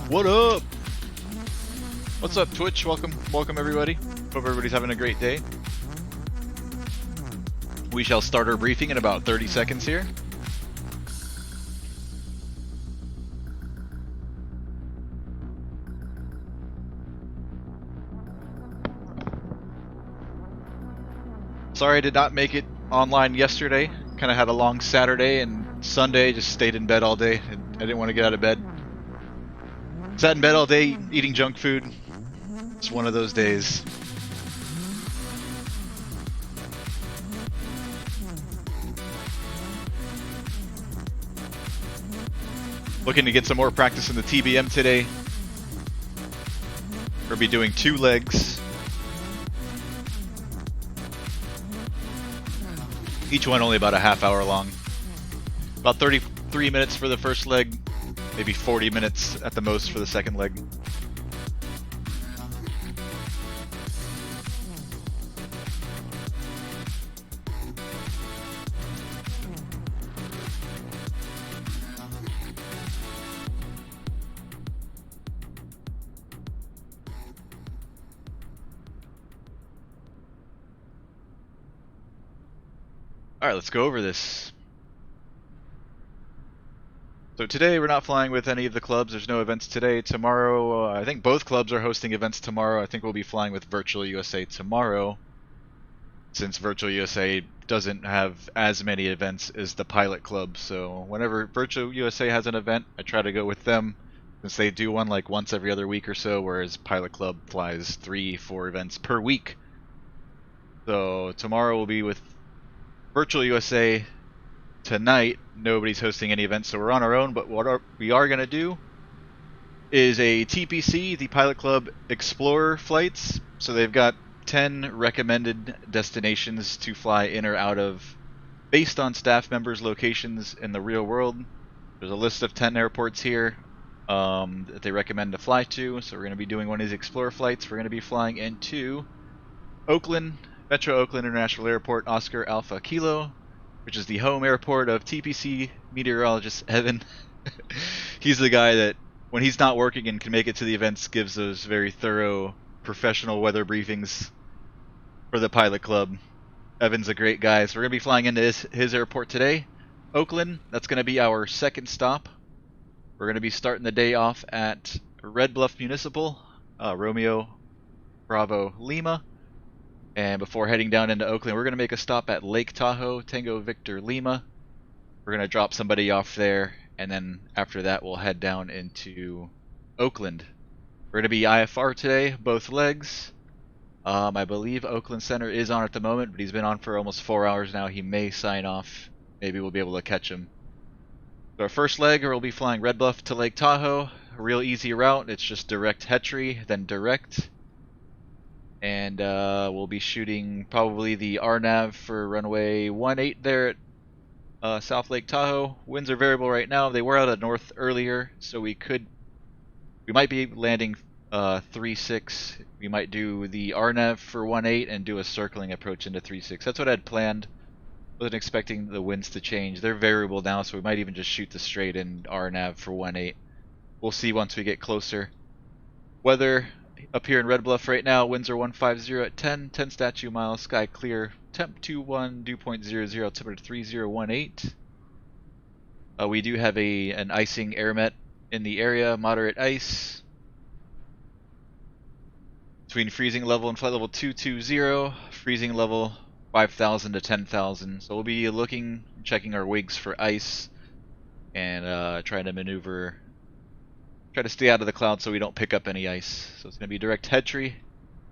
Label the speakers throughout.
Speaker 1: What up? What's up, Twitch? Welcome everybody. Hope everybody's having a great day. We shall start our briefing in about 30 seconds here. Sorry I did not make it online yesterday. Kind of had a long Saturday and Sunday, just stayed in bed all day. I didn't want to get out of bed. Sat in bed all day eating junk food. It's one of those days. Looking to get some more practice in the TBM today. We'll be doing 2 legs. Each one only about a half hour long. About 33 minutes for the first leg, maybe 40 minutes at the most for the second leg. Alright, let's go over this. So today we're not flying with any of the clubs. There's no events today. Tomorrow, I think both clubs are hosting events tomorrow. I think we'll be flying with Virtual USA tomorrow, since Virtual USA doesn't have as many events as the Pilot Club. So whenever Virtual USA has an event, I try to go with them, since they do one like once every other week or so, whereas Pilot Club flies 3-4 events per week. So tomorrow we'll be with Virtual USA. Tonight, nobody's hosting any events, so we're on our own, but what we are going to do is a TPC, the Pilot Club Explorer flights. So they've got 10 recommended destinations to fly in or out of based on staff members' locations in the real world. There's a list of 10 airports here that they recommend to fly to, so we're going to be doing one of these Explorer flights. We're going to be flying into Oakland, Metro Oakland International Airport, Oscar Alpha Kilo, which is the home airport of TPC meteorologist Evan. He's the guy that, when he's not working and can make it to the events, gives those very thorough, professional weather briefings for the Pilot Club. Evan's a great guy, so we're going to be flying into his airport today. Oakland, that's going to be our second stop. We're going to be starting the day off at Red Bluff Municipal, Romeo Bravo Lima. And before heading down into Oakland, we're going to make a stop at Lake Tahoe, Tango Victor Lima. We're going to drop somebody off there, and then after that we'll head down into Oakland. We're going to be IFR today, both legs. I believe Oakland Center is on at the moment, but he's been on for almost 4 hours now. He may sign off. Maybe we'll be able to catch him. So our first leg, we'll be flying Red Bluff to Lake Tahoe. A real easy route. It's just direct HETRY, then direct. And we'll be shooting probably the Rnav for runway 18 there at South Lake Tahoe. Winds are variable right now. They were out of north earlier, so we might be landing 3-6. We might do the Rnav for 18 and do a circling approach into 3-6. That's what I'd planned. Wasn't expecting the winds to change. They're variable now, so we might even just shoot the straight in Rnav for 18. We'll see once we get closer. Weather up here in Red Bluff right now, winds are 150 at 10 statute miles, sky clear, temp 21, dew point 00, altimeter 3018. We do have an icing air met in the area, moderate ice. Between freezing level and flight level 220, freezing level 5,000 to 10,000. So we'll be checking our wigs for ice, and trying to maneuver. Try to stay out of the clouds so we don't pick up any ice. So it's going to be direct HETRY,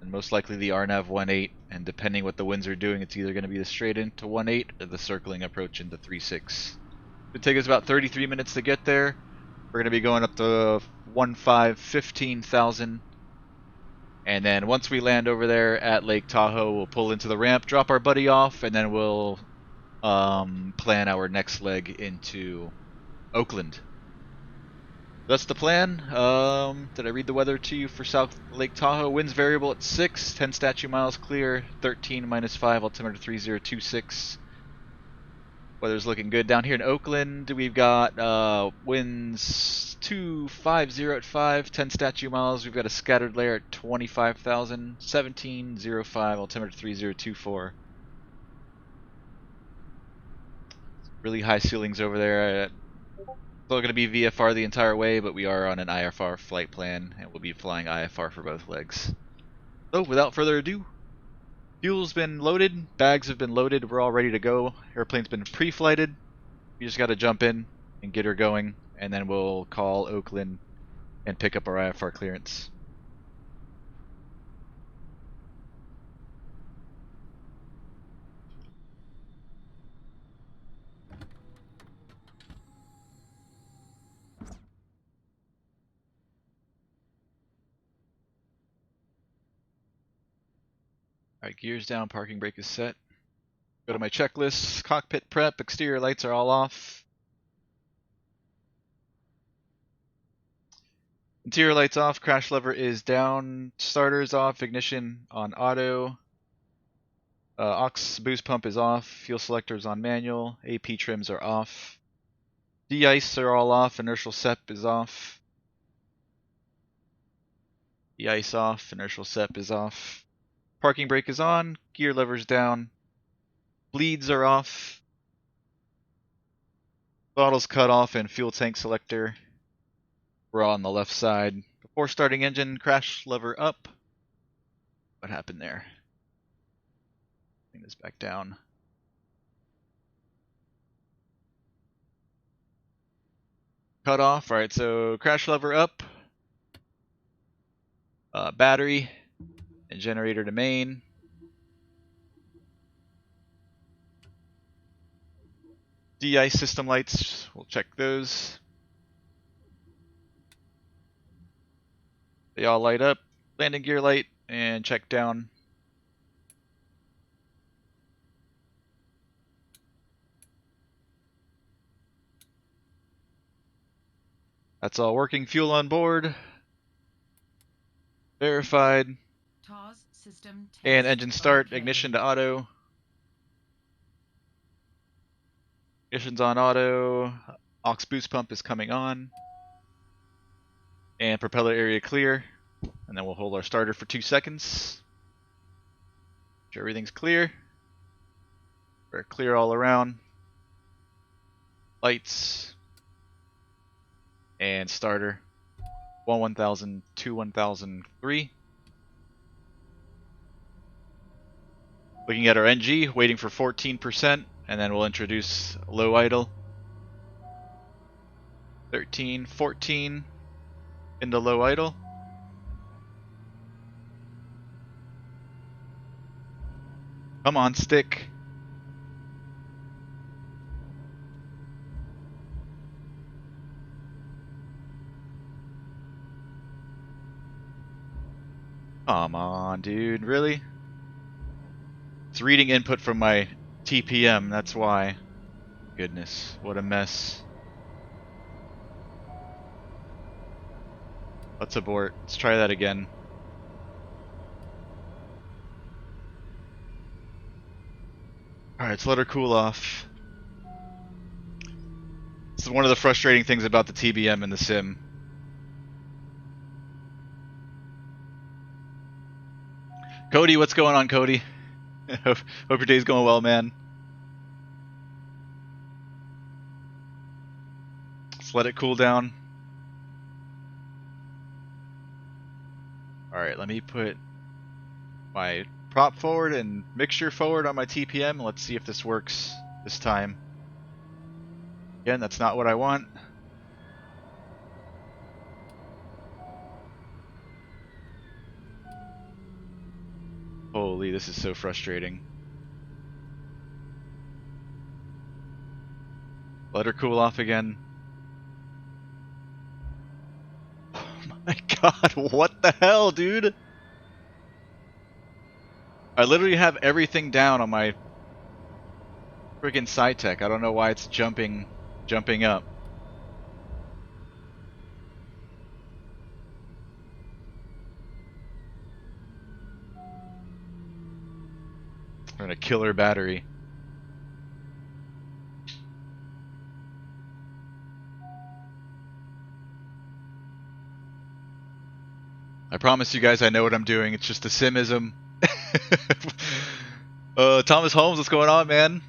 Speaker 1: and most likely the Rnav 18, and depending what the winds are doing, it's either going to be the straight into 18 or the circling approach into 3-6. It'll take us about 33 minutes to get there. We're going to be going up to 15,000. And then once we land over there at Lake Tahoe, we'll pull into the ramp, drop our buddy off, and then we'll plan our next leg into Oakland. That's the plan. Did I read the weather to you for South Lake Tahoe? Winds variable at 6, 10 statute miles clear, 13 -5, altimeter 3026. Weather's looking good down here in Oakland. We've got winds 250 at 5, 10 statute miles. We've got a scattered layer at 25,000, 1705, altimeter 3024. Really high ceilings over there. Still going to be VFR the entire way, but we are on an IFR flight plan, and we'll be flying IFR for both legs. So, without further ado, fuel's been loaded, bags have been loaded, we're all ready to go. Airplane's been pre-flighted. We just got to jump in and get her going, and then we'll call Oakland and pick up our IFR clearance. Alright, gears down, parking brake is set. Go to my checklist, cockpit prep, exterior lights are all off. Interior lights off, crash lever is down, starters off, ignition on auto. Aux boost pump is off, fuel selector is on manual, AP trims are off. De-ice are all off, inertial sep is off. De-ice off, inertial sep is off. Parking brake is on, gear lever's down, bleeds are off, throttle's cut off, and fuel tank selector. We're on the left side. Before starting engine, crash lever up. What happened there? Bring this back down. Cut off. Alright, so crash lever up. Battery. And generator to main. De-ice system lights, we'll check those. They all light up. Landing gear light and check down. That's all working. Fuel on board. Verified.
Speaker 2: System
Speaker 1: and engine start.
Speaker 2: okay.
Speaker 1: Ignition to auto. Ignition's on auto. Aux boost pump is coming on. And propeller area clear. And then we'll hold our starter for 2 seconds. Make sure everything's clear. We're clear all around. Lights. And starter. 1000, 1003. Looking at our NG, waiting for 14%, and then we'll introduce low idle. 13, 14 into low idle. Come on, stick. Come on, dude, really? It's reading input from my TPM, that's why. Goodness, what a mess. Let's abort. Let's try that again. Alright, let's let her cool off. This is one of the frustrating things about the TBM in the sim. Cody, what's going on, Cody? Hope your day's going well, man. Let's let it cool down. Alright, let me put my prop forward and mixture forward on my TPM. Let's see if this works this time. Again, that's not what I want. Holy, this is so frustrating. Let her cool off again. Oh my god, what the hell, dude? I literally have everything down on my friggin' SciTech. I don't know why it's jumping up. We're gonna kill her battery. I promise you guys I know what I'm doing. It's just a simism. Thomas Holmes, what's going on, man?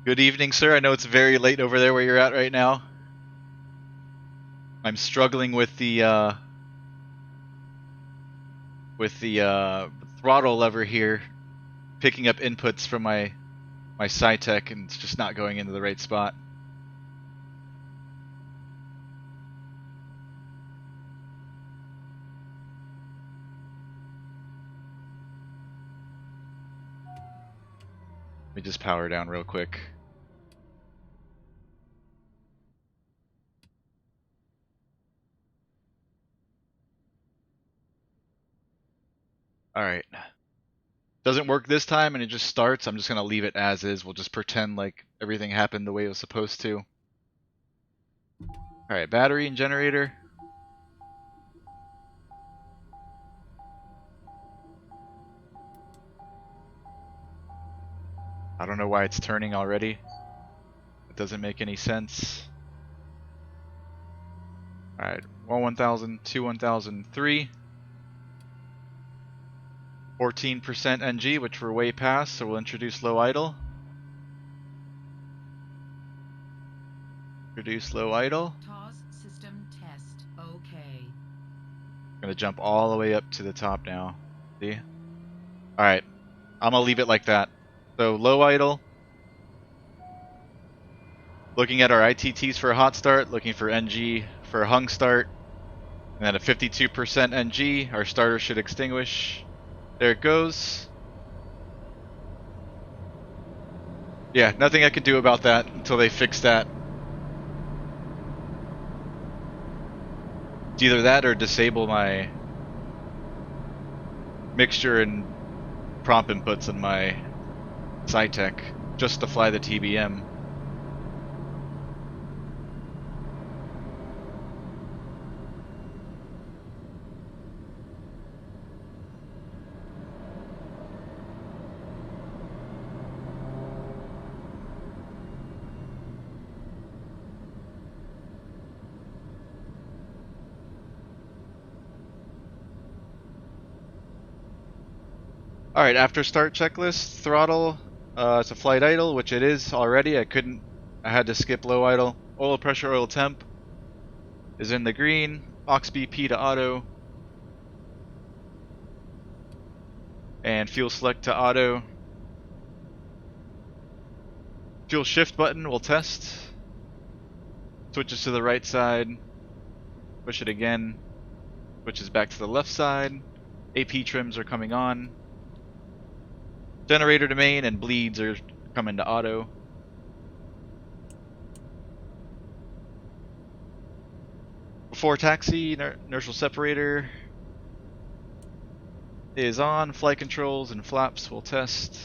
Speaker 1: Good evening, sir. I know it's very late over there where you're at right now. I'm struggling with the throttle lever here, picking up inputs from my SciTech, and it's just not going into the right spot. Let me just power down real quick. Alright. Doesn't work this time and it just starts. I'm just going to leave it as is. We'll just pretend like everything happened the way it was supposed to. Alright, battery and generator. I don't know why it's turning already. It doesn't make any sense. Alright, 1000, 1000, 3. 14% NG, which we're way past, so we'll introduce low idle. Introduce low idle.
Speaker 2: TOS system test. Okay.
Speaker 1: I'm gonna jump all the way up to the top now. See? Alright, I'm gonna leave it like that. So low idle. Looking at our ITTs for a hot start, looking for NG for a hung start. And then a 52% NG, our starter should extinguish. There it goes. Yeah, nothing I could do about that until they fix that. It's either that or disable my mixture and prompt inputs on my SciTech just to fly the TBM. Alright, after start checklist, throttle, it's a flight idle, which it is already. I had to skip low idle. Oil pressure, oil temp is in the green. Aux BP to auto. And fuel select to auto. Fuel shift button we'll test. Switches to the right side. Push it again. Switches back to the left side. AP trims are coming on. Generator to main and bleeds are coming to auto. Before taxi, inertial separator is on. Flight controls and flaps will test.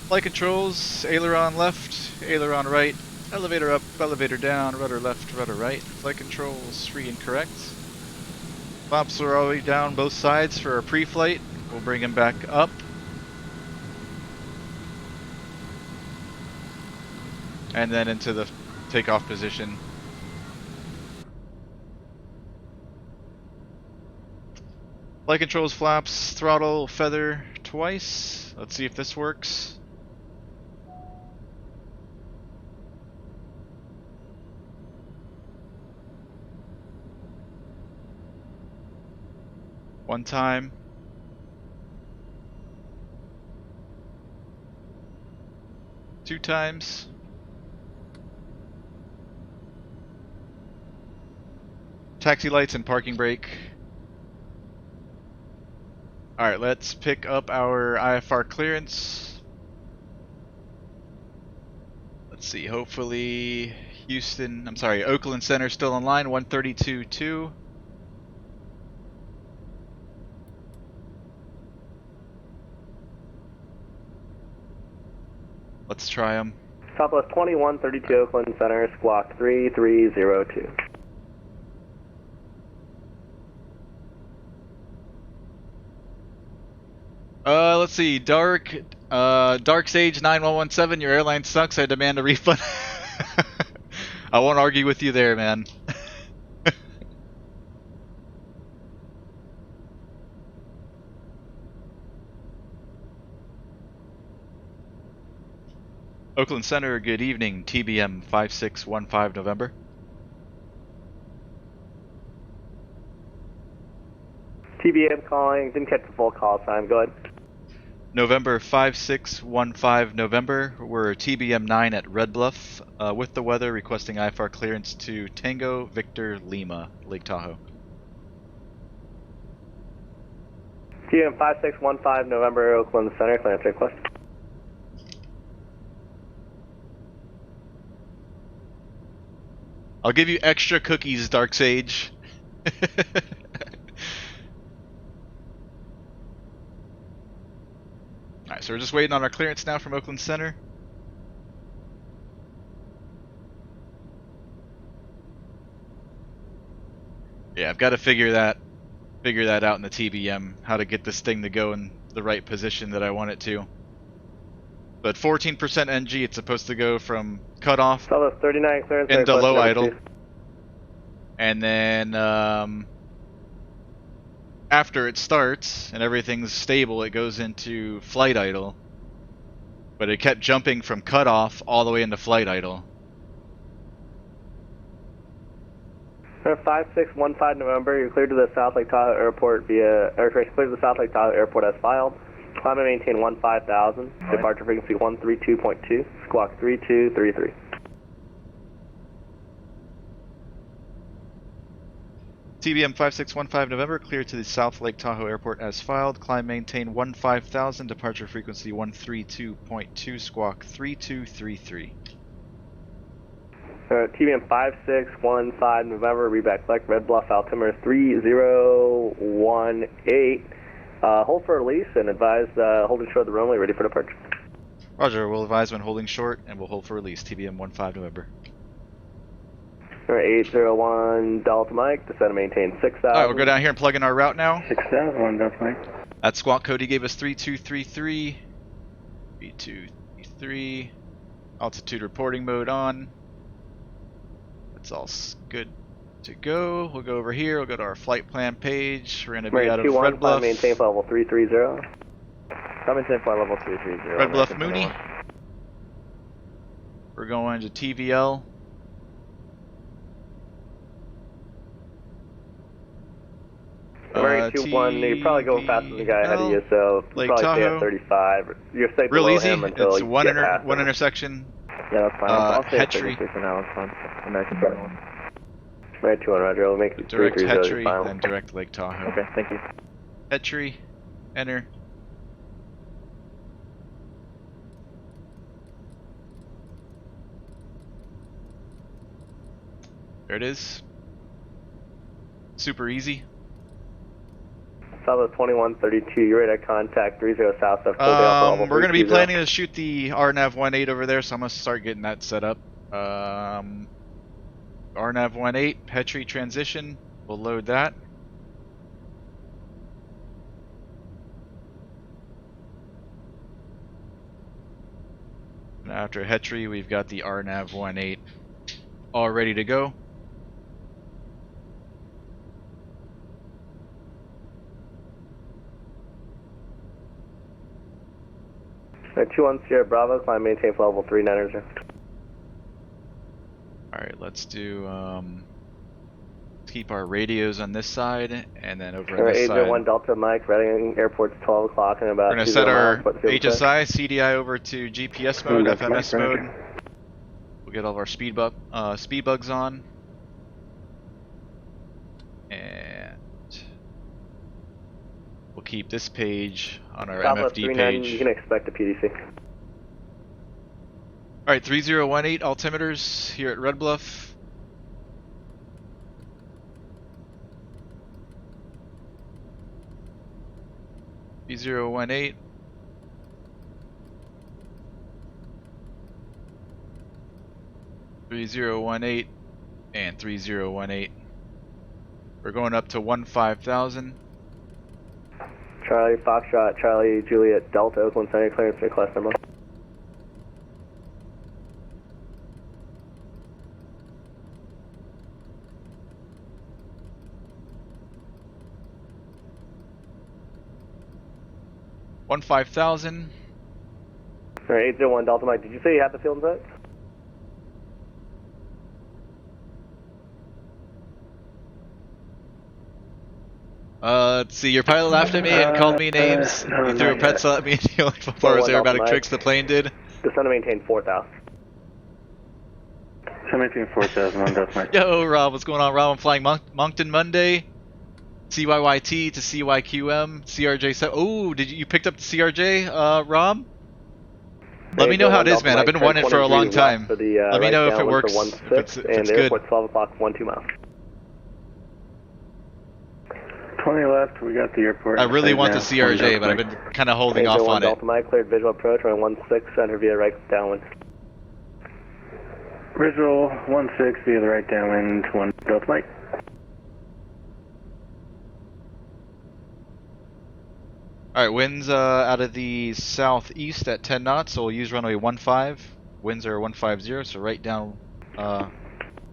Speaker 1: Flight controls, aileron left, aileron right, elevator up, elevator down, rudder left, rudder right. Flight controls, 3 incorrect. Flaps are already down both sides for our pre-flight. We'll bring him back up. And then into the takeoff position. Flight controls, flaps, throttle, feather twice. Let's see if this works. One time. Two times. Taxi lights and parking brake. Alright, let's pick up our IFR clearance. Let's see, hopefully Oakland Center still online, 132.2. Let's try them.
Speaker 3: Southwest 2132 Oakland Center, squawk 3302.
Speaker 1: Let's see, Dark Sage 9117, your airline sucks, I demand a refund. I won't argue with you there, man. Oakland Center, good evening. TBM 5615 November.
Speaker 3: TBM calling, didn't catch the full call time, go ahead.
Speaker 1: November 5615 November. We're TBM 9 at Red Bluff with the weather, requesting IFR clearance to Tango Victor Lima, Lake Tahoe.
Speaker 3: TBM 5615 November, Oakland Center, clearance request.
Speaker 1: I'll give you extra cookies, Dark Sage. Alright, so we're just waiting on our clearance now from Oakland Center. Yeah, I've got to figure that out in the TBM, how to get this thing to go in the right position that I want it to. But 14% NG, it's supposed to go from cutoff
Speaker 3: 39 clearance
Speaker 1: into
Speaker 3: request,
Speaker 1: low
Speaker 3: number
Speaker 1: idle.
Speaker 3: 2.
Speaker 1: And then after it starts and everything's stable, it goes into flight idle. But it kept jumping from cutoff all the way into flight idle.
Speaker 3: 5615 November, you're cleared to the South Lake Tahoe Airport cleared to the South Lake Tahoe Airport as filed. Climb and maintain 15,000. Right. Departure frequency 132.2. Squawk 3233.
Speaker 1: TBM 5615 November, clear to the South Lake Tahoe Airport as filed. Climb maintain 15,000. Departure frequency 132.2. Squawk 3233.
Speaker 3: TBM 5615 November, reback select Red Bluff altimeter 3018. Hold for release and advise holding short of the runway, ready for departure.
Speaker 1: Roger, we'll advise when holding short and we'll hold for release. TBM 15 November.
Speaker 3: 801 Delta Mike, descend and maintain 6,000.
Speaker 1: Alright, we'll go down here and plug in our route now.
Speaker 3: 6,000 Delta Mike.
Speaker 1: That squawk code he gave us 3233. 3233. Altitude reporting mode on. That's all good to go. We'll go over here. We'll go to our flight plan page. We're going to be out of Red Bluff.
Speaker 3: Maintain flight level 330. Maintain flight level 330.
Speaker 1: Red Bluff Mooney. We're going to TVL.
Speaker 3: American 21, you're probably going faster than the guy ahead of you, so
Speaker 1: Lake
Speaker 3: probably stay
Speaker 1: Tahoe.
Speaker 3: at 35. You're safe
Speaker 1: Real
Speaker 3: below
Speaker 1: easy.
Speaker 3: him until
Speaker 1: It's
Speaker 3: you
Speaker 1: one
Speaker 3: get past him.
Speaker 1: intersection.
Speaker 3: Yeah, that's fine. I'll stay at
Speaker 1: HETRY.
Speaker 3: 33 for now, that's fine. American 21. American 21, Roger. We'll make it
Speaker 1: Direct
Speaker 3: 330
Speaker 1: HETRY,
Speaker 3: final.
Speaker 1: then direct Lake Tahoe.
Speaker 3: Okay, thank you.
Speaker 1: HETRY, enter. There it is. Super easy.
Speaker 3: Southwest 2132, you're ready to contact 30 South of
Speaker 1: We're going to be planning to shoot the Rnav 18 over there, so I'm going to start getting that set up. Rnav 18, HETRY transition. We'll load that. And after HETRY, we've got the Rnav 18 all ready to go.
Speaker 3: Alright, 21 Sierra Bravo, climb maintain flight level 390.
Speaker 1: Alright, let's do, let's keep our radios on this side, and then over on
Speaker 3: Alright,
Speaker 1: this side.
Speaker 3: 801 Delta Mike, Reading Airport's 12 o'clock in about
Speaker 1: We're going to set our HSI, CDI over to GPS mode, FMS mode. We'll get all of our speed bugs on. And we'll keep this page on our MFD page.
Speaker 3: You can expect a PDC.
Speaker 1: Alright, 3018 altimeters here at Red Bluff. P018. And 3018. We're going up to 15,000.
Speaker 3: Charlie Foxtrot, Charlie Juliet Delta, Oakland Center, clearance request number.
Speaker 1: 15,000.
Speaker 3: Alright, 801 Delta Mike, did you say you had the field insights?
Speaker 1: Let's see, your pilot laughed at me and called me names.
Speaker 3: No,
Speaker 1: He threw a
Speaker 3: not
Speaker 1: pretzel
Speaker 3: yet.
Speaker 1: at me and he went before his
Speaker 3: 1 Delta
Speaker 1: aerobatic
Speaker 3: Mike.
Speaker 1: tricks the plane did.
Speaker 3: Descend to maintain 4,000.
Speaker 4: Maintain 4,000, 1 Delta Mike.
Speaker 1: Yo, Rob, what's going on? Rob, I'm flying Moncton Monday. CYYT to CYQM, CRJ7. Oh, did you picked up the CRJ, Rob? Let me know how it is, man. I've been wanting it for a long time. Let me know if it works. If it's
Speaker 3: and
Speaker 1: good.
Speaker 3: airport 12 o'clock, 12 miles.
Speaker 4: 20 left, we got the airport.
Speaker 1: I really want the
Speaker 4: now.
Speaker 1: CRJ, but I've been kind of holding off on it.
Speaker 3: Delta Mike, cleared visual approach, runway 16, center via right downwind.
Speaker 4: Visual 16 via the right downwind, 1 Delta Mike.
Speaker 1: Alright, winds out of the southeast at 10 knots, so we'll use runway 15. Winds are 150, so right down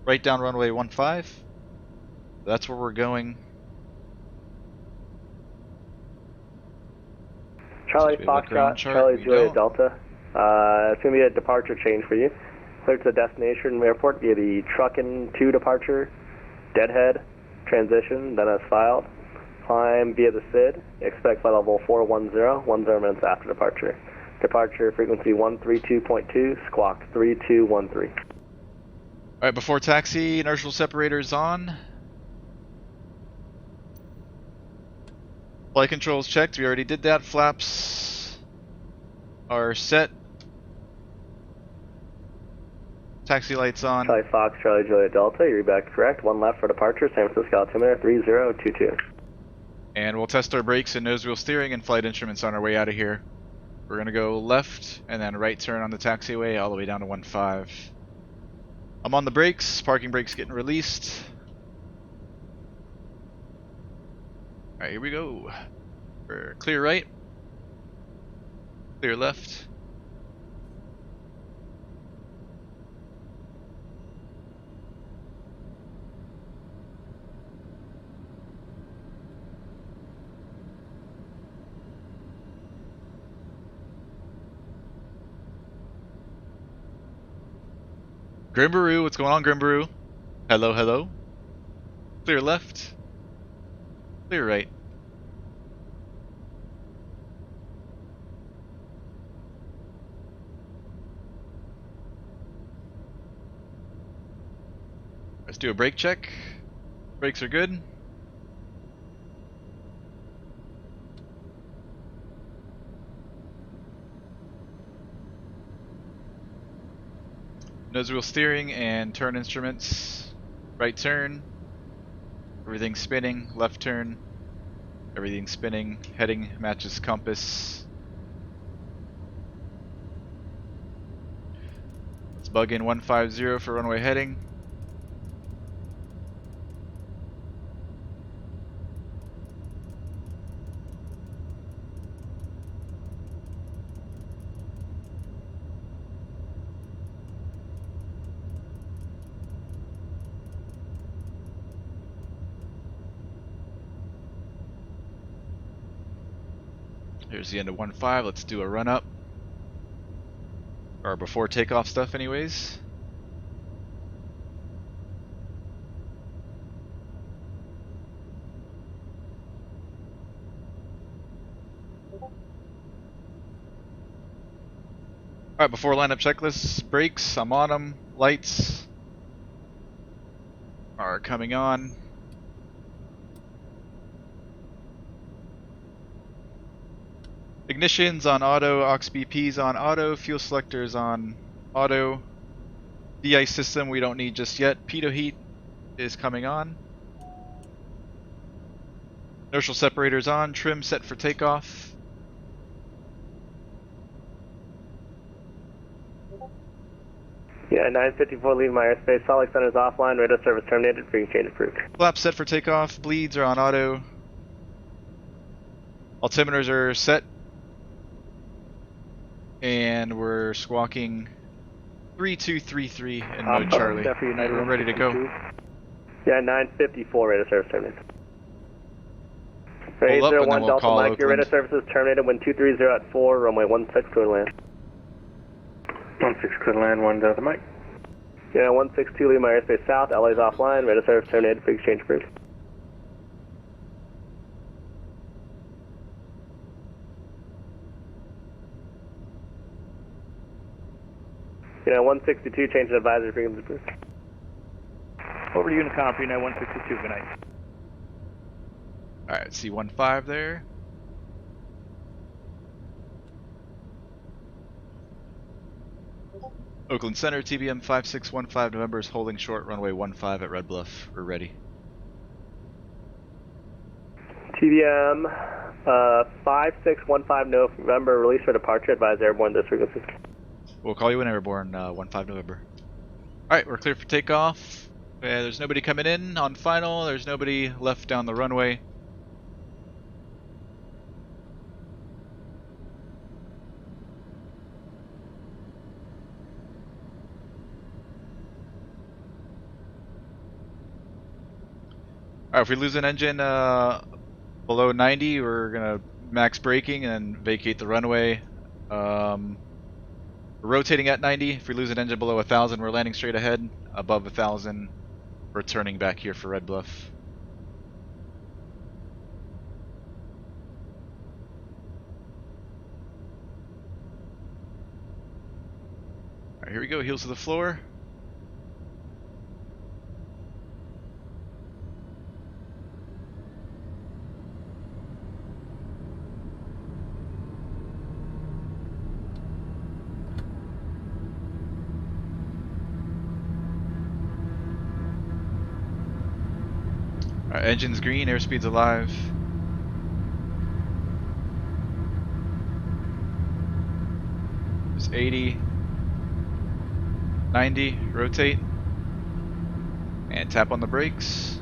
Speaker 1: runway 15. That's where we're going.
Speaker 3: Charlie
Speaker 1: Should we look
Speaker 3: Foxtrot,
Speaker 1: around chart?
Speaker 3: Charlie
Speaker 1: We
Speaker 3: Juliet
Speaker 1: don't.
Speaker 3: Delta. It's going to be a departure change for you. Clear to the destination airport via the Truckin' 2 departure, deadhead, transition, then as filed. Climb via the SID. Expect flight level 410, 10 minutes after departure. Departure frequency 132.2, squawk 3213.
Speaker 1: Alright, before taxi, inertial separators on. Flight controls checked, we already did that. Flaps are set. Taxi lights on.
Speaker 3: Charlie Fox, Charlie Juliet Delta, you're back correct. 1 left for departure, San Francisco altimeter 3022.
Speaker 1: And we'll test our brakes and nose wheel steering and flight instruments on our way out of here. We're going to go left and then right turn on the taxiway all the way down to 15. I'm on the brakes, parking brakes getting released. Alright, here we go. We're clear right, clear left. Grimbaroo, what's going on, Grimbaroo? Hello, hello. Clear left. Clear right. Let's do a brake check. Brakes are good. Nose wheel steering and turn instruments. Right turn. Everything's spinning. Left turn. Everything's spinning. Heading matches compass. Let's bug in 150 for runway heading. Here's the end of 15. Let's do a run up. Or before takeoff stuff anyways. Alright, before lineup checklists, brakes, I'm on them. Lights are coming on. Ignition's on auto, aux BP's on auto, fuel selector's on auto. De-ice system we don't need just yet. Pitot heat is coming on. Inertial separator's on, trim set for takeoff.
Speaker 3: Yeah, 954 leaving my airspace. Salt Lake Center's offline, radar service terminated, frequency change approved.
Speaker 1: Flaps set for takeoff, bleeds are on auto. Altimeters are set. And we're squawking 3233 in mode Charlie. Alright, we're ready to go.
Speaker 3: Yeah, 954 radar service terminated.
Speaker 1: Pull up and then
Speaker 3: 801
Speaker 1: we'll
Speaker 3: Delta
Speaker 1: call
Speaker 3: Mike, your radar
Speaker 1: Oakland.
Speaker 3: services terminated, wind 230 at 4, runway 16 clear land.
Speaker 4: 16 clear land, 1 Delta Mike.
Speaker 3: Yeah, 162 Lima airspace south, LA's offline, radar service terminated, free exchange approved. Yeah, 162, change in advisory frequency approved.
Speaker 5: Over to Unicom for Unit 162, good night.
Speaker 1: Alright, C15 there. Oakland Center, TBM 5615 November is holding short runway 15 at Red Bluff. We're ready.
Speaker 3: TBM 5615 November, release for departure, advise airborne this frequency.
Speaker 1: We'll call you when airborne, 15 November. Alright, we're clear for takeoff. There's nobody coming in on final, there's nobody left down the runway. Alright, if we lose an engine below 90, we're gonna max braking and vacate the runway. We're rotating at 90. If we lose an engine below 1,000, we're landing straight ahead. Above 1,000, we're turning back here for Red Bluff. Alright, here we go, heels to the floor. Our engine's green, airspeed's alive. There's 80, 90, rotate, and tap on the brakes.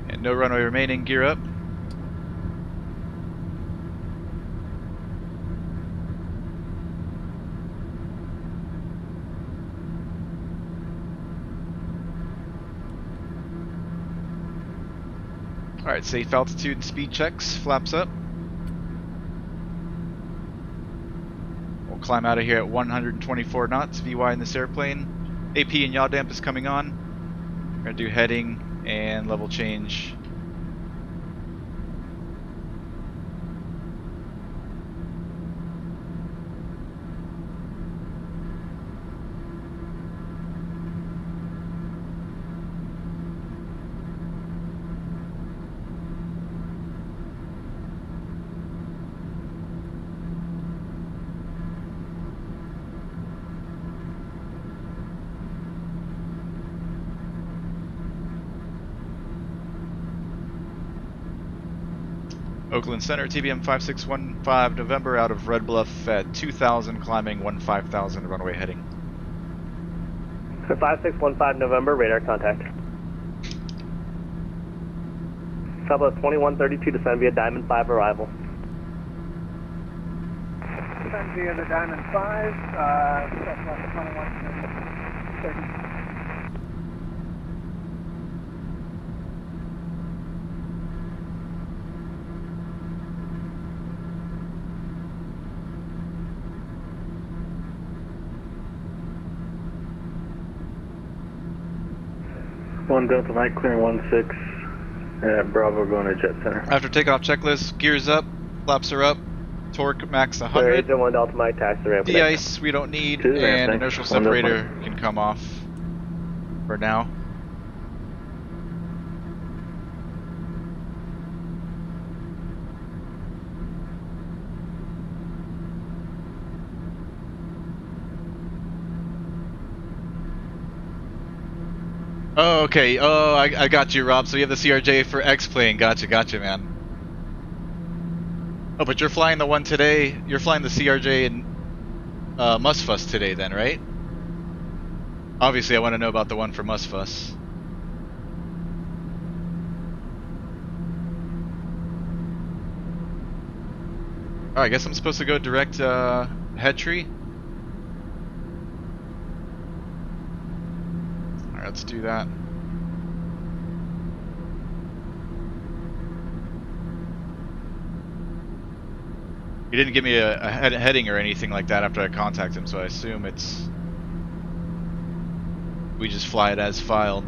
Speaker 1: And no runway remaining, gear up. Alright, safe altitude and speed checks, flaps up. We'll climb out of here at 124 knots, VY in this airplane. AP and yaw damp is coming on. We're going to do heading and level change. Oakland Center, TBM 5615 November out of Red Bluff at 2,000, climbing 15,000, runway heading.
Speaker 3: 5615 November, radar contact. Southwest 2132, descend via Diamond 5 arrival.
Speaker 5: Descend via the Diamond 5, Southwest 2130.
Speaker 4: One Delta Mike clearing 16. Bravo going to Jet Center.
Speaker 1: After takeoff checklist, gears up, flaps are up, torque max 100.
Speaker 3: 1 Delta Mike, taxi ramp.
Speaker 1: De-ice we don't need,
Speaker 4: Two,
Speaker 1: and
Speaker 4: thanks.
Speaker 1: inertial
Speaker 4: One Delta
Speaker 1: separator can come off for now. Oh, okay. Oh, I got you, Rob. So you have the CRJ for X-Plane. Gotcha, man. Oh, but you're flying the one today. You're flying the CRJ in Musfuss today then, right? Obviously, I want to know about the one for Musfuss. Alright, I guess I'm supposed to go direct HETRY. Alright, let's do that. He didn't give me a heading or anything like that after I contacted him, so I assume it's... we just fly it as filed.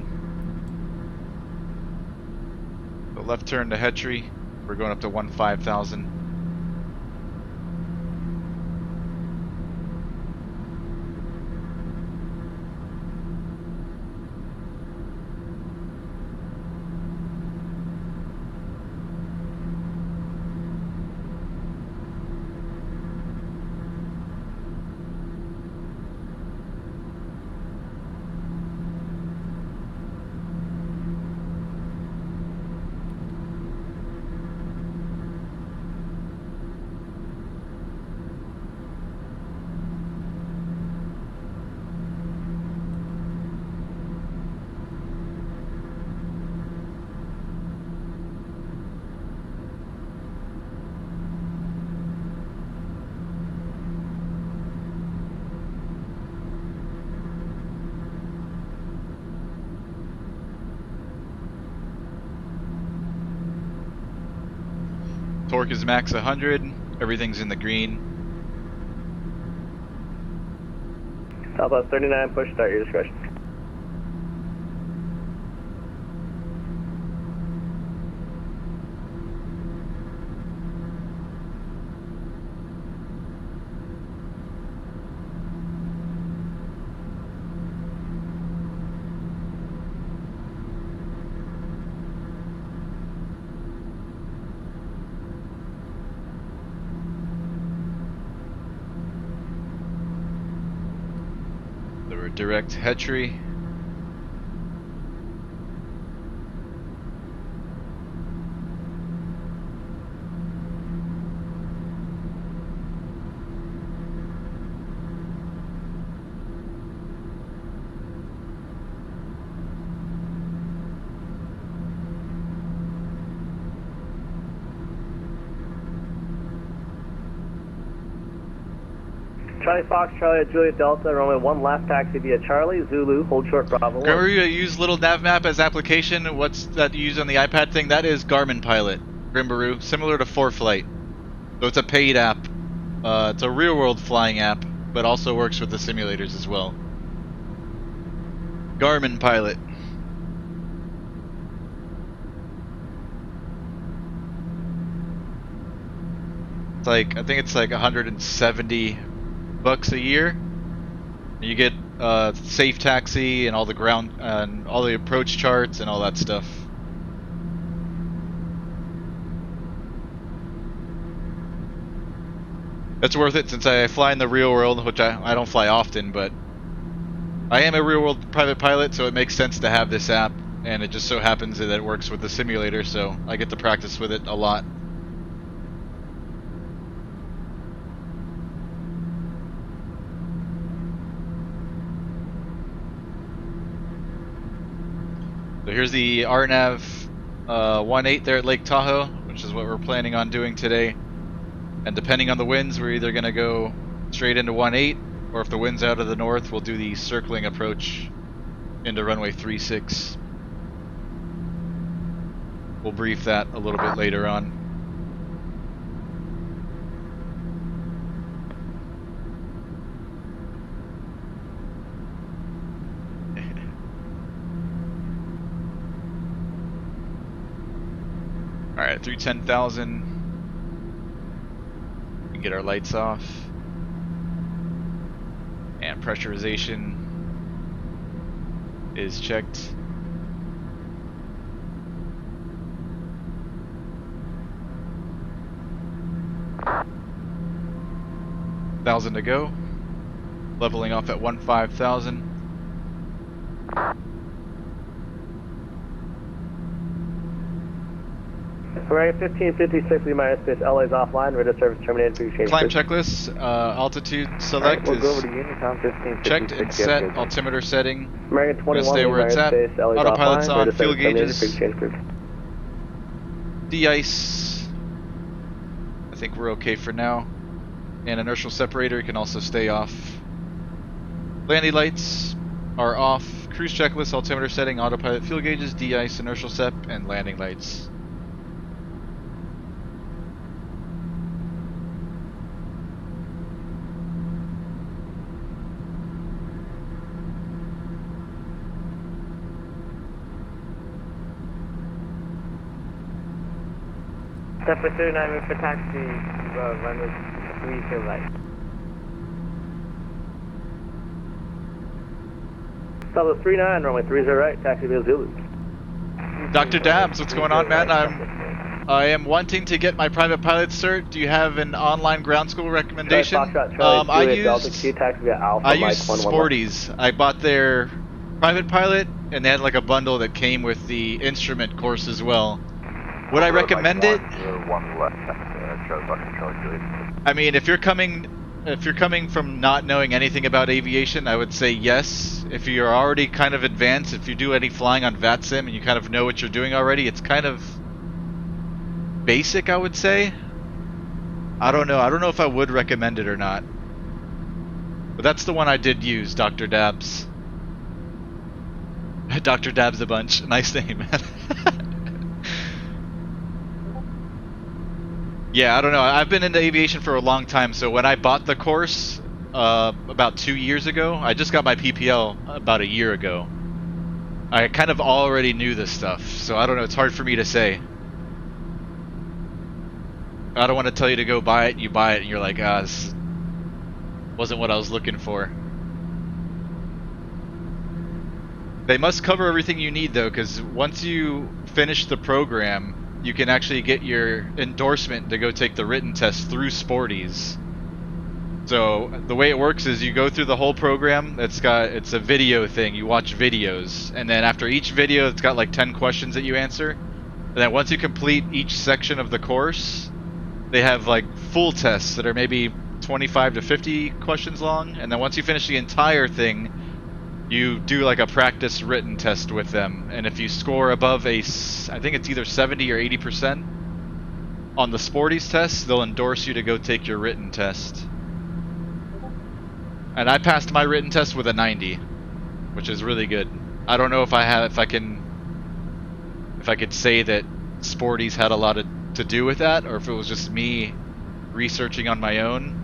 Speaker 1: The left turn to HETRY. We're going up to 15,000. Torque is max 100, everything's in the green.
Speaker 3: Southwest 39, push start, your discretion.
Speaker 1: Direct HETRY.
Speaker 3: Charlie Fox, Charlie Juliet Delta, runway 1 left taxi via Charlie, Zulu, hold short Bravo 1.
Speaker 1: Remember you use little nav map as application? What's that you use on the iPad thing? That is Garmin Pilot, Grimbaroo, similar to 4Flight. So it's a paid app. It's a real world flying app, but also works with the simulators as well. Garmin Pilot. It's like, I think it's like 170 bucks a year. You get safe taxi and all the ground and all the approach charts and all that stuff. It's worth it since I fly in the real world, which I don't fly often, but I am a real world private pilot, so it makes sense to have this app, and it just so happens that it works with the simulator, so I get to practice with it a lot. So here's the Rnav 18 there at Lake Tahoe, which is what we're planning on doing today. And depending on the winds, we're either going to go straight into 18, or if the wind's out of the north, we'll do the circling approach into runway 36. We'll brief that a little bit later on. Alright, through 10,000, we can get our lights off, and pressurization is checked. $1,000 to go, leveling off at 15,000.
Speaker 3: We're at 1556, we minus space, LA's offline, radar service terminated, please change.
Speaker 1: Climb checklist, altitude select
Speaker 4: We'll go over
Speaker 1: is
Speaker 4: to Unicom 1556.
Speaker 1: checked and set, altimeter setting.
Speaker 3: American 21,
Speaker 1: stay where it's at.
Speaker 3: space, LA's
Speaker 1: Autopilot's
Speaker 3: offline,
Speaker 1: on,
Speaker 3: radar
Speaker 1: fuel
Speaker 3: service terminated,
Speaker 1: gauges.
Speaker 3: please change group.
Speaker 1: De-ice, I think we're okay for now. And inertial separator can also stay off. Landing lights are off. Cruise checklist, altimeter setting, autopilot, fuel gauges, de-ice, inertial sep, and landing lights.
Speaker 3: Pepper 39, move for taxi, runway 3 to right. Southwest 39, runway 30 right, taxi via Zulu.
Speaker 1: Dr. Dabs, what's going on, man? I am wanting to get my private pilot cert. Do you have an online ground school recommendation? I use Sporties. I bought their private pilot, and they had like a bundle that came with the instrument course as well. Would I recommend it? I mean, if you're coming from not knowing anything about aviation, I would say yes. If you're already kind of advanced, if you do any flying on VATSIM and you kind of know what you're doing already, it's kind of basic, I would say. I don't know. I don't know if I would recommend it or not. But that's the one I did use, Dr. Dabs. Dr. Dabs a bunch. Nice name, man. Yeah, I don't know. I've been into aviation for a long time, so when I bought the course about 2 years ago, I just got my PPL about a year ago. I kind of already knew this stuff, so I don't know. It's hard for me to say. I don't want to tell you to go buy it, you buy it, and you're like, ah, this wasn't what I was looking for. They must cover everything you need, though, because once you finish the program, you can actually get your endorsement to go take the written test through Sporties. So the way it works is you go through the whole program. It's a video thing. You watch videos, and then after each video, it's got like 10 questions that you answer. And then once you complete each section of the course, they have like full tests that are maybe 25 to 50 questions long. And then once you finish the entire thing, you do like a practice written test with them, and if you score above I think it's either 70 or 80% on the Sporties test, they'll endorse you to go take your written test. And I passed my written test with a 90, which is really good. I don't know if I could say that Sporties had a lot to do with that, or if it was just me researching on my own.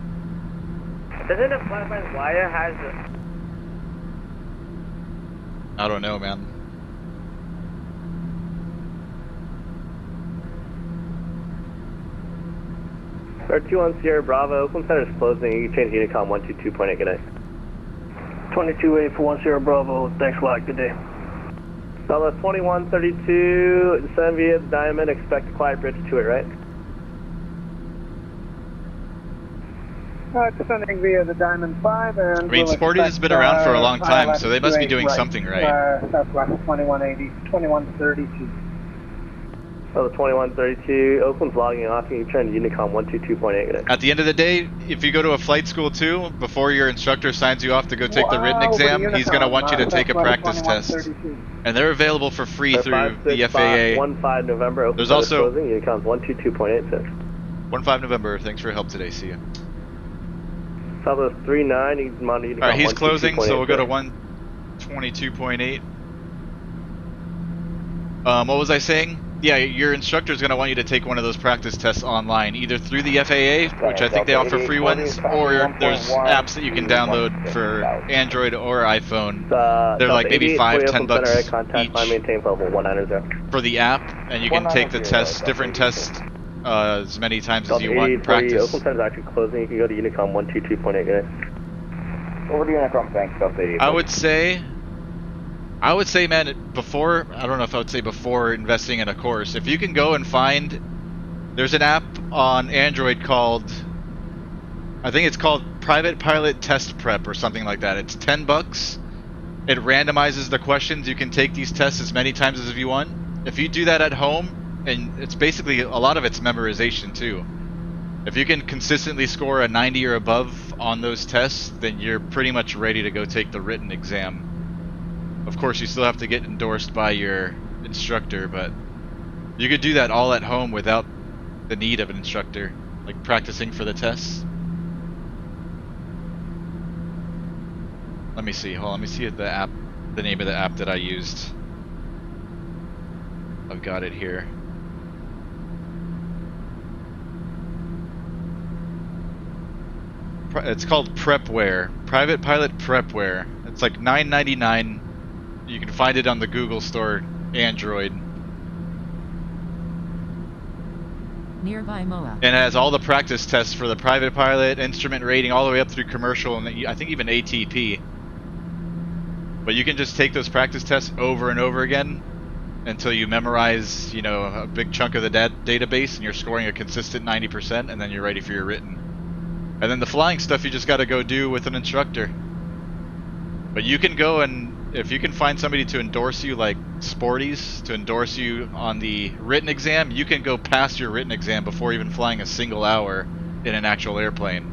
Speaker 3: Doesn't a flat wire has
Speaker 1: I don't know, man.
Speaker 3: Star 21 Sierra Bravo, Oakland Center is closing. You can change Unicom 122.8, good day.
Speaker 4: 22-8 for 1 Sierra Bravo, thanks a lot, good day.
Speaker 3: Southwest 2132, descend via the Diamond, expect a quiet bridge to it, right?
Speaker 6: Descending via the Diamond 5, and
Speaker 1: I mean, Sporties has been around for a long time, so they must be doing something right.
Speaker 6: Southwest 2180, 2132.
Speaker 3: So the 2132, Oakland's logging off, and you turn to Unicom 122.8.
Speaker 1: At the end of the day, if you go to a flight school too, before your instructor signs you off to go take the written exam, he's going to want you to take a practice test. And they're available for free through the FAA.
Speaker 3: 15 November, Oakland
Speaker 1: There's also
Speaker 3: closing, Unicom's 122.86.
Speaker 1: 15 November, thanks for your help today, see you.
Speaker 3: Southwest 39, he's mounted Unicom.
Speaker 1: Alright, he's closing, so we'll go to 122.8. What was I saying? Yeah, your instructor is going to want you to take one of those practice tests online, either through the FAA, which I think they offer free ones, or there's apps that you can download for Android or iPhone. They're like maybe $5-10 each for the app, and you can take the tests, different tests, as many times as you want in practice.
Speaker 3: Oakland Center is actually closing. You can go to Unicom 122.8, guys.
Speaker 5: Over to Unicom, thanks, South 80.
Speaker 1: I would say, man, before, I don't know if I would say before investing in a course, if you can go and find, there's an app on Android called, I think it's called Private Pilot Test Prep or something like that. It's $10. It randomizes the questions. You can take these tests as many times as you want. If you do that at home, and it's basically, a lot of it's memorization too. If you can consistently score a 90 or above on those tests, then you're pretty much ready to go take the written exam. Of course, you still have to get endorsed by your instructor, but you could do that all at home without the need of an instructor, like practicing for the tests. Let me see. Hold on. Let me see the app, the name of the app that I used. I've got it here. It's called Prepware. Private Pilot Prepware. It's like $9.99. You can find it on the Google Store, Android.
Speaker 2: Nearby MOA.
Speaker 1: And it has all the practice tests for the private pilot, instrument rating, all the way up through commercial, and I think even ATP. But you can just take those practice tests over and over again until you memorize, you know, a big chunk of the database and you're scoring a consistent 90%, and then you're ready for your written. And then the flying stuff you just got to go do with an instructor. But you can go, and if you can find somebody to endorse you, like Sporties, to endorse you on the written exam, you can go past your written exam before even flying a single hour in an actual airplane.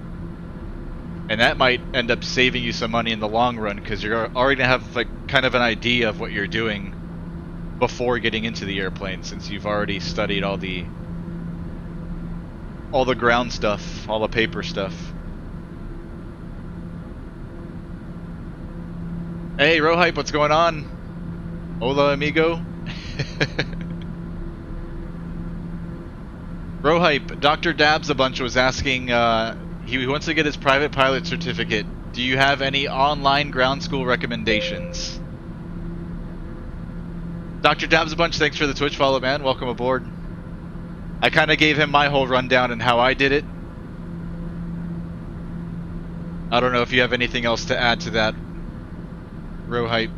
Speaker 1: And that might end up saving you some money in the long run, because you're already going to have like kind of an idea of what you're doing before getting into the airplane, since you've already studied all the ground stuff, all the paper stuff. Hey, Rohype, what's going on? Hola, amigo. Rohype, Dr. Dabs a bunch was asking, he wants to get his private pilot certificate. Do you have any online ground school recommendations? Dr. Dabs a bunch, thanks for the Twitch follow, man. Welcome aboard. I kind of gave him my whole rundown and how I did it. I don't know if you have anything else to add to that, Rohype.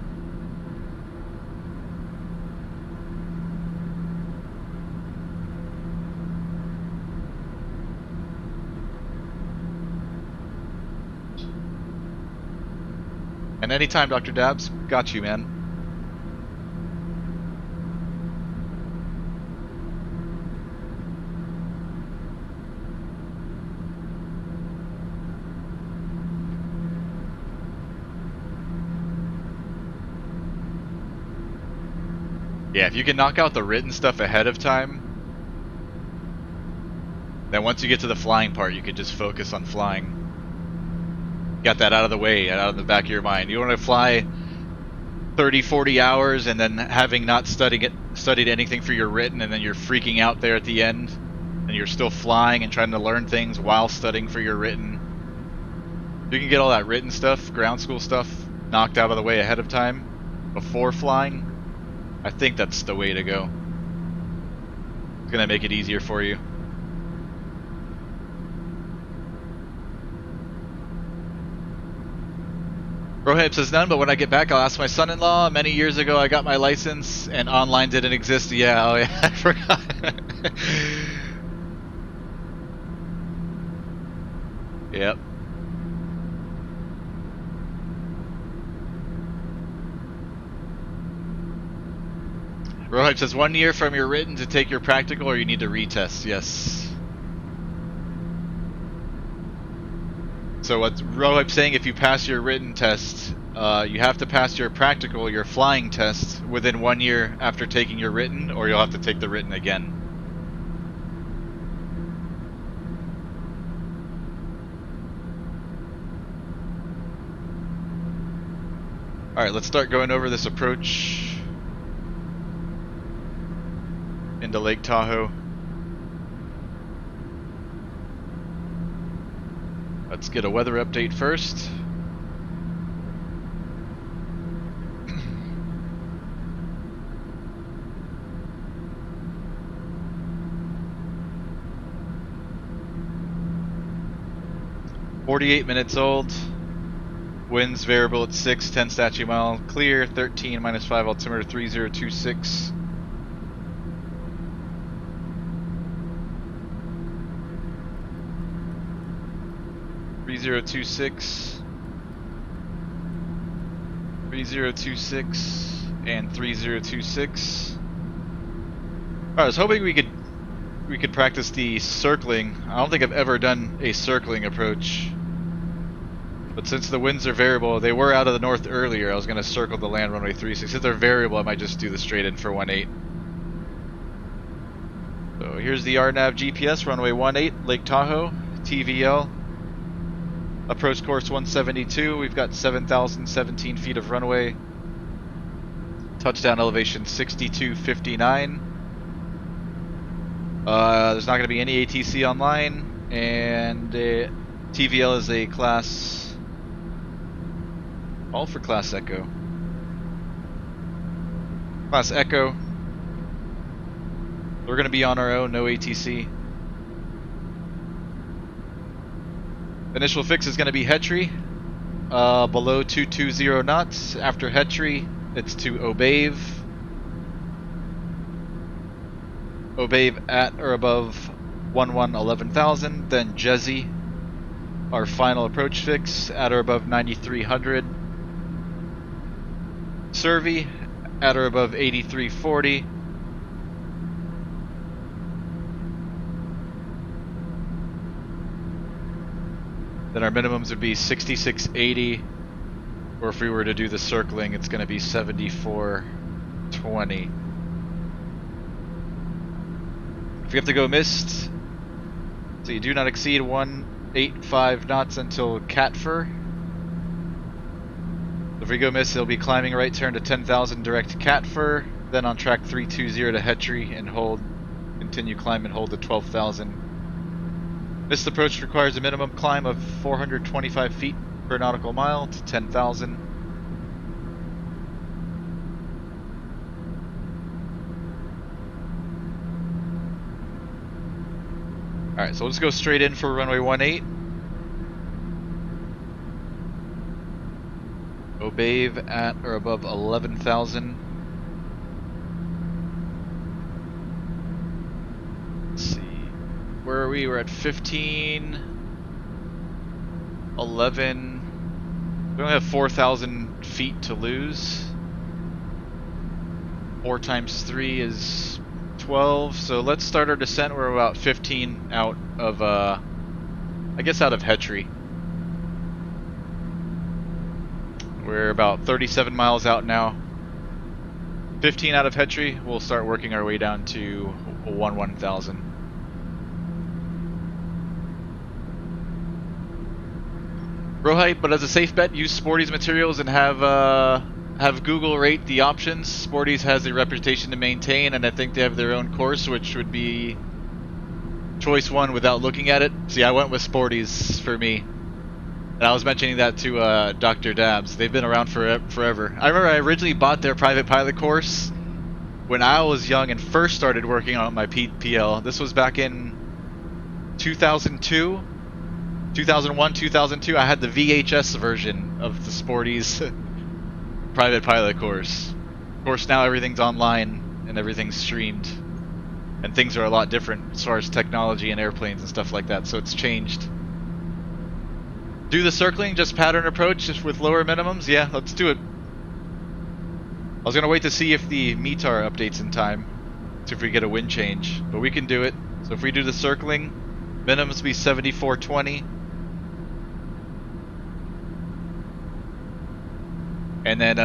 Speaker 1: And anytime, Dr. Dabs, got you, man. Yeah, if you can knock out the written stuff ahead of time, then once you get to the flying part, you can just focus on flying. Got that out of the way, out of the back of your mind. You want to fly 30, 40 hours and then having not studied anything for your written, and then you're freaking out there at the end, and you're still flying and trying to learn things while studying for your written. If you can get all that written stuff, ground school stuff, knocked out of the way ahead of time, before flying, I think that's the way to go. It's gonna make it easier for you. Rohab says none, but when I get back I'll ask my son-in-law. Many years ago I got my license and online didn't exist. Yeah, oh yeah, I forgot. Yep. Rohab says 1 year from your written to take your practical, or you need to retest. Yes. So what Rohib's saying, if you pass your written test, you have to pass your practical, your flying test, within 1 year after taking your written, or you'll have to take the written again. Alright, let's start going over this approach into Lake Tahoe. Let's get a weather update first. (48 minutes old). Winds variable at 6, 10 statute mile clear, 13 -5 altimeter 3026. (3026) and 3026. I was hoping we could practice the circling. I don't think I've ever done a circling approach, but since the winds are variable, they were out of the north earlier. I was going to circle the land runway 36. If they're variable, I might just do the straight in for 18. So here's the Rnav GPS, runway 18, Lake Tahoe, TVL. Approach course 172, we've got 7,017 feet of runway. Touchdown elevation 6259. There's not going to be any ATC online, and TVL is a class, all for Class Echo. Class Echo. We're going to be on our own, no ATC. Initial fix is going to be HETRY, below 220 knots. After HETRY, it's to OBAVE. OBAVE at or above 11,000, then JESI, our final approach fix, at or above 9,300. Survey, at or above 8,340. Then our minimums would be 6680, or if we were to do the circling, it's going to be 7420. If we have to go missed, so you do not exceed 185 knots until CATFR. If we go missed, it'll be climbing right turn to 10,000 direct CATFR, then on track 320 to HETRY and hold, continue climb and hold to 12,000. Missed approach requires a minimum climb of 425 feet per nautical mile to 10,000. Alright, so let's go straight in for runway 18. OBAVE at or above 11,000. Let's see. Where are we? We're at 15, 11. We only have 4,000 feet to lose. 4 times 3 is 12. So let's start our descent. We're about 15 out of, I guess out of HETRY. We're about 37 miles out now. 15 out of HETRY. We'll start working our way down to 11,000. Real hype, but as a safe bet, use Sporty's materials and have Google rate the options. Sporty's has a reputation to maintain, and I think they have their own course, which would be choice 1 without looking at it. See, I went with Sporty's for me. And I was mentioning that to Dr. Dabs. They've been around forever. I remember I originally bought their private pilot course when I was young and first started working on my PL. This was back in 2002. 2001, 2002, I had the VHS version of the Sporty's private pilot course. Of course, now everything's online and everything's streamed, and things are a lot different as far as technology and airplanes and stuff like that, so it's changed. Do the circling, just pattern approach, just with lower minimums? Yeah, let's do it. I was going to wait to see if the METAR updates in time, see if we get a wind change, but we can do it. So if we do the circling, minimums be 7420. And then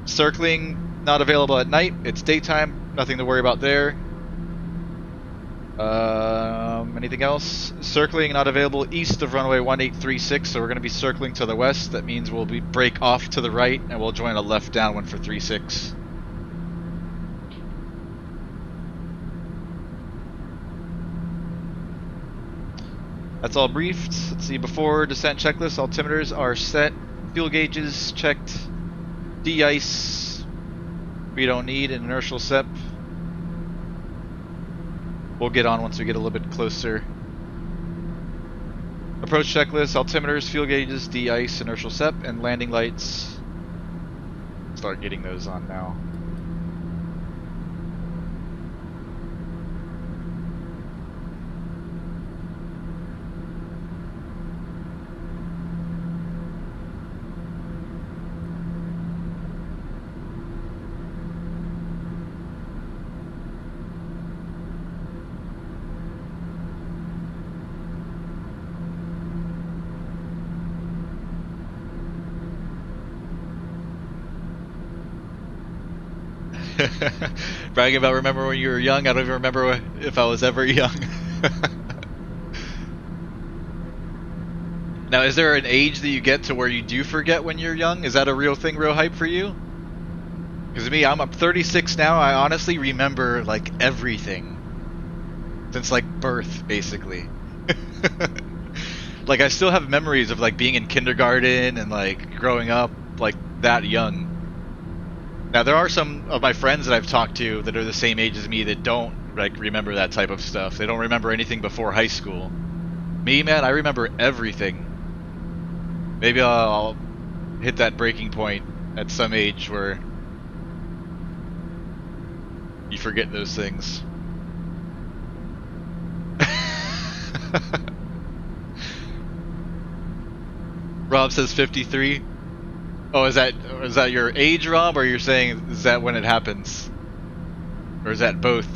Speaker 1: circling, not available at night. It's daytime, nothing to worry about there. Anything else? Circling, not available east of runway 1836, so we're going to be circling to the west. That means we'll break off to the right, and we'll join a left downwind for 36. That's all briefed. Let's see, before descent checklist, altimeters are set. Fuel gauges checked. De-ice, we don't need an inertial SEP. We'll get on once we get a little bit closer. Approach checklist, altimeters, fuel gauges, de-ice, inertial SEP, and landing lights. Start getting those on now. Bragging about remember when you were young. I don't even remember if I was ever young. Now, is there an age that you get to where you do forget when you're young? Is that a real thing, real hype for you? Because me, I'm up 36 now. I honestly remember like everything since like birth, basically. Like I still have memories of like being in kindergarten and like growing up like that young. Now there are some of my friends that I've talked to that are the same age as me that don't like remember that type of stuff. They don't remember anything before high school. Me, man, I remember everything. Maybe I'll hit that breaking point at some age where you forget those things. Rob says 53. Oh, is that your age, Rob, or you're saying is that when it happens? Or is that both?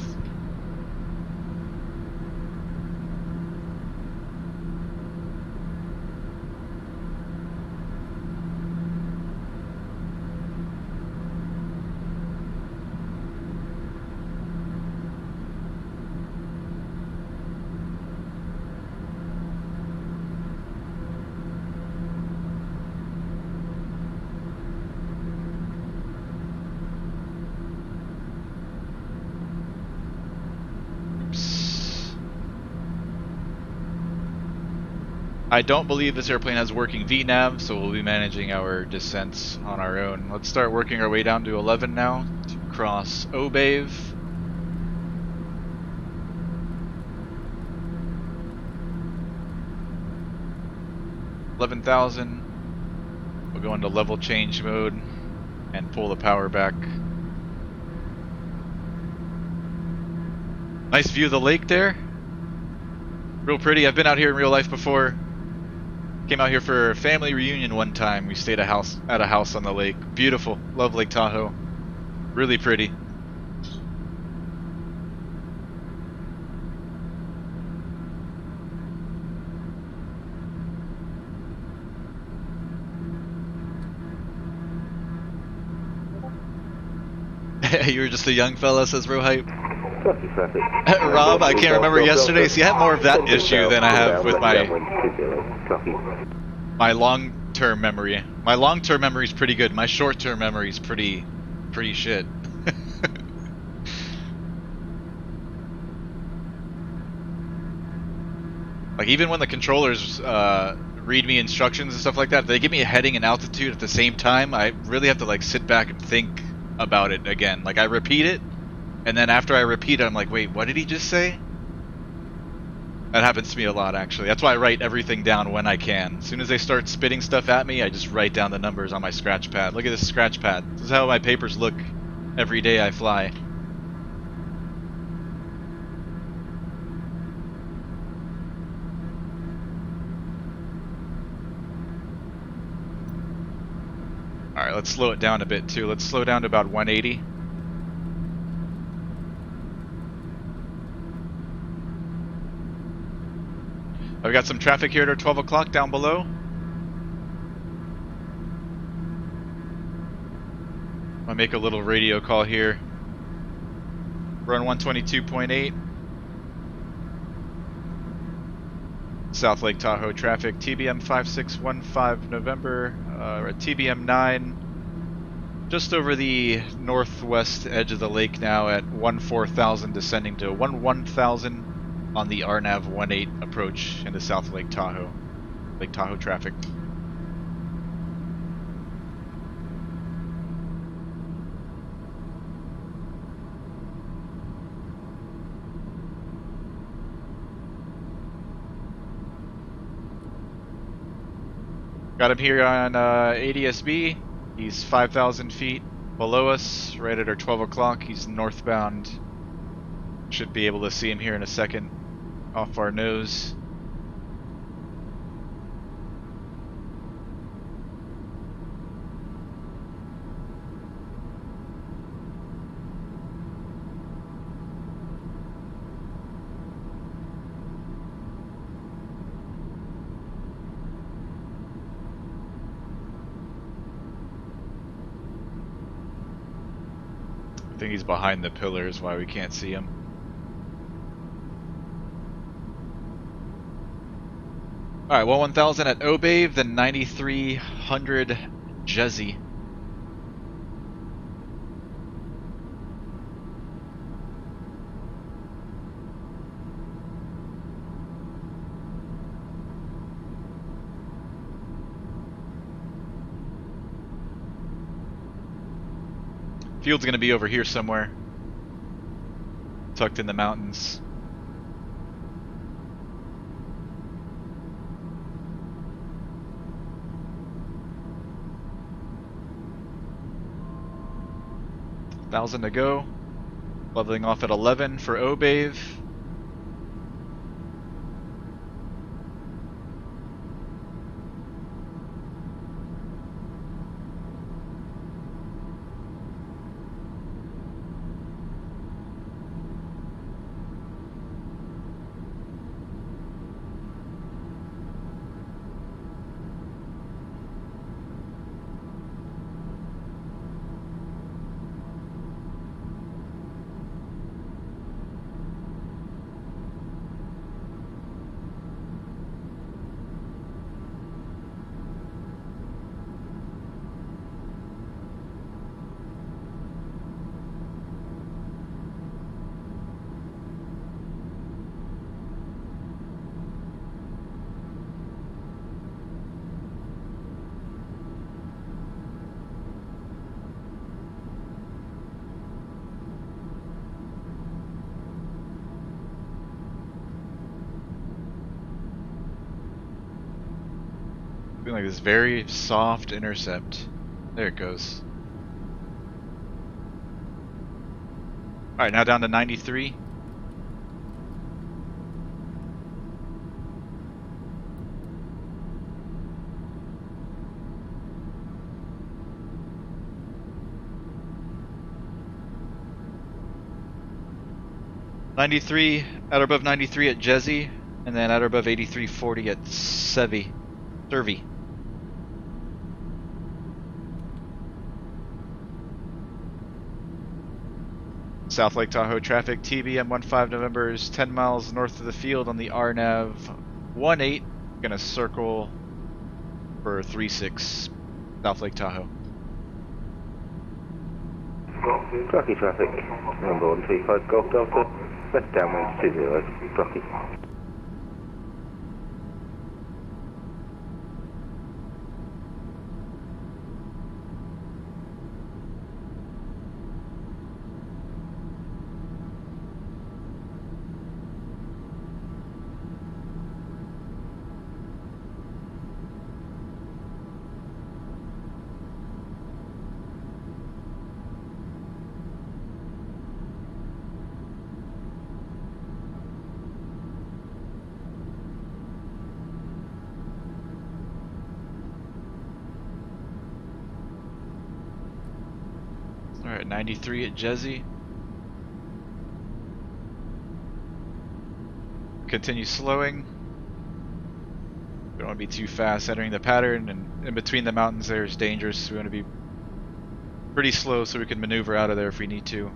Speaker 1: I don't believe this airplane has working VNav, so we'll be managing our descents on our own. Let's start working our way down to 11 now to cross Obave. $11,000. We'll go into level change mode and pull the power back. Nice view of the lake there. Real pretty. I've been out here in real life before. Came out here for a family reunion one time. We stayed at a house on the lake. Beautiful. Love Lake Tahoe. Really pretty. You were just a young fella, says Rohype. Rob, I can't remember yesterday. See, I have more of that issue than I have with my long-term memory. My long-term memory is pretty good. My short-term memory is pretty shit. Like, even when the controllers read me instructions and stuff like that, if they give me a heading and altitude at the same time, I really have to like sit back and think about it again. Like, I repeat it, and then after I repeat it, I'm like, wait, what did he just say? That happens to me a lot, actually. That's why I write everything down when I can. As soon as they start spitting stuff at me, I just write down the numbers on my scratch pad. Look at this scratch pad. This is how my papers look every day I fly. Alright, let's slow it down a bit, too. Let's slow down to about 180. I've got some traffic here at our 12 o'clock down below. I'll make a little radio call here. Run 122.8. South Lake Tahoe traffic, TBM 5615 November. We're at TBM 9. Just over the northwest edge of the lake now at 14,000, descending to 11,000. On the Rnav 18 approach into South Lake Tahoe traffic. Got him here on ADSB. He's 5,000 feet below us, right at our 12 o'clock. He's northbound. Should be able to see him here in a second. Off our nose. I think he's behind the pillars, why we can't see him. Alright, well, 1,000 at Obave, then 9,300 Jezzy. Field's gonna be over here somewhere. Tucked in the mountains. 1,000 to go. Leveling off at 11 for Obave. Like this very soft intercept. There it goes. Alright, now down to 93. At or above 93 at Jezzy, and then at or above 83.40 at Servi. South Lake Tahoe traffic, TBM 15 November is 10 miles north of the field on the Rnav 18. Gonna circle for 36 South Lake Tahoe.
Speaker 7: Rocky traffic, number 135 Golf Delta, west downwind 20, Rocky.
Speaker 1: Alright, 93 at Jezzy. Continue slowing. We don't want to be too fast entering the pattern, and in between the mountains there's dangerous. We want to be pretty slow so we can maneuver out of there if we need to.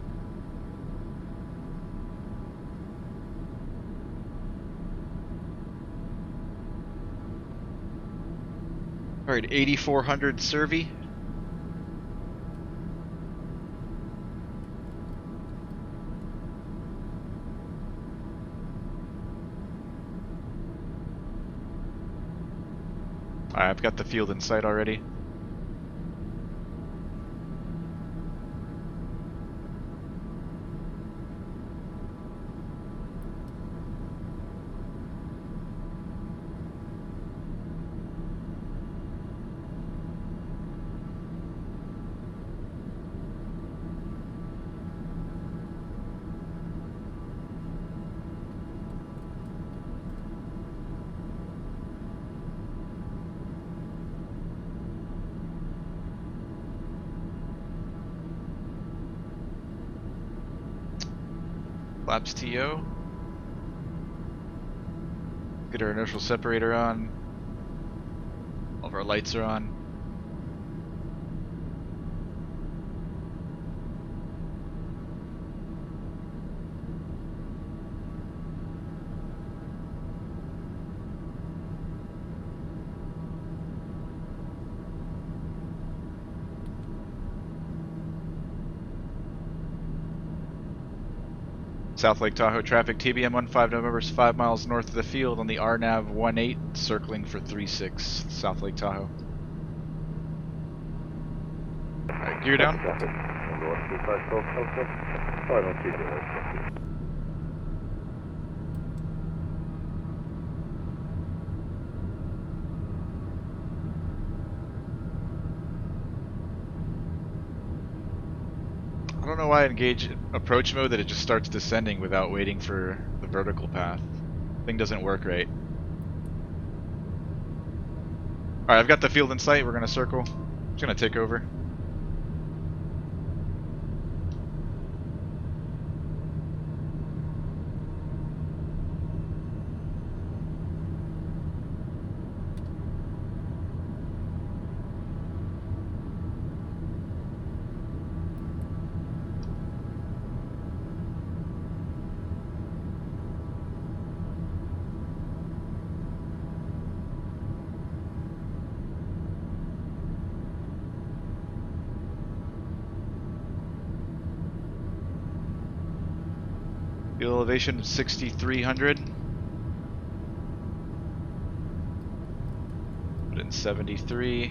Speaker 1: Alright, 8400 Servi. I've got the field in sight already. Flaps TO. Get our inertial separator on. All of our lights are on. South Lake Tahoe traffic, TBM 15 November is 5 miles north of the field on the Rnav 18, circling for 36 South Lake Tahoe. Alright, gear down. I don't know why I engage approach mode that it just starts descending without waiting for the vertical path. Thing doesn't work right. Alright, I've got the field in sight. We're going to circle. Just going to take over. Fuel elevation 6,300. Put in 73.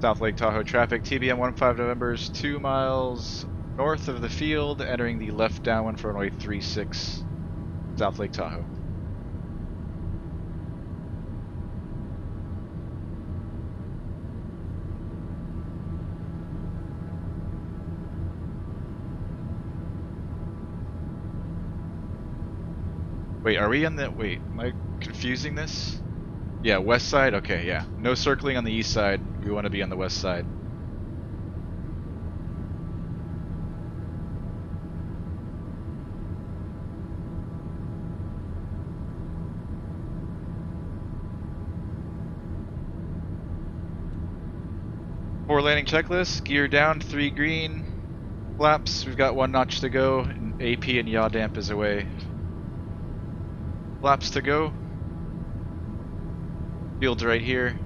Speaker 1: South Lake Tahoe traffic, TBM 15 November is 2 miles north of the field, entering the left downwind for runway 36, South Lake Tahoe. Wait, are we on the... Wait, am I confusing this? Yeah, west side? Okay, yeah. No circling on the east side. We want to be on the west side. Four landing checklist. Gear down, 3 green. Flaps, we've got 1 notch to go. And AP and yaw damp is away. Flaps to go. Field's right here.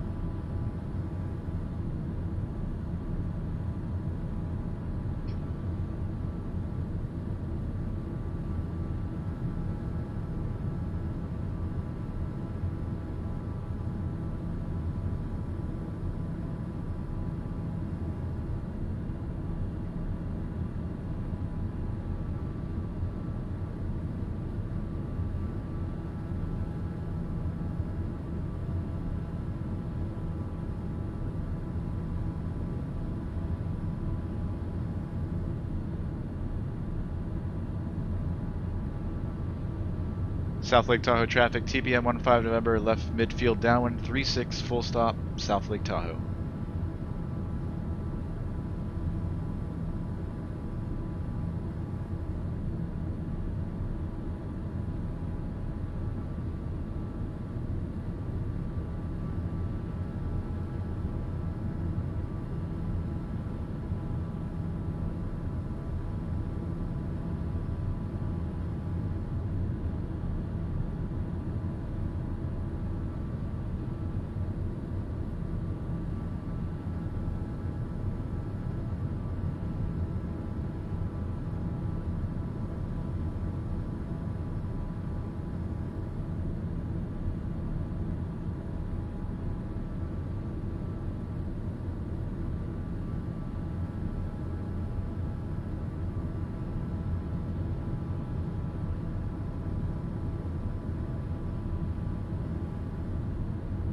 Speaker 1: South Lake Tahoe traffic, TBM 15 November, left midfield downwind, 36, full stop, South Lake Tahoe.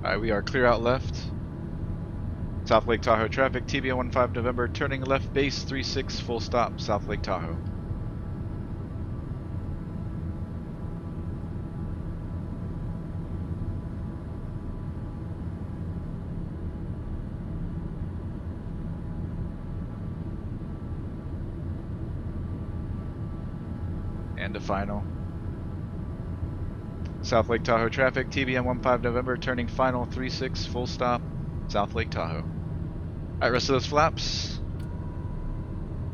Speaker 1: Alright, we are clear out left. South Lake Tahoe traffic, TBM 15 November, turning left base 36, full stop, South Lake Tahoe. And a final. South Lake Tahoe traffic, TBM 15 November, turning final 36, full stop, South Lake Tahoe. Alright, rest of those flaps.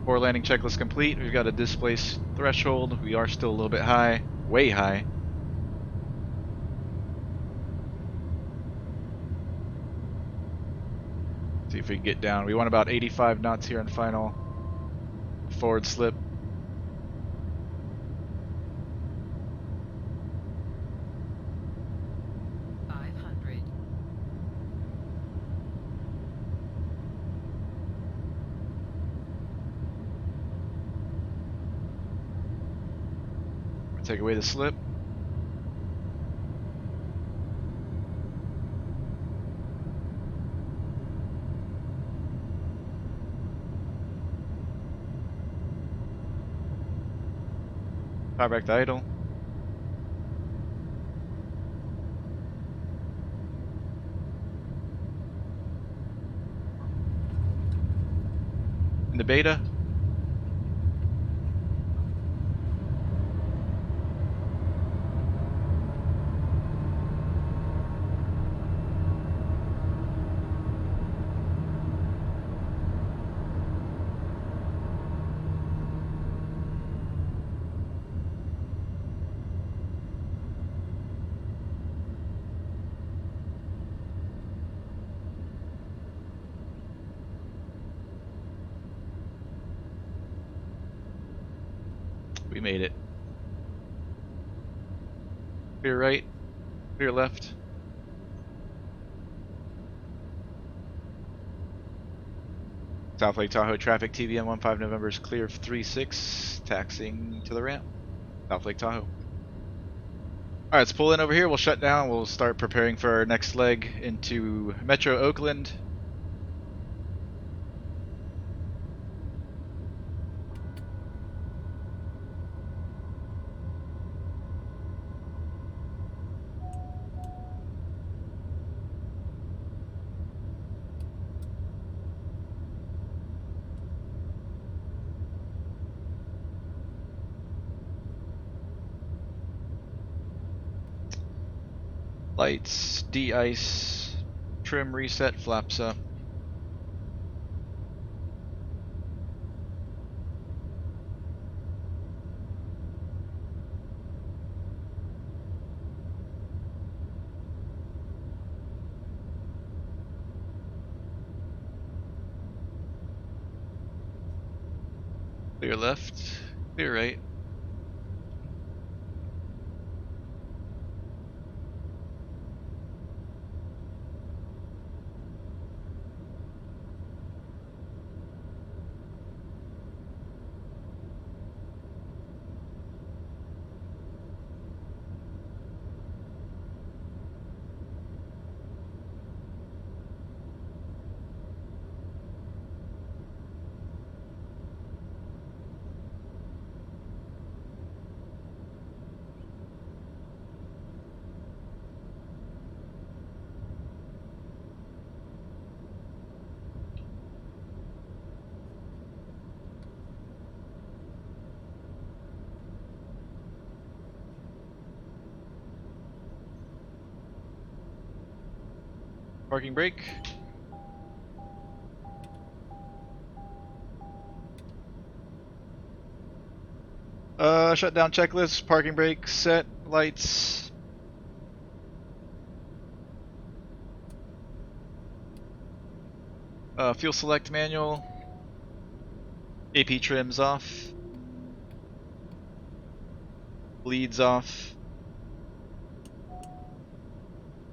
Speaker 1: 4 landing checklist complete. We've got a displace threshold. We are still a little bit high, way high. See if we can get down. We want about 85 knots here in final. Forward slip. Take away the slip. Power back to idle. In the beta. We made it. Clear right, clear left. South Lake Tahoe traffic, TBM 15 November is clear of 36, taxiing to the ramp. South Lake Tahoe. Alright, let's pull in over here, we'll shut down, we'll start preparing for our next leg into Metro Oakland. Lights, de-ice, trim reset, flaps up. Clear left, clear right. Parking brake. Shutdown checklist, parking brake, set, lights. Fuel select manual. AP trims off. Bleeds off.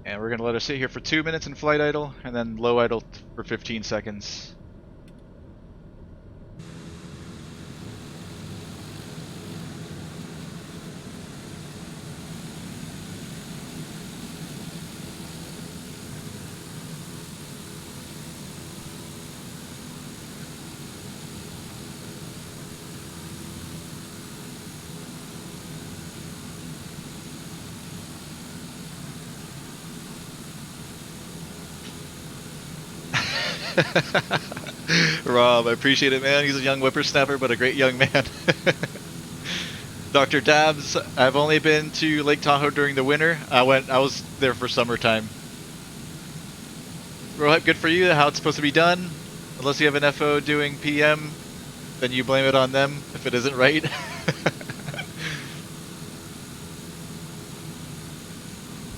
Speaker 1: And we're going to let her sit here for 2 minutes in flight idle, and then low idle for 15 seconds. Rob, I appreciate it, man. He's a young whippersnapper, but a great young man. Dr. Dabs, I've only been to Lake Tahoe during the winter. I was there for summertime. Rohit, good for you. How it's supposed to be done. Unless you have an FO doing PM, then you blame it on them if it isn't right.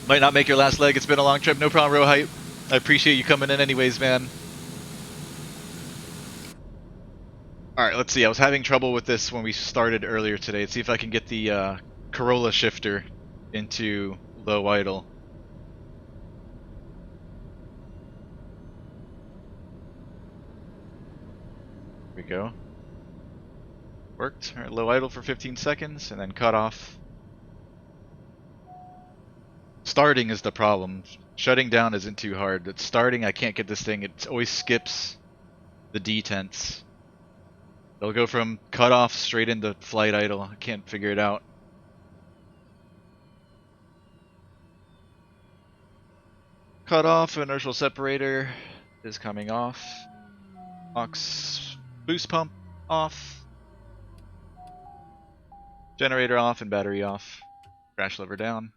Speaker 1: Might not make your last leg. It's been a long trip. No problem, Rohit. I appreciate you coming in anyways, man. Alright, let's see. I was having trouble with this when we started earlier today. Let's see if I can get the Corolla shifter into low idle. Here we go. Worked. Alright, low idle for 15 seconds and then cut off. Starting is the problem. Shutting down isn't too hard. But starting, I can't get this thing. It always skips the detents. They'll go from cutoff straight into flight idle. I can't figure it out. cut off. Inertial separator is coming off. Aux boost pump off. Generator off and battery off. Crash lever down.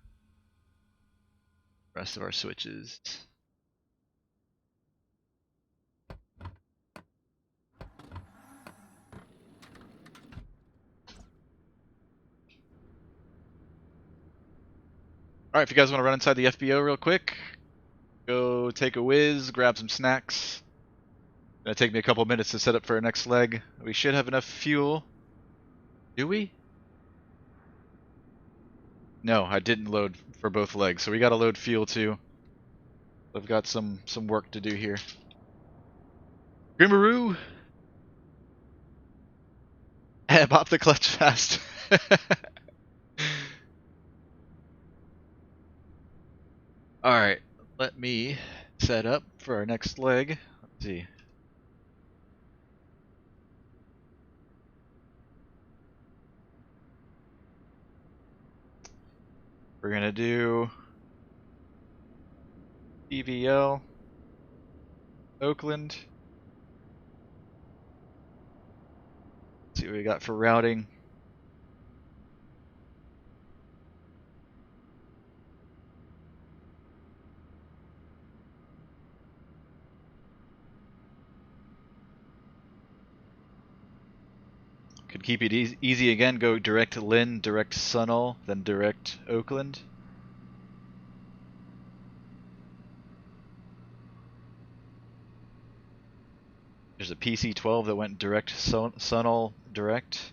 Speaker 1: Rest of our switches. Alright, if you guys want to run inside the FBO real quick, go take a whiz, grab some snacks. It'll take me a couple minutes to set up for our next leg. We should have enough fuel. Do we? No, I didn't load for both legs, so we gotta load fuel too. I've got some work to do here. Grimmaroo! Pop the clutch fast. Alright, let me set up for our next leg. Let's see. We're gonna do KTVL, Oakland. Let's see what we got for routing. Could keep it easy again, go direct Lynn, direct SUNOL, then direct Oakland. There's a PC-12 that went direct SUNOL direct.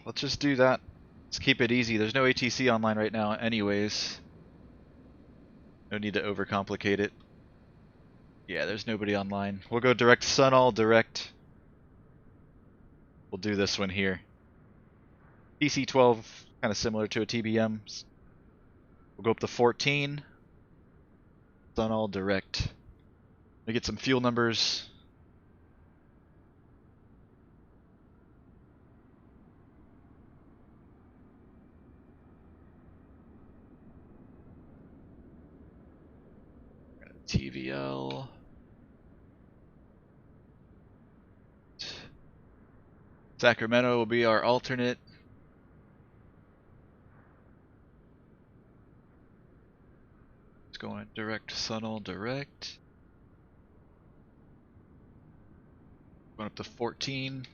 Speaker 1: Let's just do that. Let's keep it easy. There's no ATC online right now anyways. No need to overcomplicate it. Yeah, there's nobody online. We'll go direct SUNOL, direct. We'll do this one here. PC-12, kind of similar to a TBM. We'll go up to 14. SUNOL, direct. Let me get some fuel numbers. TVL. Sacramento will be our alternate. It's going direct SUNOL direct. Going up to 14.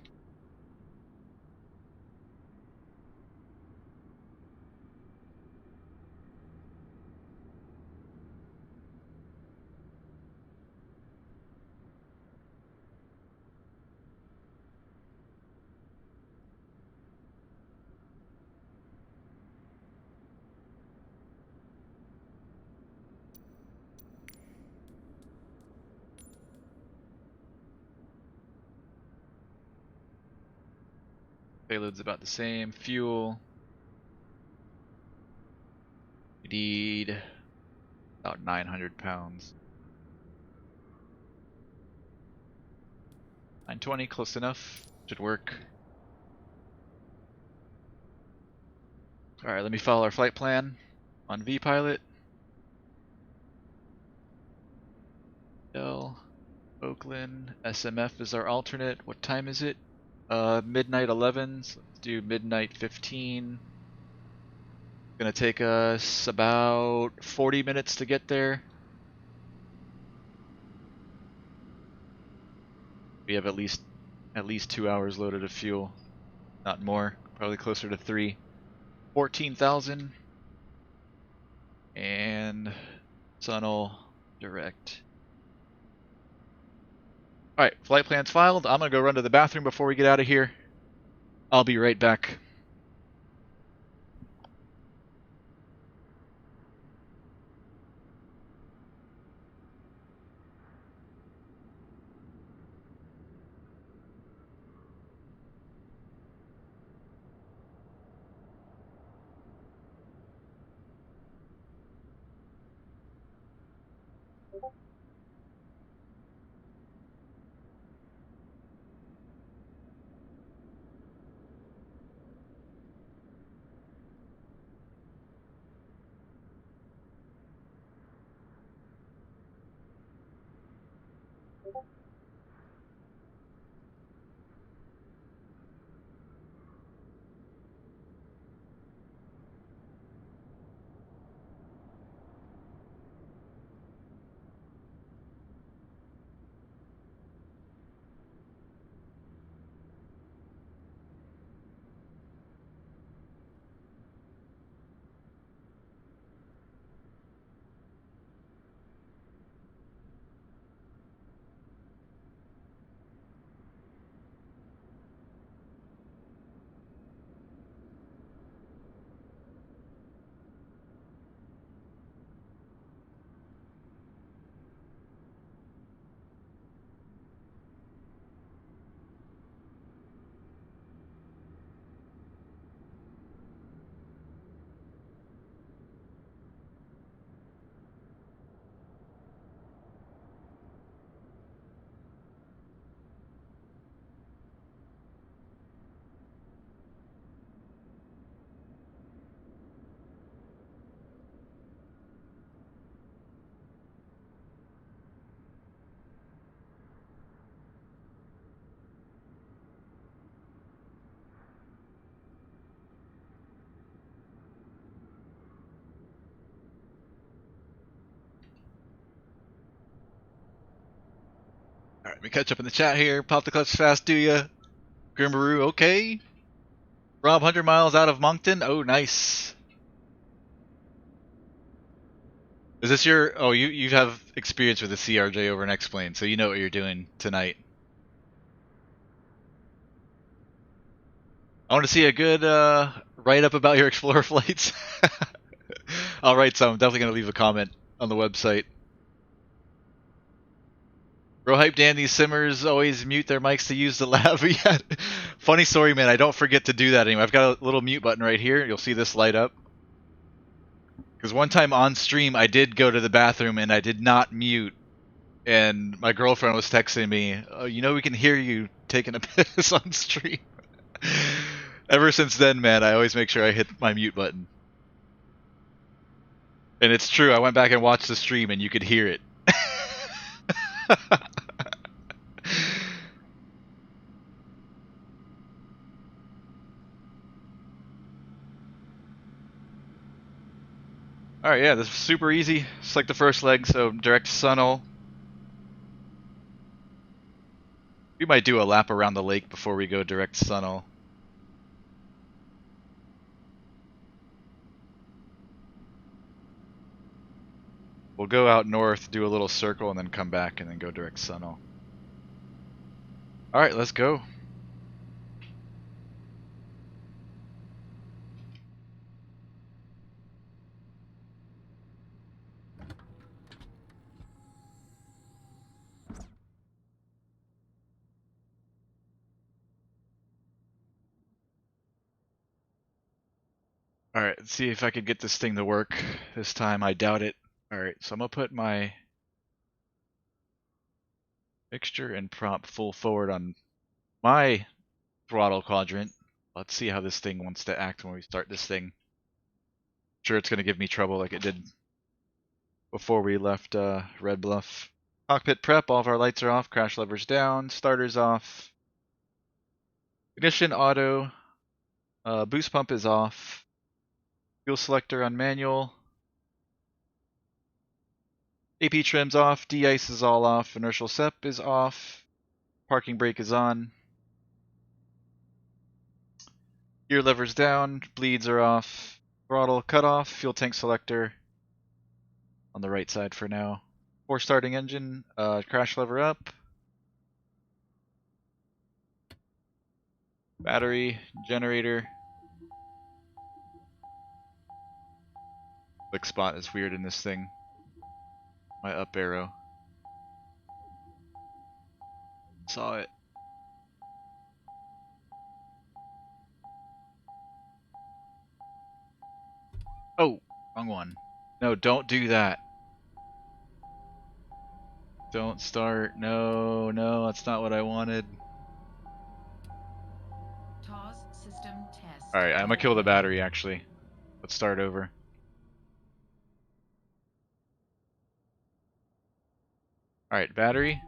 Speaker 1: Payload's about the same. Fuel. We need about 900 pounds. 920, close enough. Should work. Alright, let me follow our flight plan on VPilot. Oakland, SMF is our alternate. What time is it? Midnight 11, so let's do midnight 15. Gonna take us about 40 minutes to get there. We have at least 2 hours loaded of fuel, not more, probably closer to 3. 14,000 and SUNOL direct. Alright, flight plan's filed. I'm gonna go run to the bathroom before we get out of here. I'll be right back. me catch up in the chat here. Pop the clutch fast, do ya? Grimbaroo, okay. Rob, 100 miles out of Moncton. Oh, nice. Is this your... Oh, you have experience with the CRJ over an X-Plane, so you know what you're doing tonight. I want to see a good write-up about your Explorer flights. I'll write some. I'm definitely going to leave a comment on the website. Bro hype Dandy Simmers always mute their mics to use the lab. Yeah. Funny story, man. I don't forget to do that anymore. I've got a little mute button right here. You'll see this light up. Because one time on stream, I did go to the bathroom and I did not mute. And my girlfriend was texting me, oh, you know we can hear you taking a piss on stream. Ever since then, man, I always make sure I hit my mute button. And it's true. I went back and watched the stream and you could hear it. Alright, yeah, this is super easy. It's like the first leg, so direct SUNOL. We might do a lap around the lake before we go direct SUNOL. We'll go out north, do a little circle, and then come back and then go direct SUNOL. Alright, let's go. Alright, let's see if I could get this thing to work this time. I doubt it. Alright, so I'm going to put my fixture and prop full forward on my throttle quadrant. Let's see how this thing wants to act when we start this thing. Sure, it's going to give me trouble like it did before we left Red Bluff. Cockpit prep, all of our lights are off, crash levers down, starters off. Ignition auto, boost pump is off. Fuel selector on manual. AP trim's off, de-ice is all off, inertial sep is off, parking brake is on. Gear levers down, bleeds are off, throttle cut off, fuel tank selector on the right side for now. Before starting engine, crash lever up. Battery, generator. Click spot is weird in this thing. My up arrow. Saw it. Oh, wrong one. No, don't do that. Don't start. No, no, that's not what I wanted.
Speaker 2: TOS system test.
Speaker 1: Alright, I'm gonna kill the battery actually. Let's start over. Alright, battery.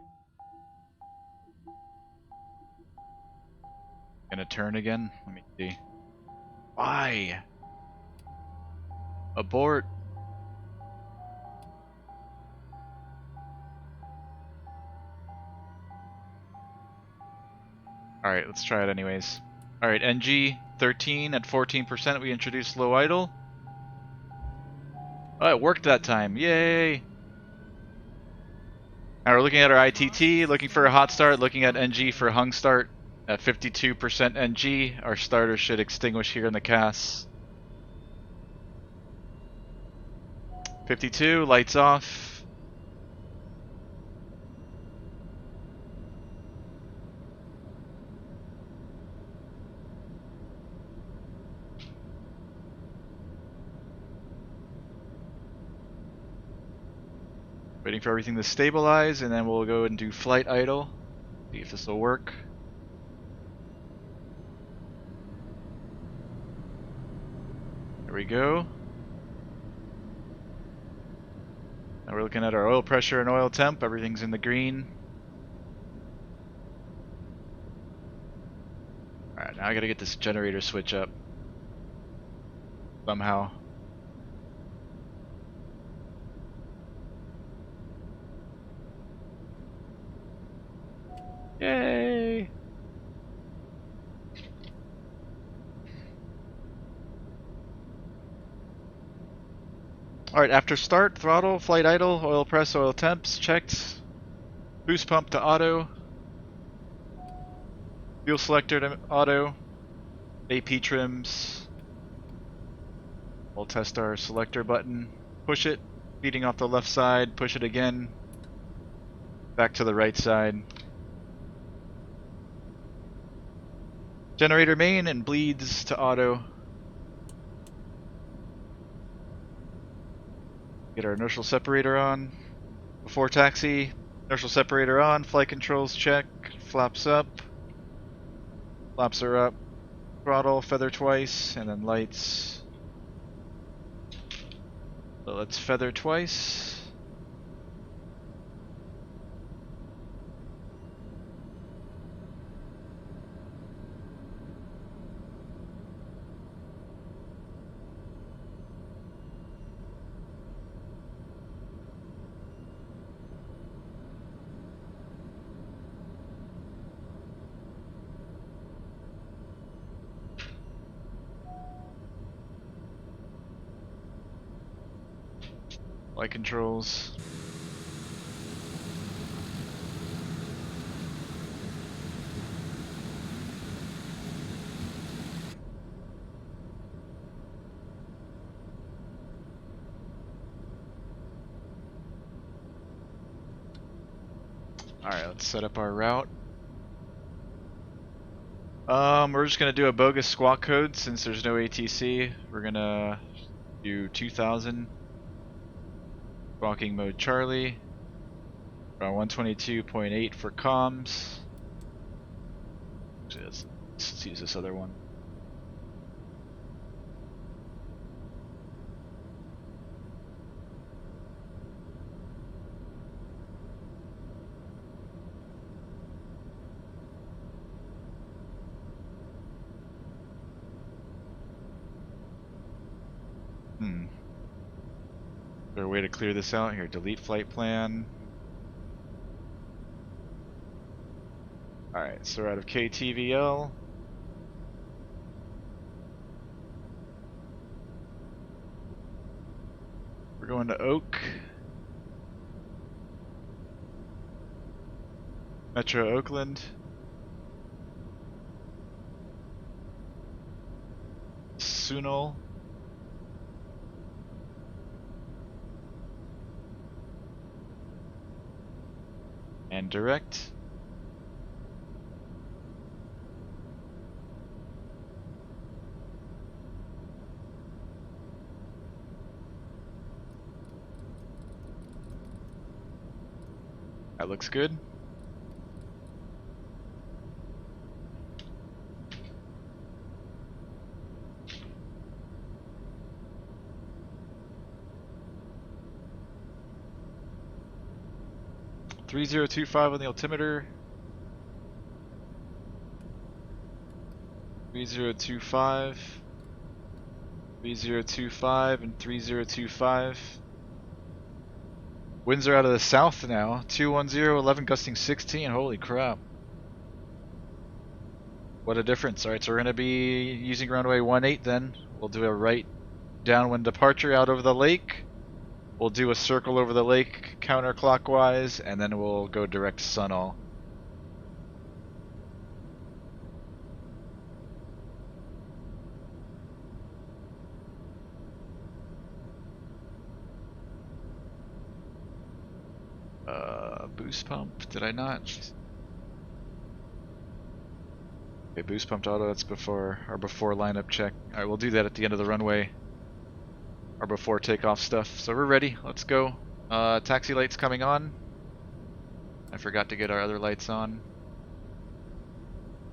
Speaker 1: Gonna turn again? Let me see. Why? Abort. Alright, let's try it anyways. Alright, NG 13 at 14%, we introduced low idle. Oh, it worked that time. Yay! Now we're looking at our ITT, looking for a hot start, looking at NG for hung start. At 52% NG, our starter should extinguish here in the CAS. 52, lights off. Waiting for everything to stabilize, and then we'll go and do flight idle. See if this will work. There we go. Now we're looking at our oil pressure and oil temp. Everything's in the green. Alright, now I gotta get this generator switch up. Somehow. Yay! Alright, after start, throttle, flight idle, oil press, oil temps, checked. Boost pump to auto. Fuel selector to auto. AP trims. We'll test our selector button. Push it, feeding off the left side, push it again. Back to the right side. Generator main and bleeds to auto. Get our inertial separator on. Before taxi, inertial separator on, flight controls check, flaps up. Flaps are up. Throttle, feather twice, and then lights. So let's feather twice. Flight controls. Alright, let's set up our route. We're just gonna do a bogus squawk code since there's no ATC. We're gonna do 2000. Squawking mode Charlie. Around 122.8 for comms. Actually, let's use this other one. Is there a way to clear this out here? Delete flight plan. Alright, so we're out of KTVL. We're going to Oak. Metro Oakland. SUNOL. And direct. That looks good. .3025 on the altimeter. 3025. 3025 and 3025. Winds are out of the south now. 210, 11 gusting 16. Holy crap. What a difference. Alright, so we're going to be using runway 18 then. We'll do a right downwind departure out over the lake. We'll do a circle over the lake counterclockwise, and then we'll go direct SUNOL. Boost pump, did I not? Okay, boost pumped auto, that's before our before lineup check. Alright, we'll do that at the end of the runway. Our before takeoff stuff. So we're ready, let's go. Taxi lights coming on. I forgot to get our other lights on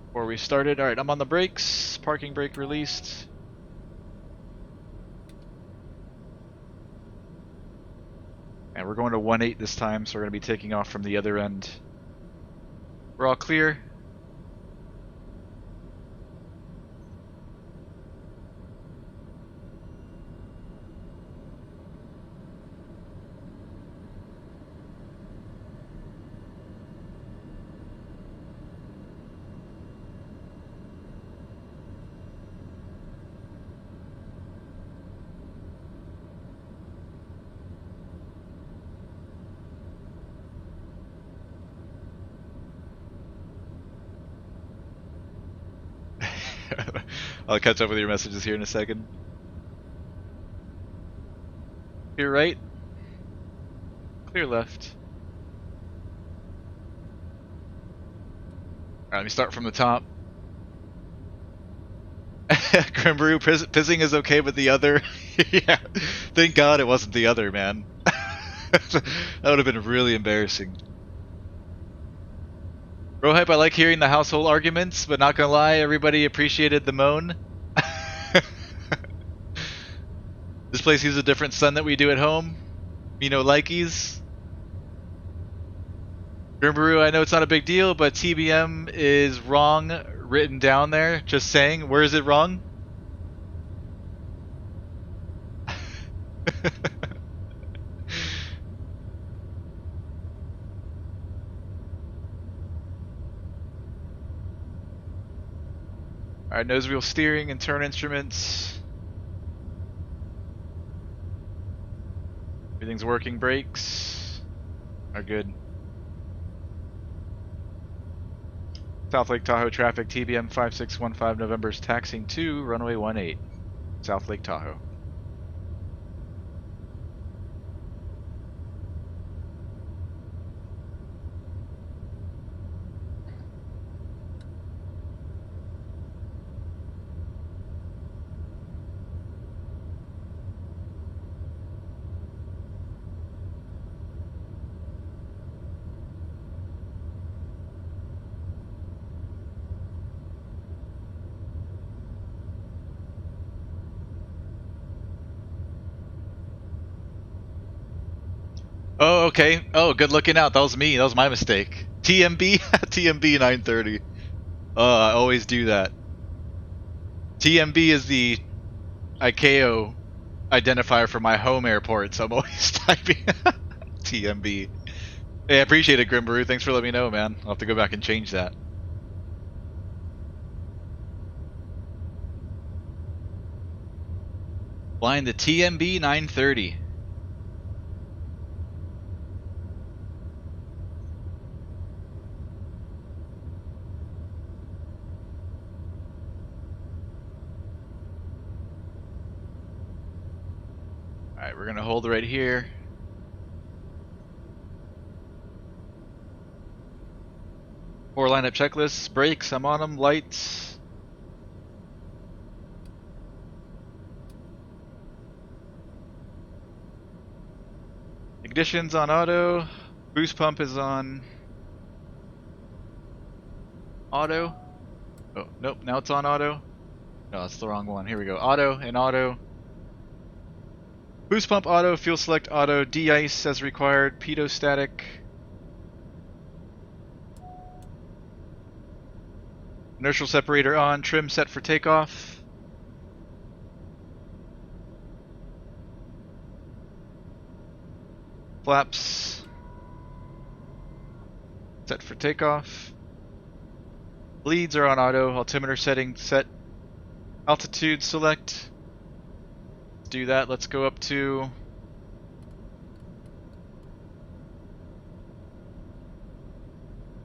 Speaker 1: before we started. Alright, I'm on the brakes. Parking brake released. And we're going to 18 this time, so we're going to be taking off from the other end. We're all clear. I'll catch up with your messages here in a second. Clear right. Clear left. Alright, let me start from the top. Grimbroo, pissing is okay, but the other... yeah, thank God it wasn't the other, man. That would have been really embarrassing. Rohype, I like hearing the household arguments, but not gonna lie, everybody appreciated the moan. This place uses a different sun that we do at home. Me no likeys. Grimbaroo, I know it's not a big deal, but TBM is wrong written down there. Just saying, where is it wrong? Alright, nose wheel steering and turn instruments. Everything's working, brakes are good. South Lake Tahoe traffic, TBM 5615 November's taxiing to runway 18, South Lake Tahoe. Oh, okay. Oh, good looking out. That was me. That was my mistake. TMB? TMB 930. I always do that. TMB is the ICAO identifier for my home airport, so I'm always typing TMB. Hey, I appreciate it, Grimbaroo. Thanks for letting me know, man. I'll have to go back and change that. Flying the TMB 930. Alright, we're gonna hold right here. Four lineup checklists, brakes, I'm on them, lights. Ignition's on auto, boost pump is on auto. Oh, nope, now it's on auto. No, that's the wrong one. Here we go. Auto and auto. Boost pump auto, fuel select auto, de-ice as required, pitot static. Inertial separator on, trim set for takeoff. Flaps set for takeoff. Bleeds are on auto, altimeter setting set. Altitude select. Do that. Let's go up to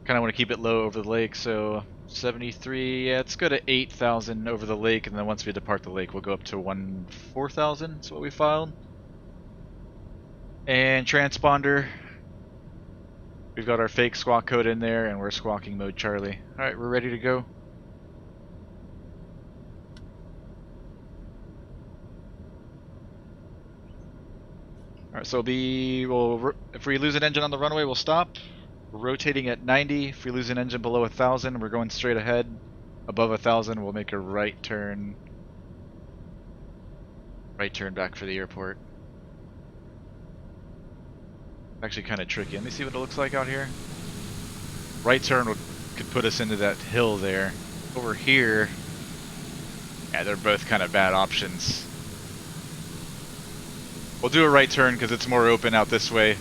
Speaker 1: kind of want to keep it low over the lake, so 73. Yeah, let's go to 8,000 over the lake, and then once we depart the lake, we'll go up to 4,000. That's what we filed. And transponder. We've got our fake squawk code in there, and we're squawking mode Charlie. All right, we're ready to go. Alright, so if we lose an engine on the runway, we'll stop. We're rotating at 90. If we lose an engine below 1,000, we're going straight ahead. Above 1,000, we'll make a right turn. Right turn back for the airport. Actually kind of tricky. Let me see what it looks like out here. Right turn could put us into that hill there. Over here, yeah, they're both kind of bad options. We'll do a right turn because it's more open out this way.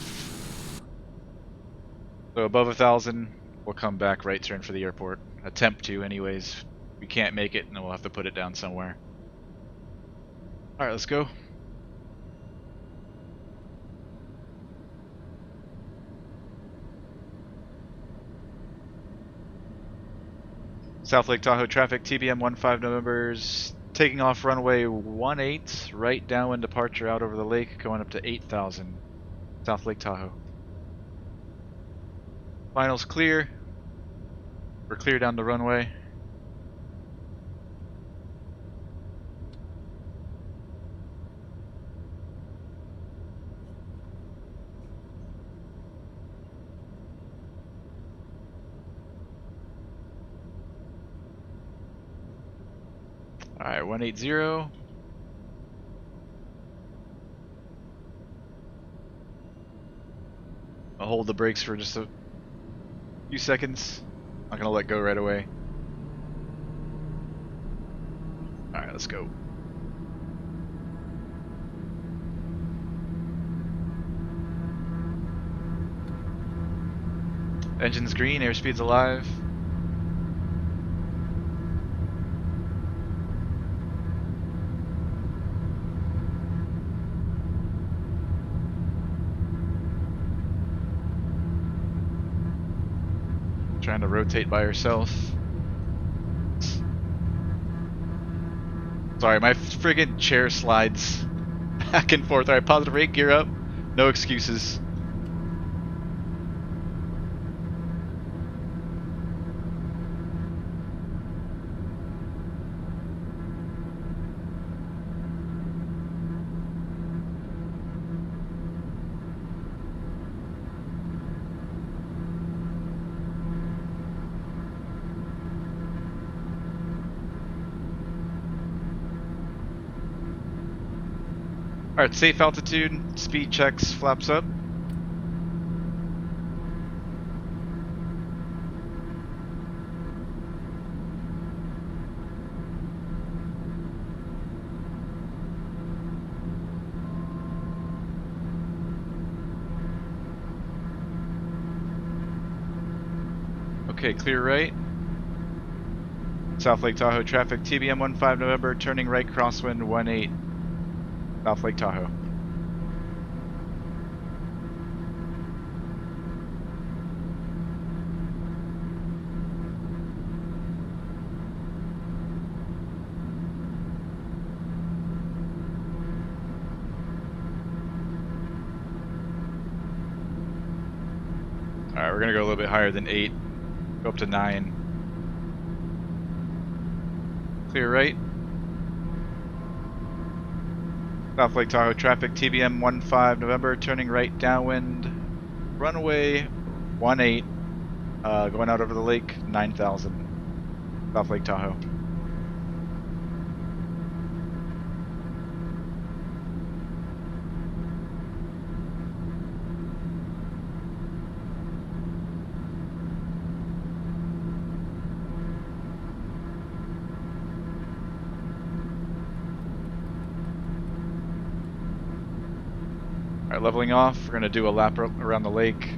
Speaker 1: So above 1,000, we'll come back right turn for the airport. Attempt to anyways. We can't make it, and then we'll have to put it down somewhere. Alright, let's go. South Lake Tahoe traffic, TBM 15 November's taking off runway 18, right downwind departure out over the lake, going up to 8,000. South Lake Tahoe. Finals clear. We're clear down the runway. Alright, 180. I'll hold the brakes for just a few seconds. Not gonna let go right away. Alright, let's go. Engine's green, airspeed's alive. Trying to rotate by herself. Sorry, my friggin' chair slides back and forth. Alright, positive rate, gear up. No excuses. Alright, safe altitude, speed checks, flaps up. Okay, clear right. South Lake Tahoe traffic, TBM 15 November, turning right crosswind 18. South Lake Tahoe. Alright, we're gonna go a little bit higher than 8. Go up to 9. Clear right. South Lake Tahoe traffic, TBM 15 November, turning right downwind, runway 18, going out over the lake, 9,000, South Lake Tahoe. Alright, leveling off, we're going to do a lap around the lake.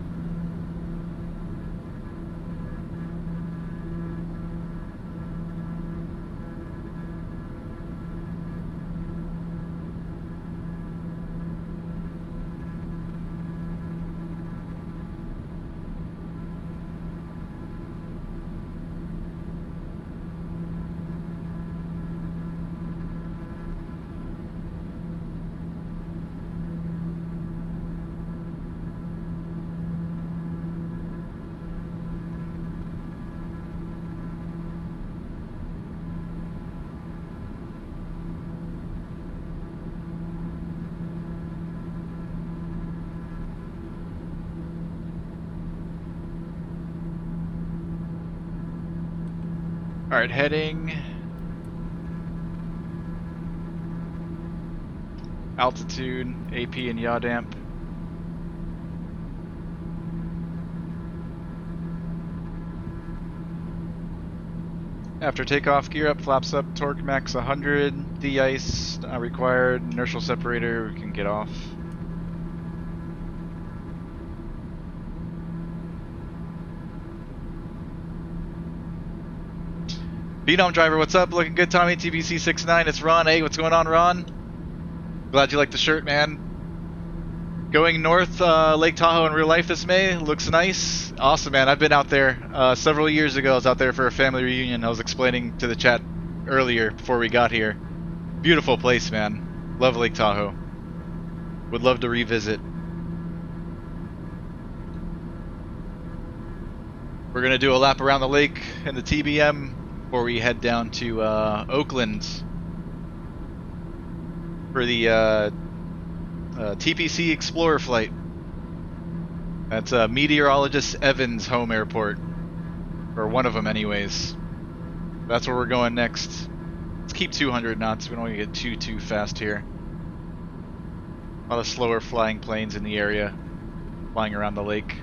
Speaker 1: Alright, heading. Altitude, AP and yaw damp. After takeoff, gear up, flaps up, torque max 100, de-ice not required, inertial separator, we can get off. Phenom driver, what's up? Looking good, Tommy. TPC 69. It's Ron. Hey, what's going on, Ron? Glad you like the shirt, man. Going north, Lake Tahoe in real life this May. Looks nice. Awesome, man. I've been out there several years ago. I was out there for a family reunion. I was explaining to the chat earlier before we got here. Beautiful place, man. Love Lake Tahoe. Would love to revisit. We're going to do a lap around the lake in the TBM before we head down to Oakland for the TPC Explorer flight. That's Meteorologist Evans' home airport. Or one of them anyways. That's where we're going next. Let's keep 200 knots. We don't want to get too fast here. A lot of slower flying planes in the area. Flying around the lake.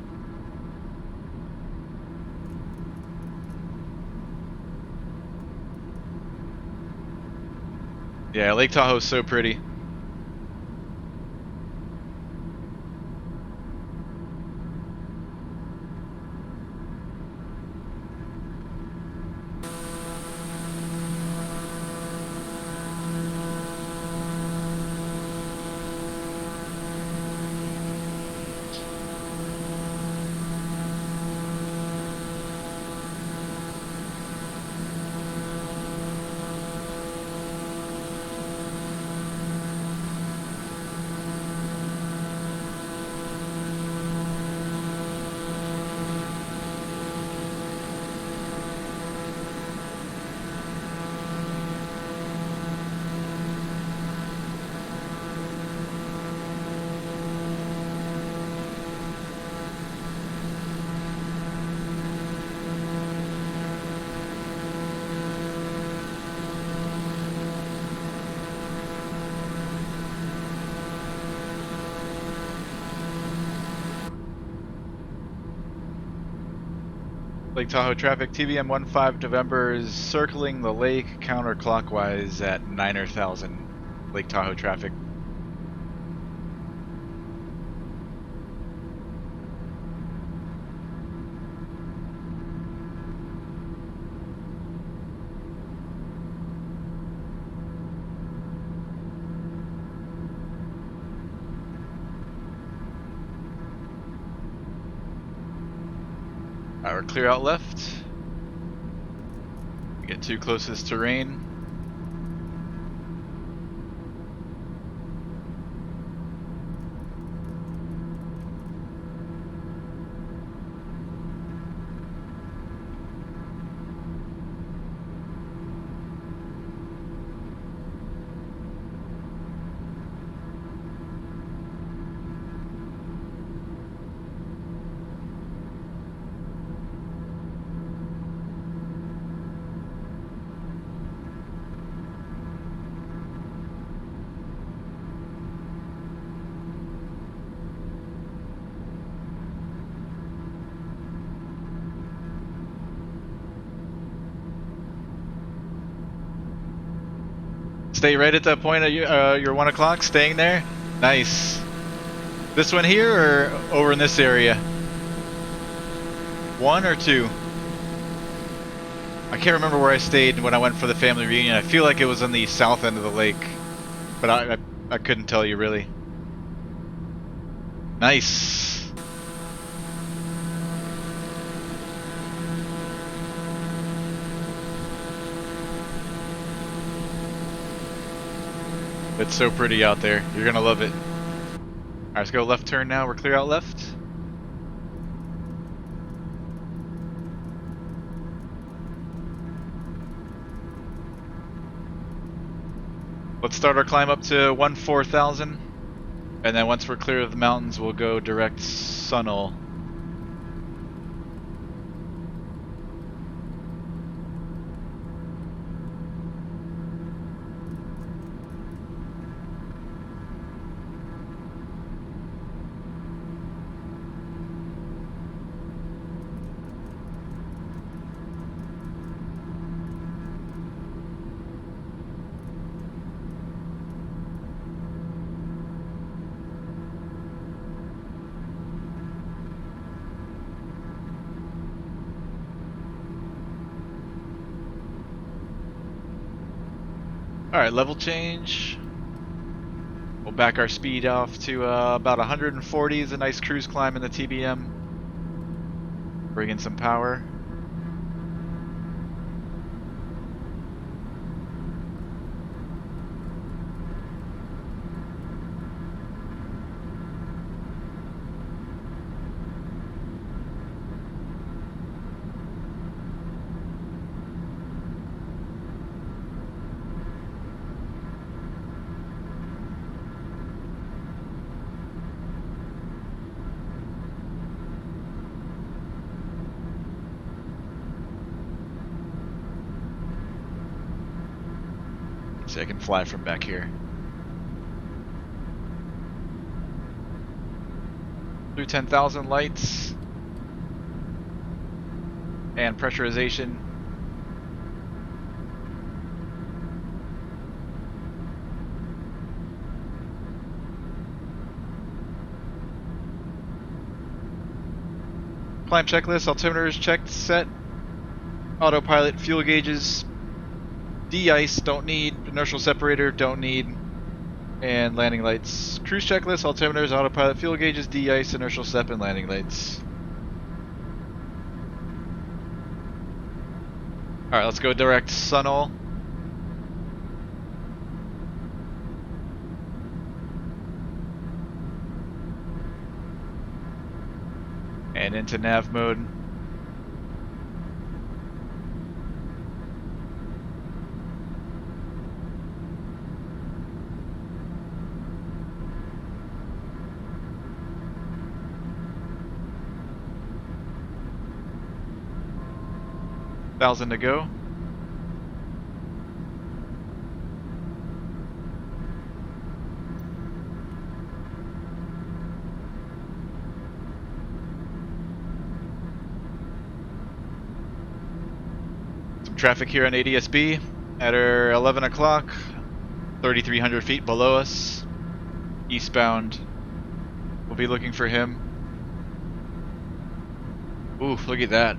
Speaker 1: Yeah, Lake Tahoe's so pretty. Lake Tahoe traffic, TBM 15 November is circling the lake counterclockwise at 9,000. Lake Tahoe traffic. Alright, we're clear out left. Get too close to this terrain. Stay right at that point at your 1 o'clock, staying there? Nice. This one here or over in this area? 1 or 2? I can't remember where I stayed when I went for the family reunion. I feel like it was on the south end of the lake, but I couldn't tell you really. Nice. It's so pretty out there. You're gonna love it. Alright, let's go left turn now. We're clear out left. Let's start our climb up to 14,000. And then once we're clear of the mountains, we'll go direct SUNOL. Alright, level change. We'll back our speed off to about 140 is a nice cruise climb in the TBM. Bring in some power. See, I can fly from back here. Through 10,000 lights and pressurization. Climb checklist, altimeters checked, set. Autopilot, fuel gauges. De-ice, don't need. Inertial separator, don't need. And landing lights. Cruise checklist, altimeters, autopilot, fuel gauges, de-ice, inertial sep, and landing lights. Alright, let's go direct SUNOL. And into nav mode. Thousand to go. Some traffic here on ADSB at our 11 o'clock, 3,300 feet below us, eastbound. We'll be looking for him. Ooh, look at that.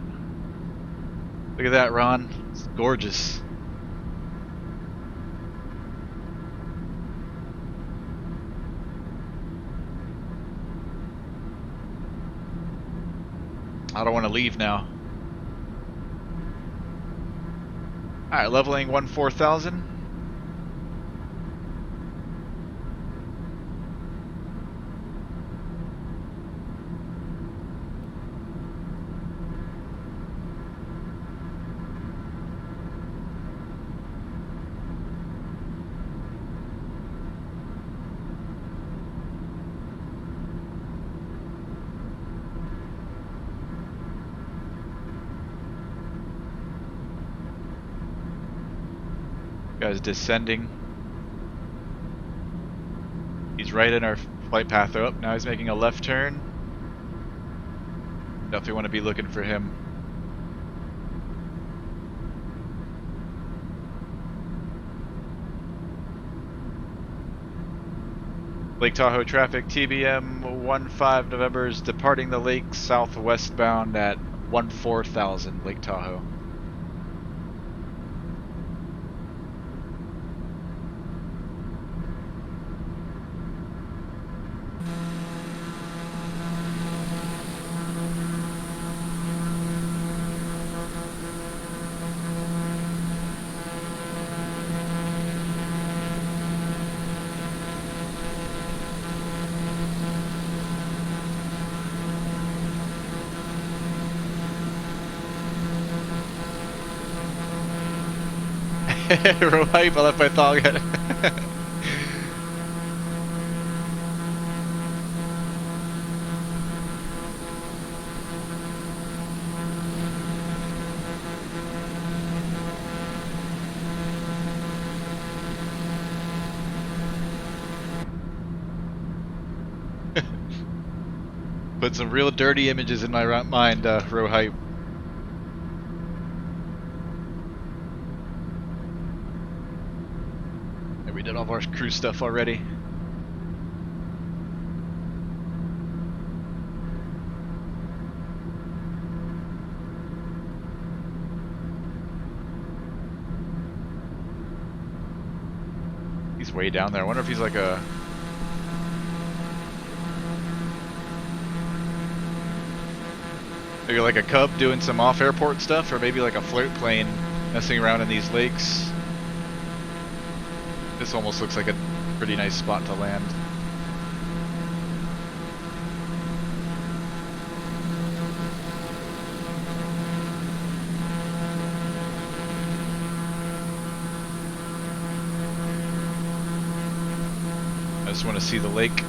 Speaker 1: Look at that, Ron. It's gorgeous. I don't want to leave now. Alright, leveling 14,000. Guy's descending. He's right in our flight path. Oh, now he's making a left turn. Definitely want to be looking for him. Lake Tahoe traffic, TBM 15 November is departing the lake southwestbound at 14,000 Lake Tahoe. Right, I left my target. Put some real dirty images in my mind, Rohype. We did all of our crew stuff already. He's way down there. I wonder if he's like a Maybe like a Cub doing some off-airport stuff, or maybe like a float plane messing around in these lakes. This almost looks like a pretty nice spot to land. I just want to see the lake.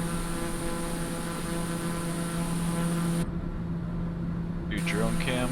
Speaker 1: Do drone cam.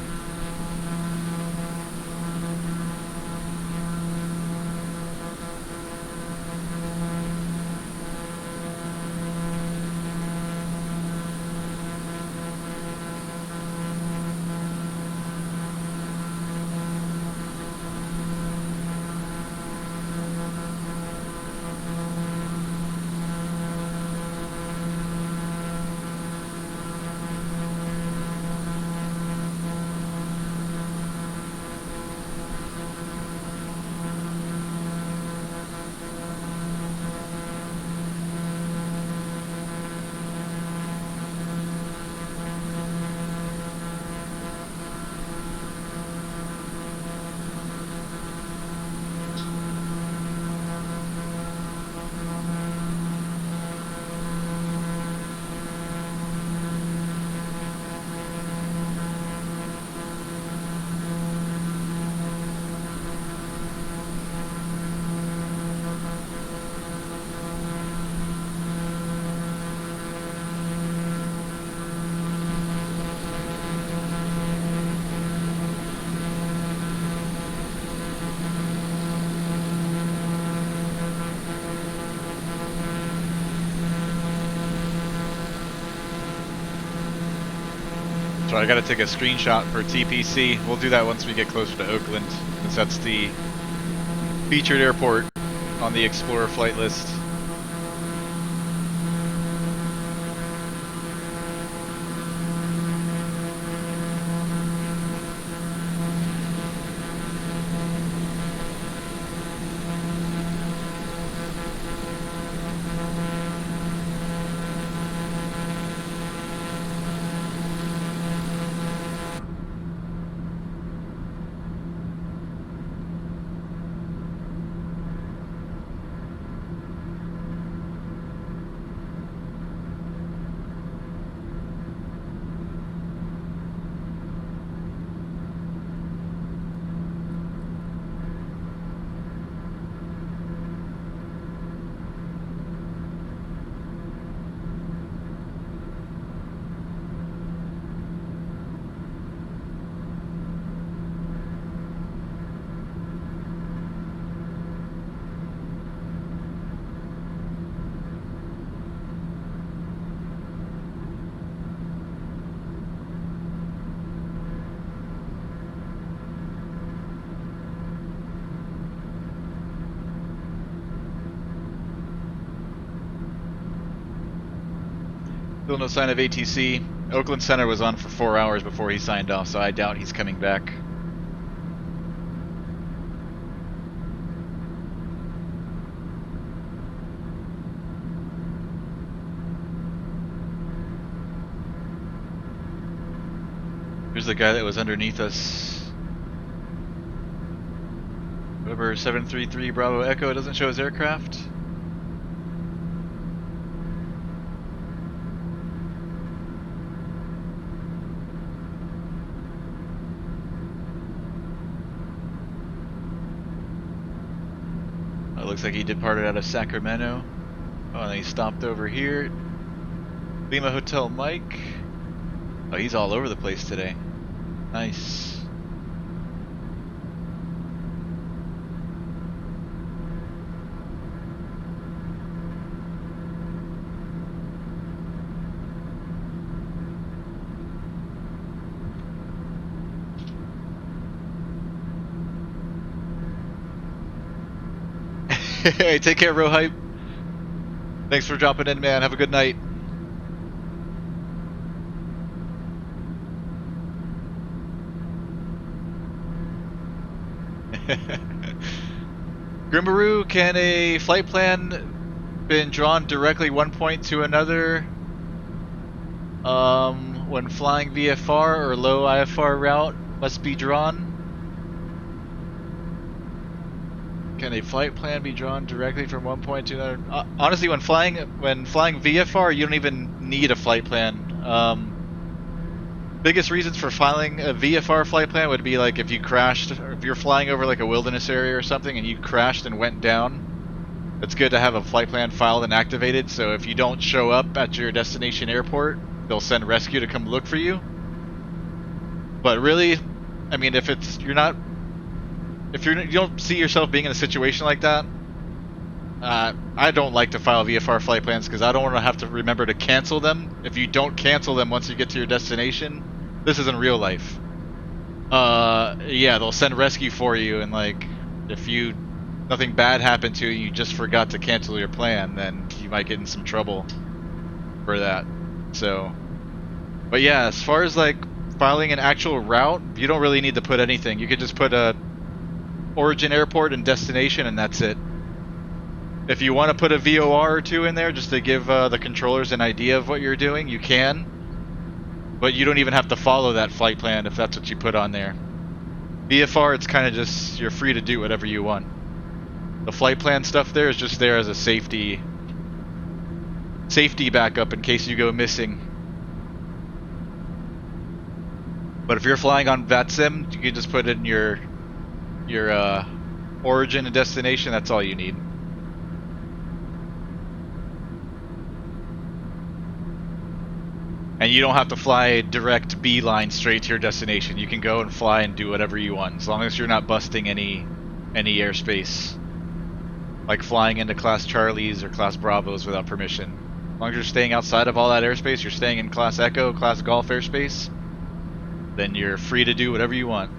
Speaker 1: So I gotta take a screenshot for TPC. We'll do that once we get closer to Oakland, since that's the featured airport on the Explorer flight list. Still no sign of ATC. Oakland Center was on for 4 hours before he signed off, so I doubt he's coming back. Here's the guy that was underneath us. Weber 733 Bravo Echo. It doesn't show his aircraft. Looks like he departed out of Sacramento. Oh, and he stopped over here. Lima Hotel Mike. Oh, he's all over the place today. Nice. Hey, take care, bro. Hype. Thanks for dropping in, man. Have a good night. Grimmaroo, can a flight plan been drawn directly one point to another when flying VFR or low IFR route must be drawn. Can a flight plan be drawn directly from one point to another? Honestly, when flying VFR, you don't even need a flight plan. Biggest reasons for filing a VFR flight plan would be like if you crashed, or if you're flying over like a wilderness area or something and you crashed and went down. It's good to have a flight plan filed and activated, so if you don't show up at your destination airport, they'll send rescue to come look for you. But really, I mean, if you don't see yourself being in a situation like that, I don't like to file VFR flight plans because I don't want to have to remember to cancel them. If you don't cancel them once you get to your destination, this isn't real life. Yeah, they'll send rescue for you, and like, if nothing bad happened to you, you just forgot to cancel your plan, then you might get in some trouble for that. So, but yeah, as far as like filing an actual route, you don't really need to put anything. You could just put a origin, airport, and destination, and that's it. If you want to put a VOR or two in there just to give the controllers an idea of what you're doing, you can. But you don't even have to follow that flight plan if that's what you put on there. VFR, it's kind of just, you're free to do whatever you want. The flight plan stuff there is just there as a safety backup in case you go missing. But if you're flying on VATSIM, you can just put in your origin and destination. That's all you need. And you don't have to fly direct beeline straight to your destination. You can go and fly and do whatever you want, as long as you're not busting any airspace. Like flying into Class Charlies or Class Bravos without permission. As long as you're staying outside of all that airspace, you're staying in Class Echo, Class Golf airspace, then you're free to do whatever you want.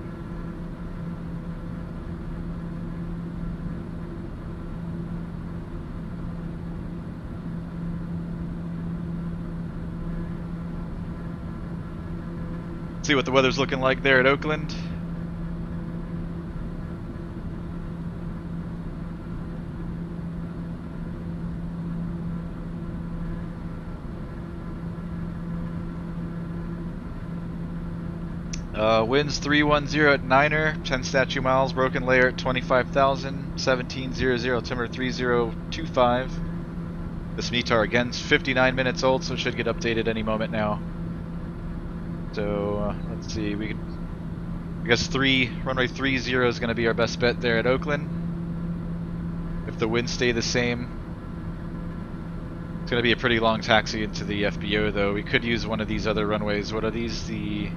Speaker 1: See what the weather's looking like there at Oakland. Winds 310 at Niner, 10 statute miles, broken layer at 25,000, 1700, altimeter 3025. This METAR again is 59 minutes old, so it should get updated any moment now. So let's see, I guess runway 30 is going to be our best bet there at Oakland. If the winds stay the same, it's going to be a pretty long taxi into the FBO though. We could use one of these other runways. What are these? The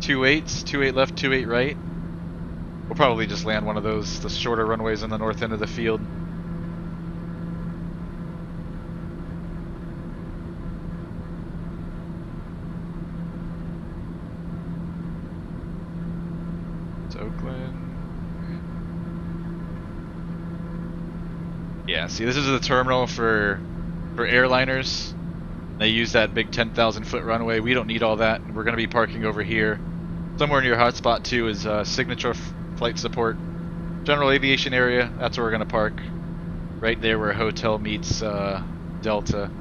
Speaker 1: 28s, 28 left, 28 right. We'll probably just land one of those, the shorter runways on the north end of the field. Oakland. Yeah, see, this is the terminal for airliners. They use that big 10,000 foot runway. We don't need all that. We're going to be parking over here. Somewhere near hotspot 2 is signature flight support. General aviation area, that's where we're going to park. Right there where hotel meets Delta.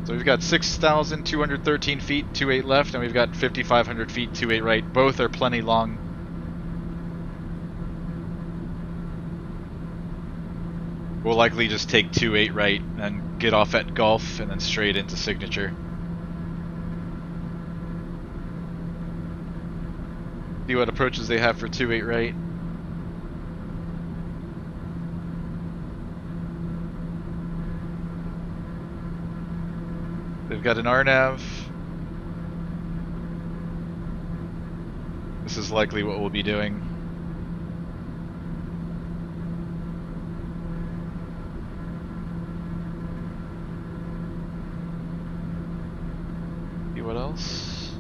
Speaker 1: So we've got 6,213 feet, 28 left, and we've got 5,500 feet, 28 right. Both are plenty long. We'll likely just take 28 right and get off at Gulf and then straight into signature. See what approaches they have for 28 right. They've got an Rnav. This is likely what we'll be doing. See what else?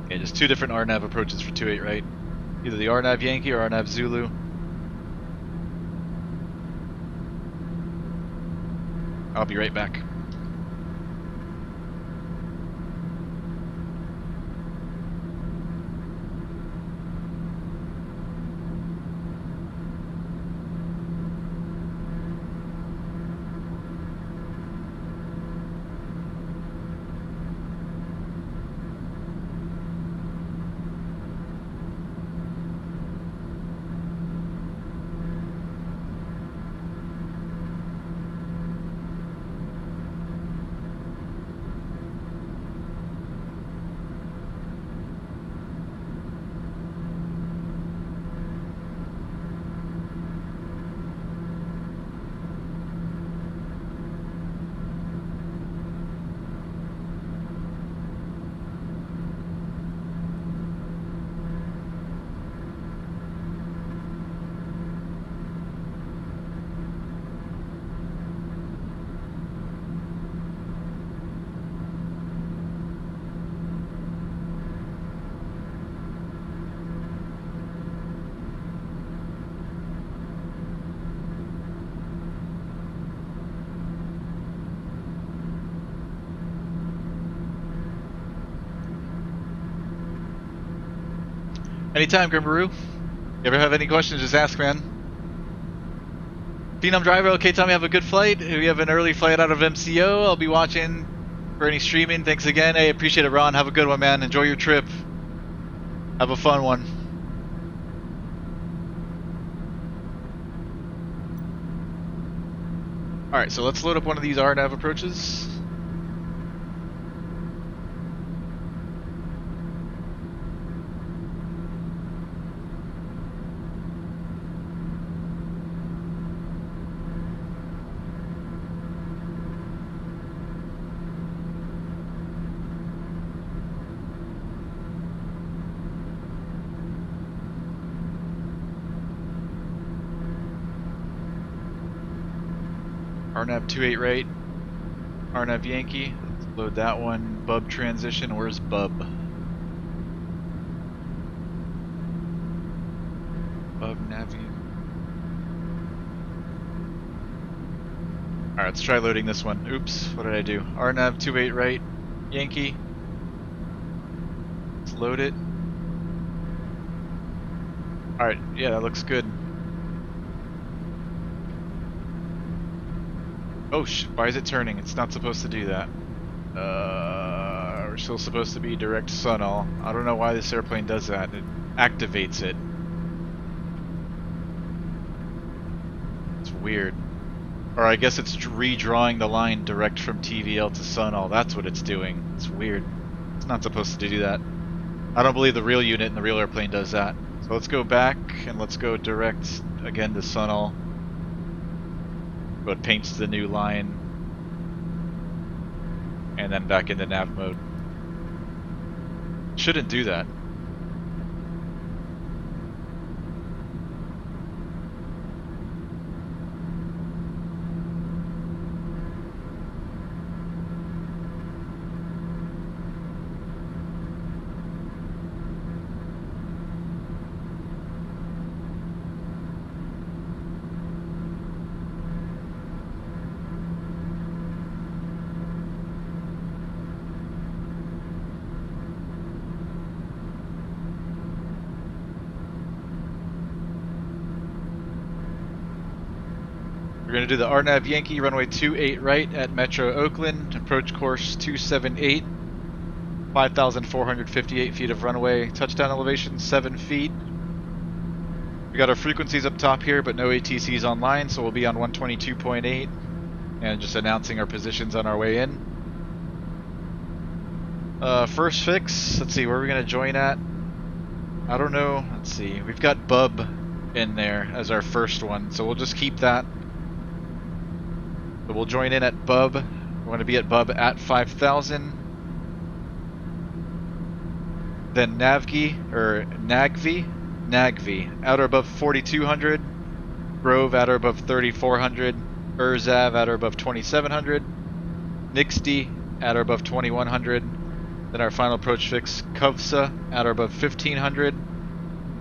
Speaker 1: Yeah, just two different Rnav approaches for 28 right. Either the Rnav Yankee or Rnav Zulu. I'll be right back. Anytime, Grimbaroo. You ever have any questions, just ask, man. Phenom Driver, okay, Tommy, have a good flight. We have an early flight out of MCO. I'll be watching for any streaming. Thanks again. Hey, appreciate it, Ron. Have a good one, man. Enjoy your trip. Have a fun one. Alright, so let's load up one of these RNAV approaches. Rnav 28 right, Rnav Yankee, let's load that one. Bub transition, where's Bub? Bub Navi. Alright, let's try loading this one. Oops, what did I do? Rnav 28 right, Yankee. Let's load it. Alright, yeah, that looks good. Oh why is it turning? It's not supposed to do that. We're still supposed to be direct SUNOL. I don't know why this airplane does that. It activates it. It's weird. Or I guess it's redrawing the line direct from TVL to SUNOL. That's what it's doing. It's weird. It's not supposed to do that. I don't believe the real unit in the real airplane does that. So let's go back and let's go direct again to SUNOL. It paints the new line and then back into nav mode. Shouldn't do that. We're going to do the Rnav Yankee, runway 28 right at Metro Oakland, approach course 278, 5,458 feet of runway, touchdown elevation 7 feet. We got our frequencies up top here, but no ATCs online, so we'll be on 122.8, and just announcing our positions on our way in. First fix, let's see, where are we going to join at? I don't know, let's see, we've got Bub in there as our first one, so we'll just keep that. So we'll join in at Bub. We're going to be at Bub at 5,000. Then Nagvi, at or above 4,200. Grove at or above 3,400. Urzav at or above 2,700. Nixty at or above 2,100. Then our final approach fix, Kovsa at or above 1,500.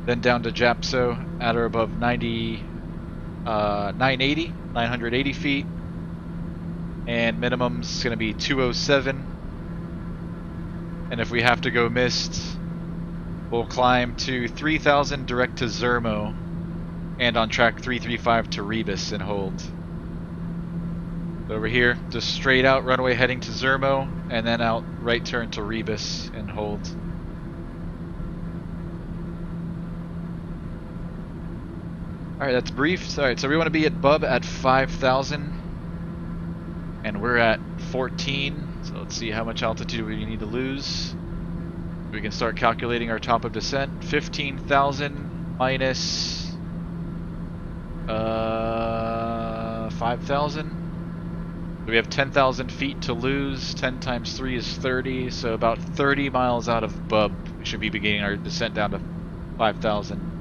Speaker 1: Then down to Japso at or above 980 feet. And minimum's going to be 207. And if we have to go missed, we'll climb to 3,000 direct to Zermo, and on track 335 to Rebus and hold. Over here, just straight out runway heading to Zermo, and then out right turn to Rebus and hold. Alright, that's brief. Alright, so we want to be at Bub at 5,000. And we're at 14, so let's see how much altitude we need to lose. We can start calculating our top of descent. 15,000 minus 5,000. We have 10,000 feet to lose. 10 times 3 is 30, so about 30 miles out of Bub, we should be beginning our descent down to 5,000.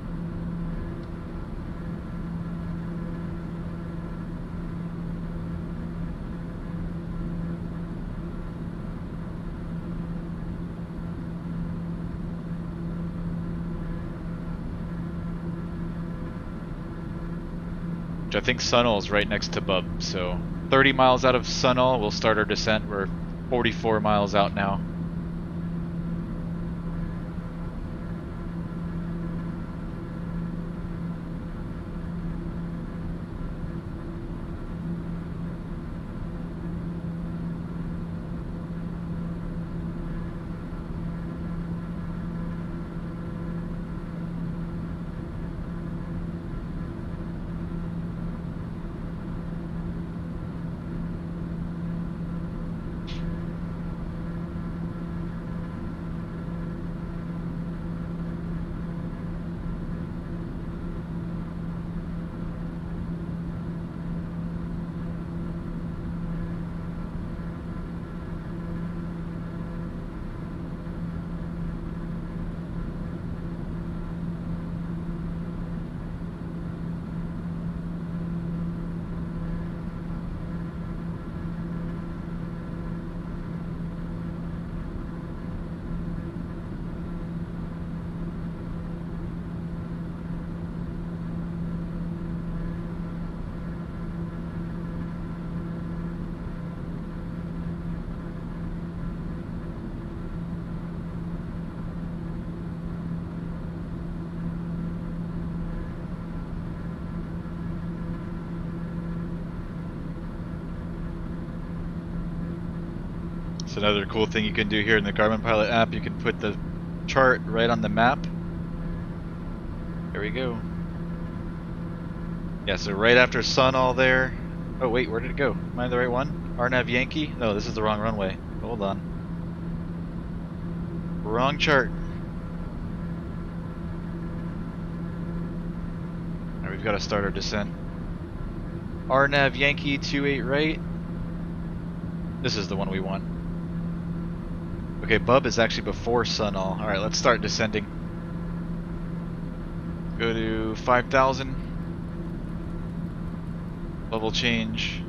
Speaker 1: I think SUNOL is right next to Bub, so 30 miles out of SUNOL, we'll start our descent. We're 44 miles out now. It's another cool thing you can do here in the Garmin Pilot app. You can put the chart right on the map. There we go. Yeah, so right after SUNOL there. Oh wait, where did it go? Am I the right one? Rnav Yankee? No, this is the wrong runway. Hold on. Wrong chart. Alright, we've got to start our descent. Rnav Yankee 28 right. This is the one we want. Okay, Bub is actually before SUNOL. Alright, let's start descending. Go to 5,000. Level change.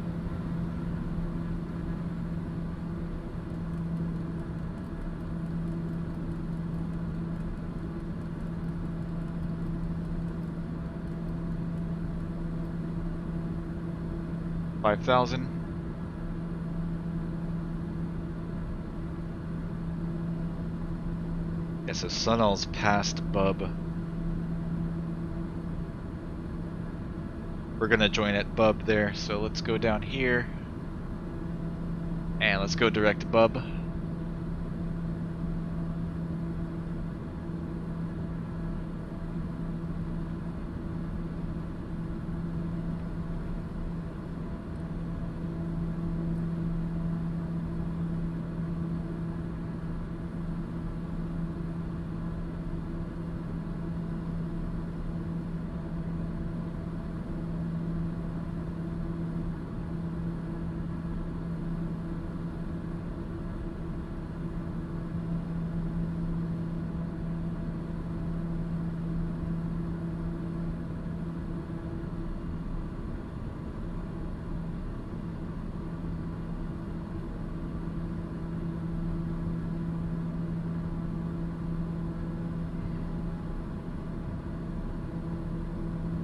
Speaker 1: $5,000. Yeah, so SUNOL's past Bub. We're gonna join at Bub there, so let's go down here. And let's go direct Bub.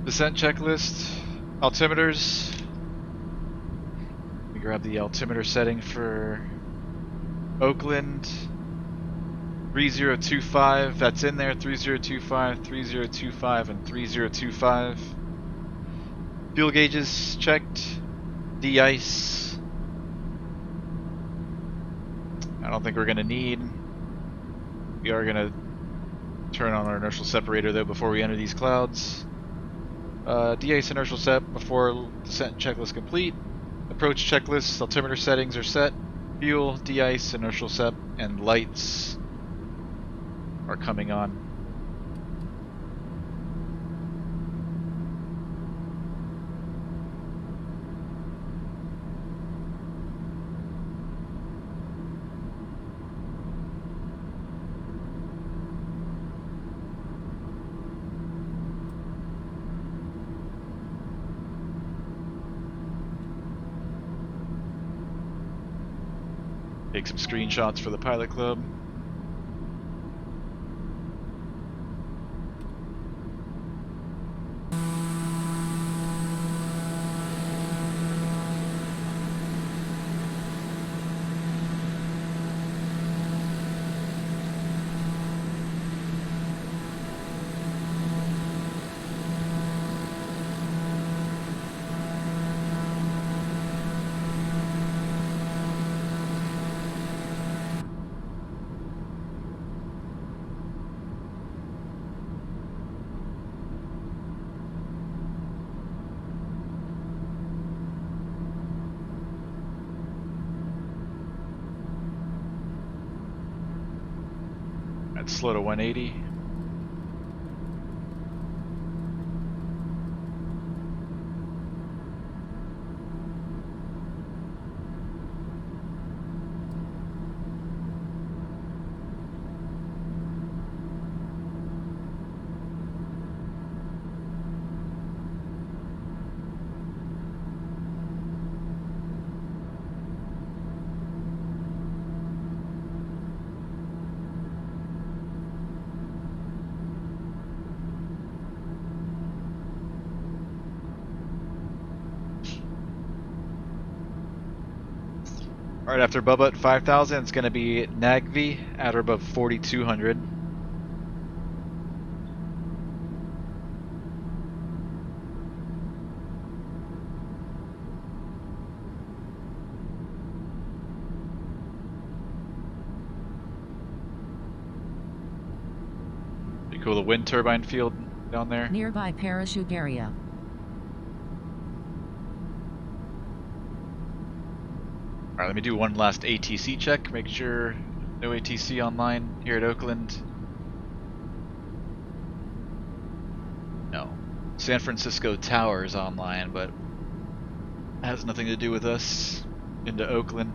Speaker 1: Descent checklist, altimeters. Let me grab the altimeter setting for Oakland. 3025, that's in there. 3025, 3025, and 3025. Fuel gauges checked. De-ice. I don't think we're going to need. We are going to turn on our inertial separator though before we enter these clouds. De-ice inertial sep before descent checklist complete. Approach checklist, altimeter settings are set. Fuel, de-ice, inertial sep, and lights are coming on. Take some screenshots for the Pilot Club. That's slow to 180. Alright, after Bubba at 5,000, it's going to be Nagvi at or above 4,200. cool, the wind turbine field down there.
Speaker 2: Nearby parachute area.
Speaker 1: Alright, let me do one last ATC check, make sure no ATC online here at Oakland. No. San Francisco Tower is online, but has nothing to do with us into Oakland.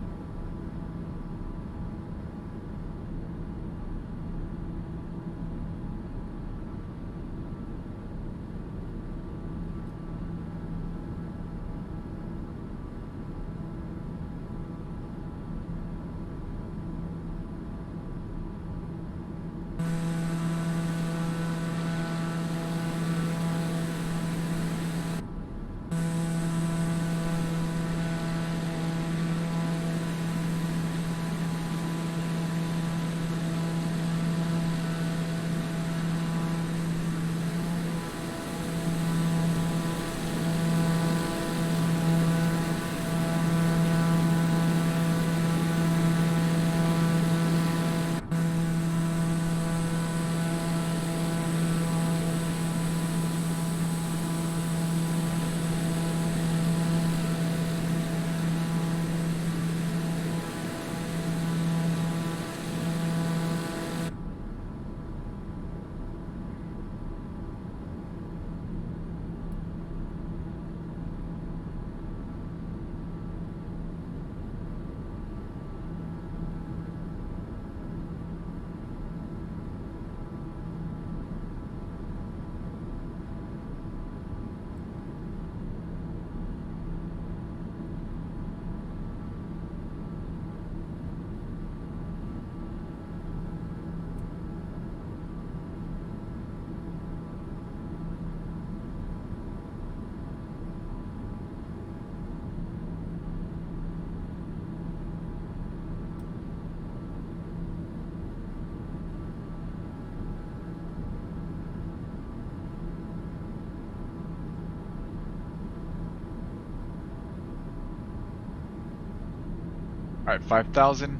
Speaker 1: Alright, 5,000.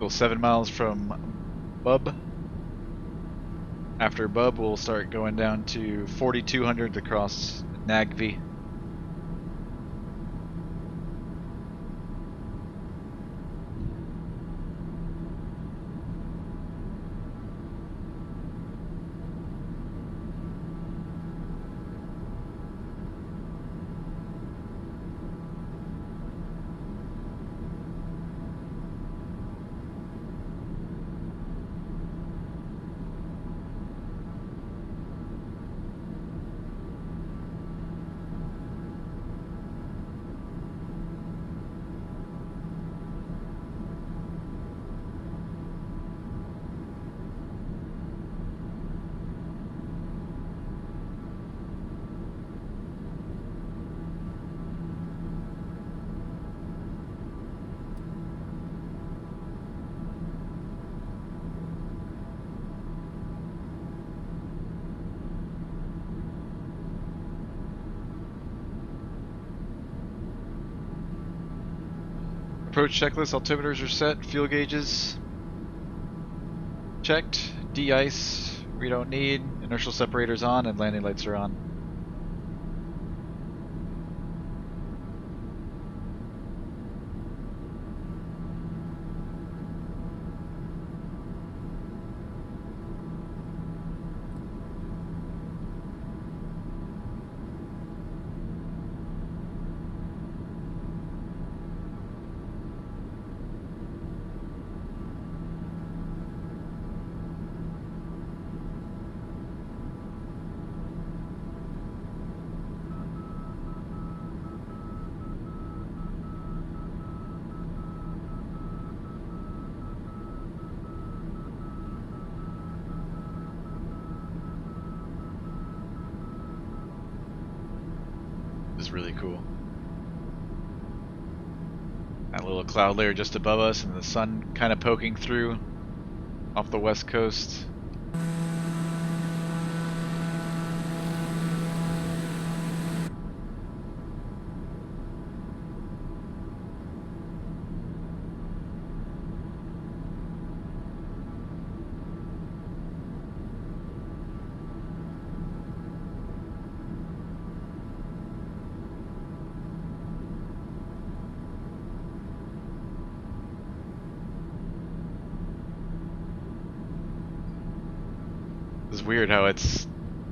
Speaker 1: Go 7 miles from Bub. After Bub, we'll start going down to 4,200 to cross Nagvi. Approach checklist, altimeters are set, fuel gauges checked, de-ice we don't need, inertial separators on, and landing lights are on. Is really cool. That little cloud layer just above us and the sun kind of poking through off the west coast. It's weird how it's...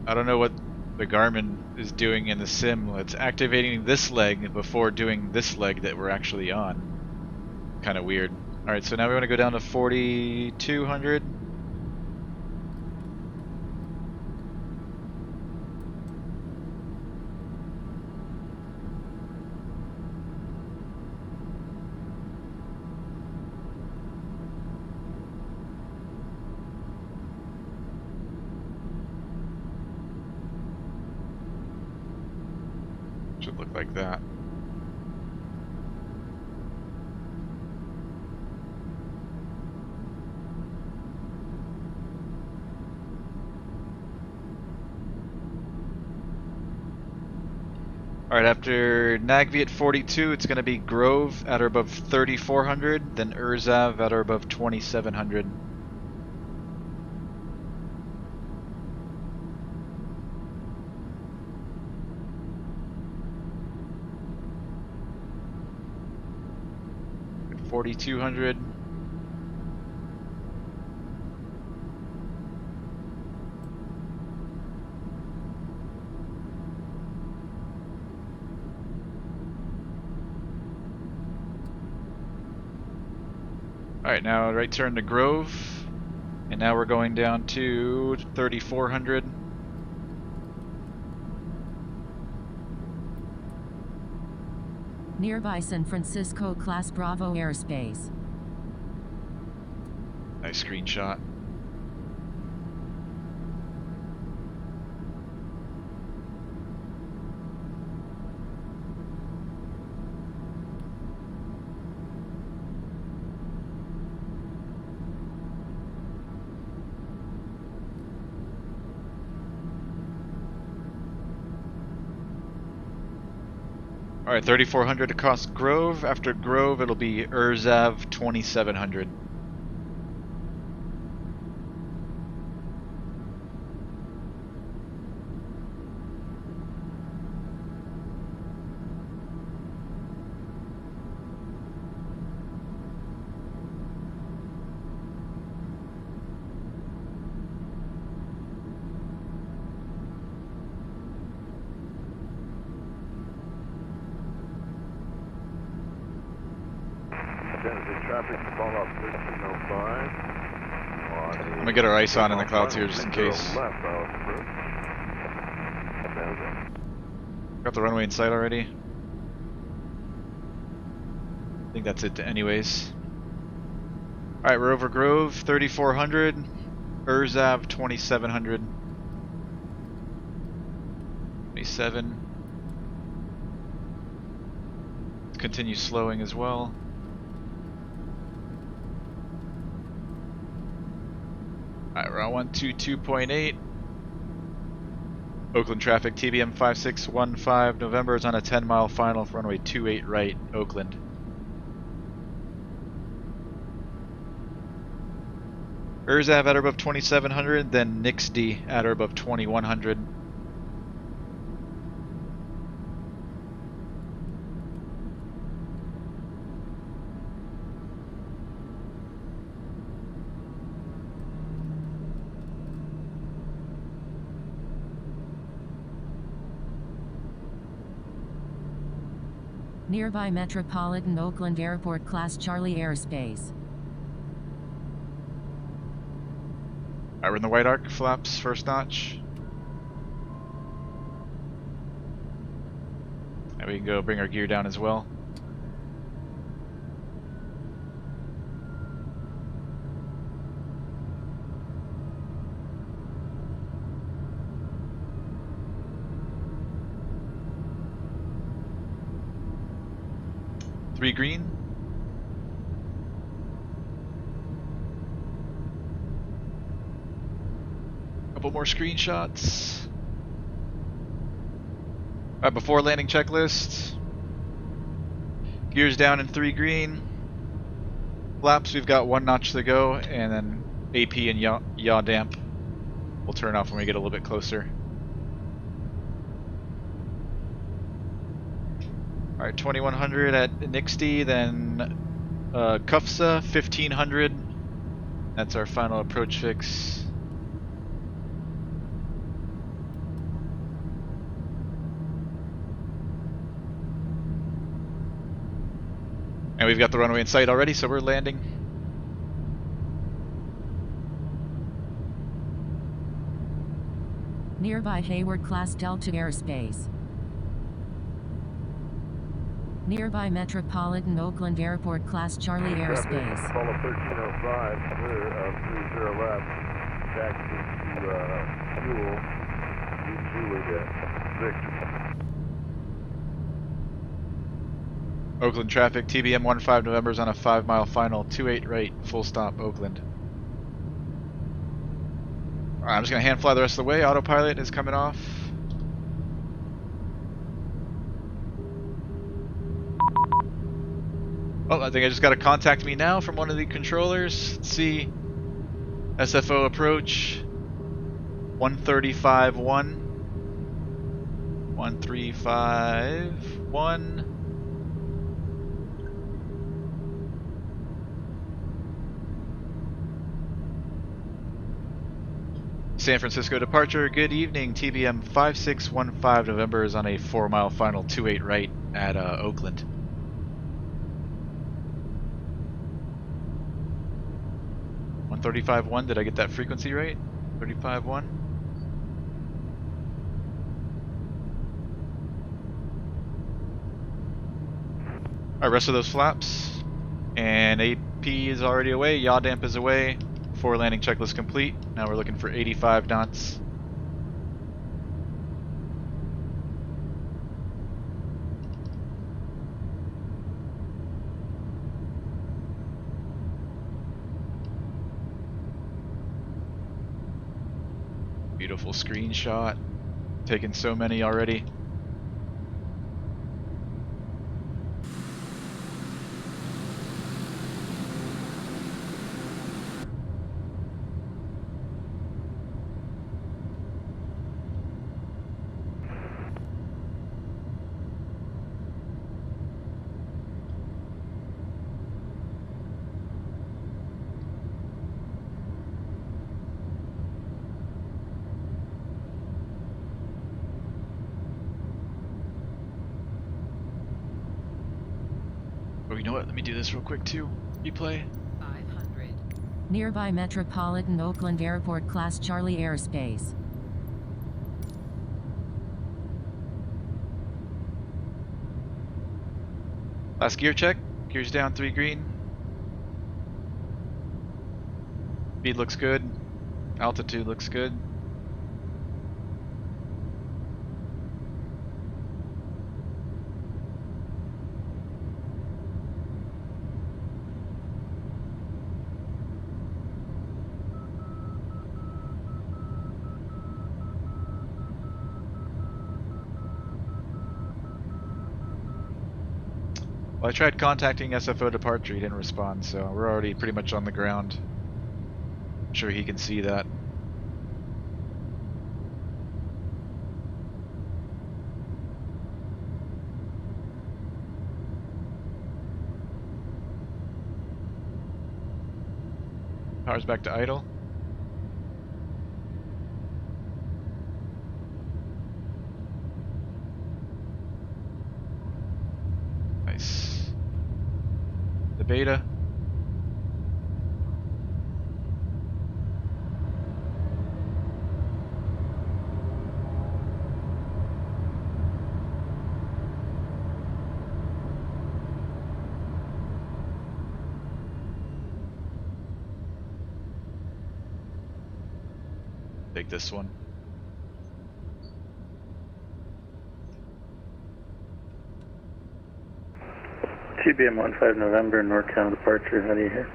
Speaker 1: I don't know what the Garmin is doing in the sim. It's activating this leg before doing this leg that we're actually on. Kind of weird. Alright, so now we want to go down to 4,200. Should look like that. Alright, after Nagvi at 42, it's going to be Grove at or above 3,400, then Urzav at or above 2,700. At 4,200. Alright, now right turn to Grove, and now we're going down to 3,400.
Speaker 2: Nearby San Francisco Class Bravo airspace.
Speaker 1: Nice screenshot. Alright, 3,400 across Grove. After Grove, it'll be Urzav 2,700. I'm gonna get our ice on in the clouds here just in case. Got the runway in sight already. I think that's it anyways. Alright, we're over Grove, 3,400. Urzav, 2,700. 27. Let's continue slowing as well. Alright, we're on 122.8. Oakland traffic, TBM 5615. November is on a 10-mile final for runway 28 right, Oakland. Urzav at or above 2,700, then Nixd at or above 2,100.
Speaker 2: Nearby Metropolitan Oakland Airport Class Charlie airspace.
Speaker 1: Alright, we're in the white arc, flaps, first notch. And we can go bring our gear down as well. Three green. Couple more screenshots. Alright, before landing checklist. Gears down in 3 green. Flaps, we've got 1 notch to go, and then AP and yaw damp will turn off when we get a little bit closer. Alright, 2,100 at Nixd, then Kufsa, 1,500. That's our final approach fix. And we've got the runway in sight already, so we're landing.
Speaker 2: Nearby Hayward Class Delta Airspace. Nearby Metropolitan Oakland Airport Class Charlie Airspace.
Speaker 8: Apollo 1305, clear of 30 left. Taxi to fuel. Juliet, Victor.
Speaker 1: Oakland traffic, TBM 15 November's on a 5-mile final, 28 right, full stop, Oakland. Alright, I'm just going to hand fly the rest of the way. Autopilot is coming off. Oh, I think I just got a contact me now from one of the controllers. Let's see. SFO approach. 135-1. 135-1. San Francisco departure. Good evening. TBM 5615 November is on a 4-mile final, 28 right at Oakland. One 135.1. Did I get that frequency right? 35.1. Alright, rest of those flaps. And AP is already away. Yaw damp is away. 4 landing checklist complete. Now we're looking for 85 knots. Beautiful screenshot. Taken so many already. Oh, you know what? Let me do this real quick too. Replay.
Speaker 2: 500. Nearby Metropolitan Oakland Airport Class Charlie Airspace.
Speaker 1: Last gear check. Gears down, 3 green. Speed looks good. Altitude looks good. Well, I tried contacting SFO departure, he didn't respond, so we're already pretty much on the ground. I'm sure he can see that. Power's back to idle. Nice. The beta. Take this one.
Speaker 4: TBM 15 November, NorCal departure, how do you hear?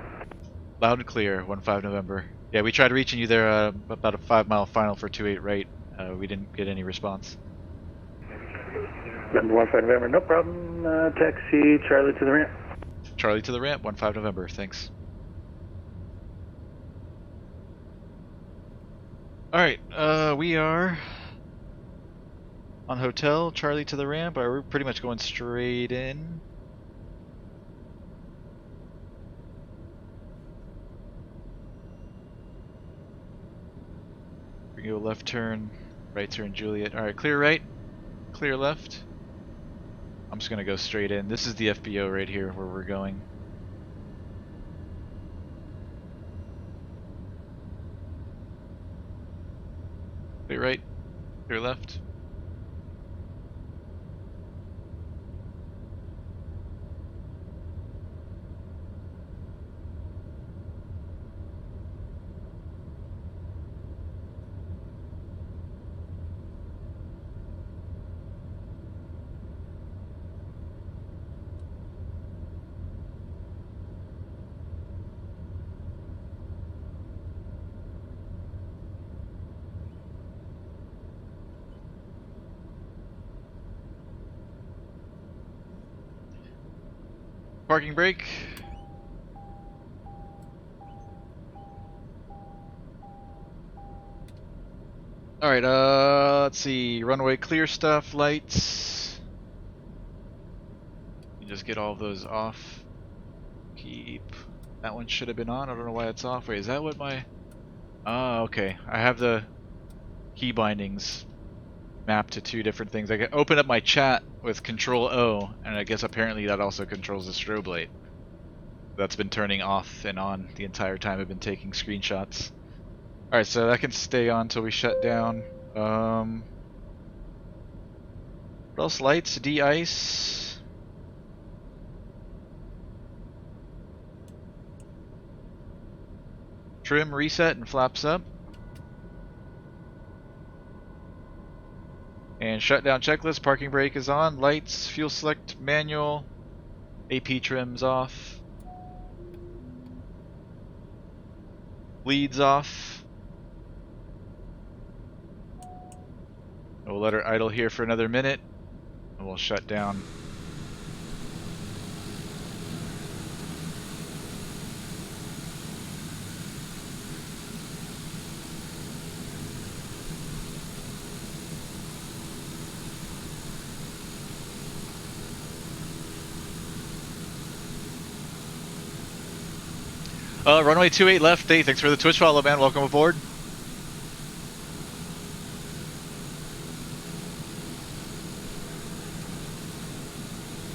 Speaker 1: Loud and clear, 15 November. Yeah, we tried reaching you there about a 5-mile final for 28 right. We didn't get any response.
Speaker 4: November 15 November, no problem. Taxi Charlie to the ramp.
Speaker 1: Charlie to the ramp, 15 November, thanks. Alright, we are on hotel, Charlie to the ramp. We're pretty much going straight in. We go left turn, right turn Juliet. Alright, clear right, clear left. I'm just gonna go straight in. This is the FBO right here where we're going. Clear right, clear left. Parking brake. Alright, let's see. Runway clear stuff, lights. You just get all of those off. Keep. That one should have been on. I don't know why it's off. Wait, is that what my. Oh, okay. I have the key bindings mapped to two different things. I can open up my chat with Control O, and I guess apparently that also controls the strobe light. That's been turning off and on the entire time I've been taking screenshots. Alright, so that can stay on until we shut down. What else? Lights, de-ice. Trim, reset, and flaps up. And shutdown checklist, parking brake is on, lights, fuel select manual, AP trims off. Leads off. We'll let her idle here for another minute, and we'll shut down. Runway 28 left. Hey, thanks for the Twitch follow, man. Welcome aboard.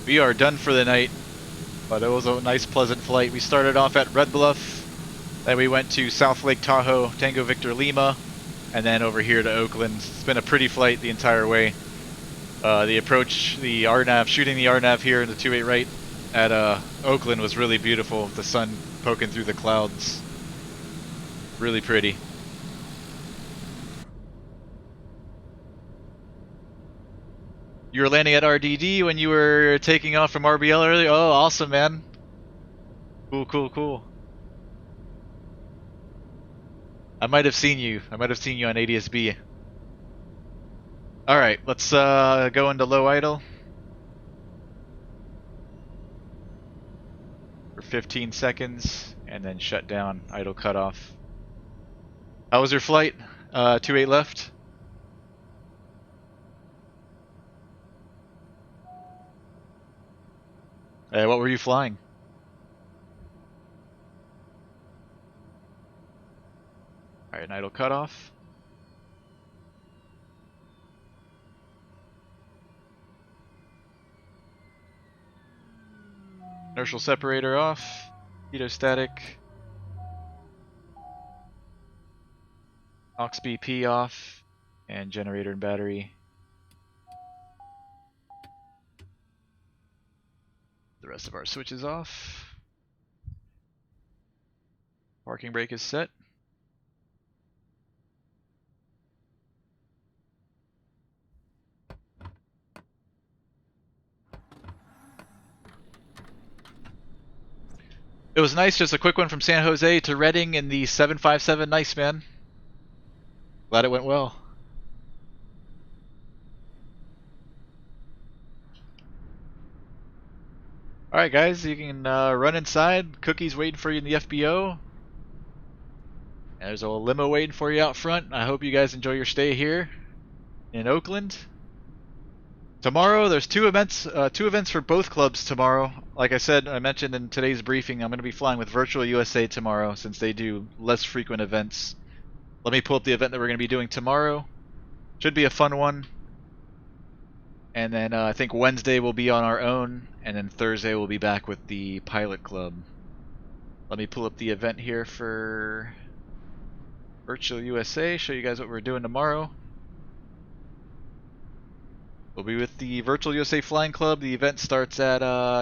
Speaker 1: We are done for the night, but it was a nice, pleasant flight. We started off at Red Bluff, then we went to South Lake Tahoe, Tango Victor Lima, and then over here to Oakland. It's been a pretty flight the entire way. The approach, the Rnav, shooting the Rnav here in the 28 right at Oakland was really beautiful. The sun poking through the clouds. Really pretty. You were landing at RDD when you were taking off from RBL earlier? Oh, awesome, man. Cool, cool, cool. I might have seen you. I might have seen you on ADSB. Alright, let's go into low idle. For 15 seconds, and then shut down, idle cutoff. How was your flight? 28 left. What were you flying? Alright, idle cutoff. Inertial separator off. Heatostatic. Aux BP off. And generator and battery. The rest of our switches off. Parking brake is set. It was nice, just a quick one from San Jose to Redding in the 757. Nice, man. Glad it went well. Alright guys, you can run inside. Cookie's waiting for you in the FBO. And there's a limo waiting for you out front. I hope you guys enjoy your stay here in Oakland. Tomorrow, there's two events for both clubs tomorrow. Like I said, I mentioned in today's briefing, I'm going to be flying with Virtual USA tomorrow since they do less frequent events. Let me pull up the event that we're going to be doing tomorrow. Should be a fun one. And then I think Wednesday we'll be on our own, and then Thursday we'll be back with the Pilot Club. Let me pull up the event here for Virtual USA, show you guys what we're doing tomorrow. We'll be with the Virtual USA Flying Club. The event starts at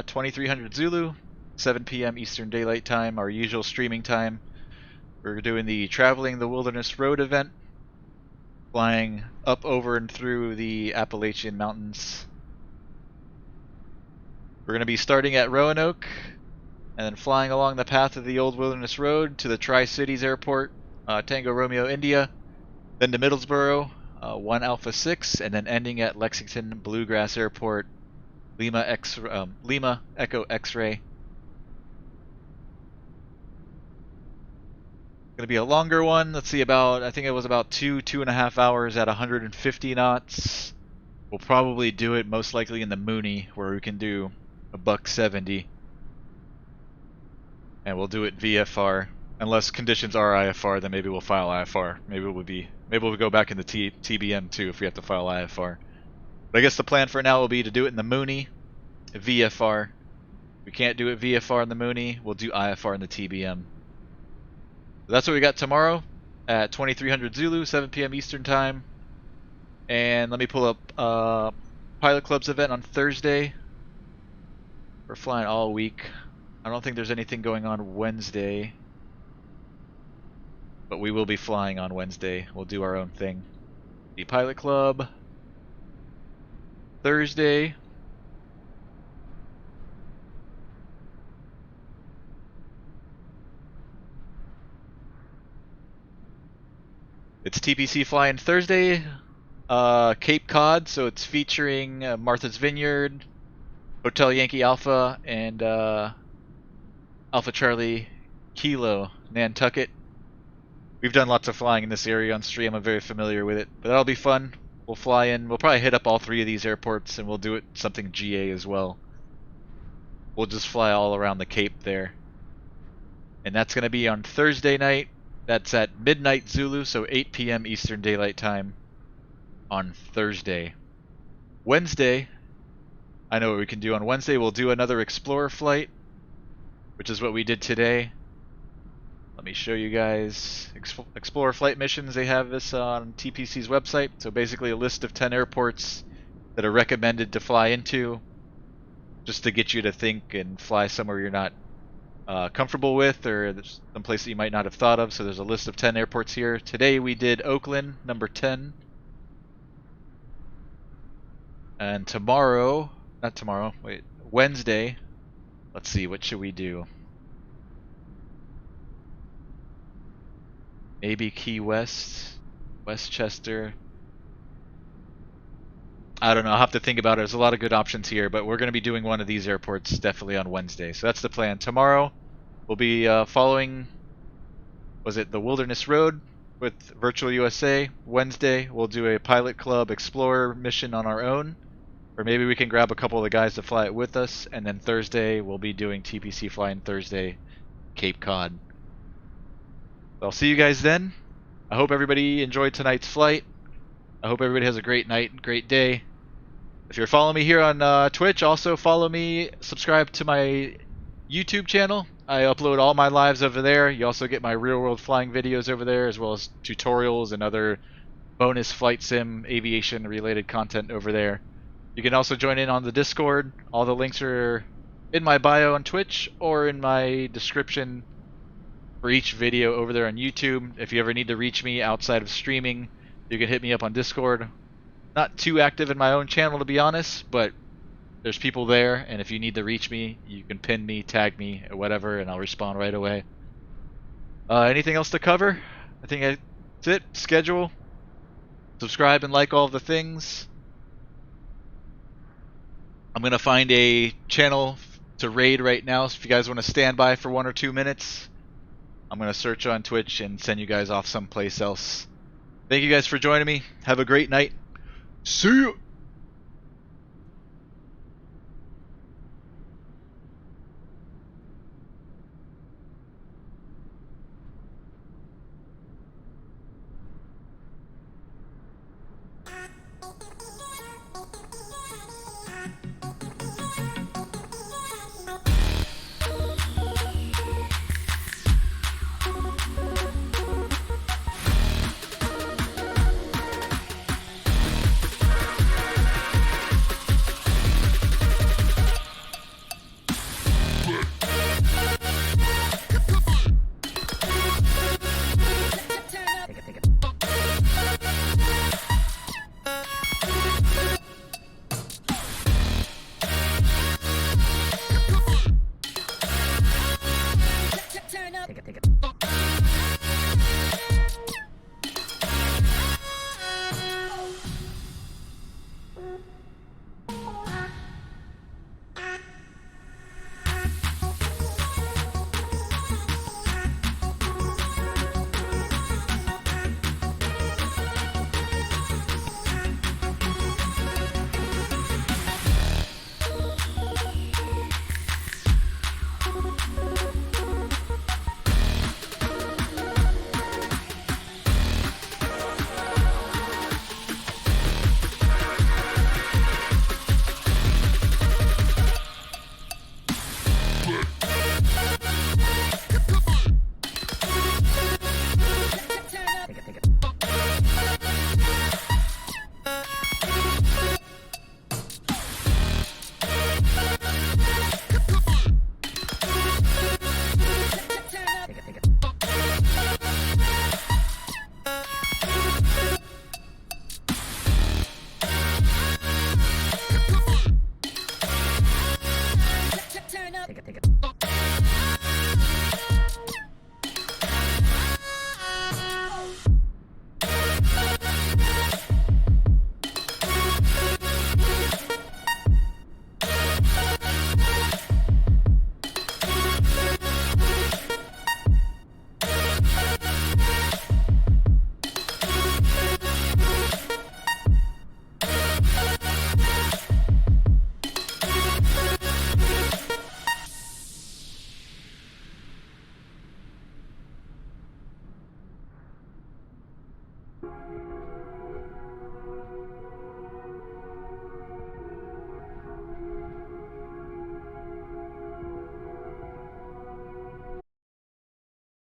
Speaker 1: 2300 Zulu, 7 p.m. Eastern Daylight Time, our usual streaming time. We're doing the Traveling the Wilderness Road event, flying up, over, and through the Appalachian Mountains. We're going to be starting at Roanoke, and then flying along the path of the Old Wilderness Road to the Tri-Cities Airport, Tango Romeo India, then to Middlesboro, 1 Alpha 6, and then ending at Lexington Bluegrass Airport, Lima Echo X-Ray. Gonna be a longer one. Let's see, I think it was about 2.5 hours at 150 knots. We'll probably do it most likely in the Mooney, where we can do a $170. And we'll do it VFR. Unless conditions are IFR, then maybe we'll file IFR. Maybe we'll go back into TBM too if we have to file IFR. But I guess the plan for now will be to do it in the Mooney, VFR. If we can't do it VFR in the Mooney, we'll do IFR in the TBM. So that's what we got tomorrow at 2300 Zulu, 7 p.m. Eastern Time. And let me pull up Pilot Club's event on Thursday. We're flying all week. I don't think there's anything going on Wednesday, but we will be flying on Wednesday. We'll do our own thing. The Pilot Club Thursday. It's TPC flying Thursday, Cape Cod, so it's featuring Martha's Vineyard, Hotel Yankee Alpha, and Alpha Charlie Kilo, Nantucket. We've done lots of flying in this area on stream. I'm very familiar with it, but that'll be fun. We'll fly in. We'll probably hit up all 3 of these airports, and we'll do it something GA as well. We'll just fly all around the Cape there. And that's going to be on Thursday night. That's at midnight Zulu, so 8 p.m. Eastern Daylight Time on Thursday. Wednesday, I know what we can do on Wednesday. We'll do another Explorer flight, which is what we did today. Let me show you guys Explorer flight missions. They have this on TPC's website. So basically a list of 10 airports that are recommended to fly into, just to get you to think and fly somewhere you're not comfortable with, or some place that you might not have thought of. So there's a list of 10 airports here. Today we did Oakland, number 10. And Wednesday, let's see, what should we do? Maybe Key West, Westchester. I don't know, I'll have to think about it. There's a lot of good options here, but we're going to be doing one of these airports definitely on Wednesday. So that's the plan. Tomorrow we'll be following, was it the Wilderness Road with Virtual USA. Wednesday we'll do a Pilot Club Explorer mission on our own, or maybe we can grab a couple of the guys to fly it with us. And then Thursday we'll be doing TPC Flying Thursday, Cape Cod. I'll see you guys then. I hope everybody enjoyed tonight's flight. I hope everybody has a great night and great day. If you're following me here on Twitch, also follow me, subscribe to my YouTube channel. I upload all my lives over there. You also get my real world flying videos over there, as well as tutorials and other bonus flight sim aviation related content over there. You can also join in on the Discord. All the links are in my bio on Twitch or in my description for each video over there on YouTube. If you ever need to reach me outside of streaming, you can hit me up on Discord. Not too active in my own channel, to be honest, but there's people there, and if you need to reach me, you can pin me, tag me, or whatever, and I'll respond right away. Anything else to cover? I think that's it. Schedule, subscribe, and like all the things. I'm going to find a channel to raid right now, so if you guys want to stand by for 1 or 2 minutes, I'm going to search on Twitch and send you guys off someplace else. Thank you guys for joining me. Have a great night. See you!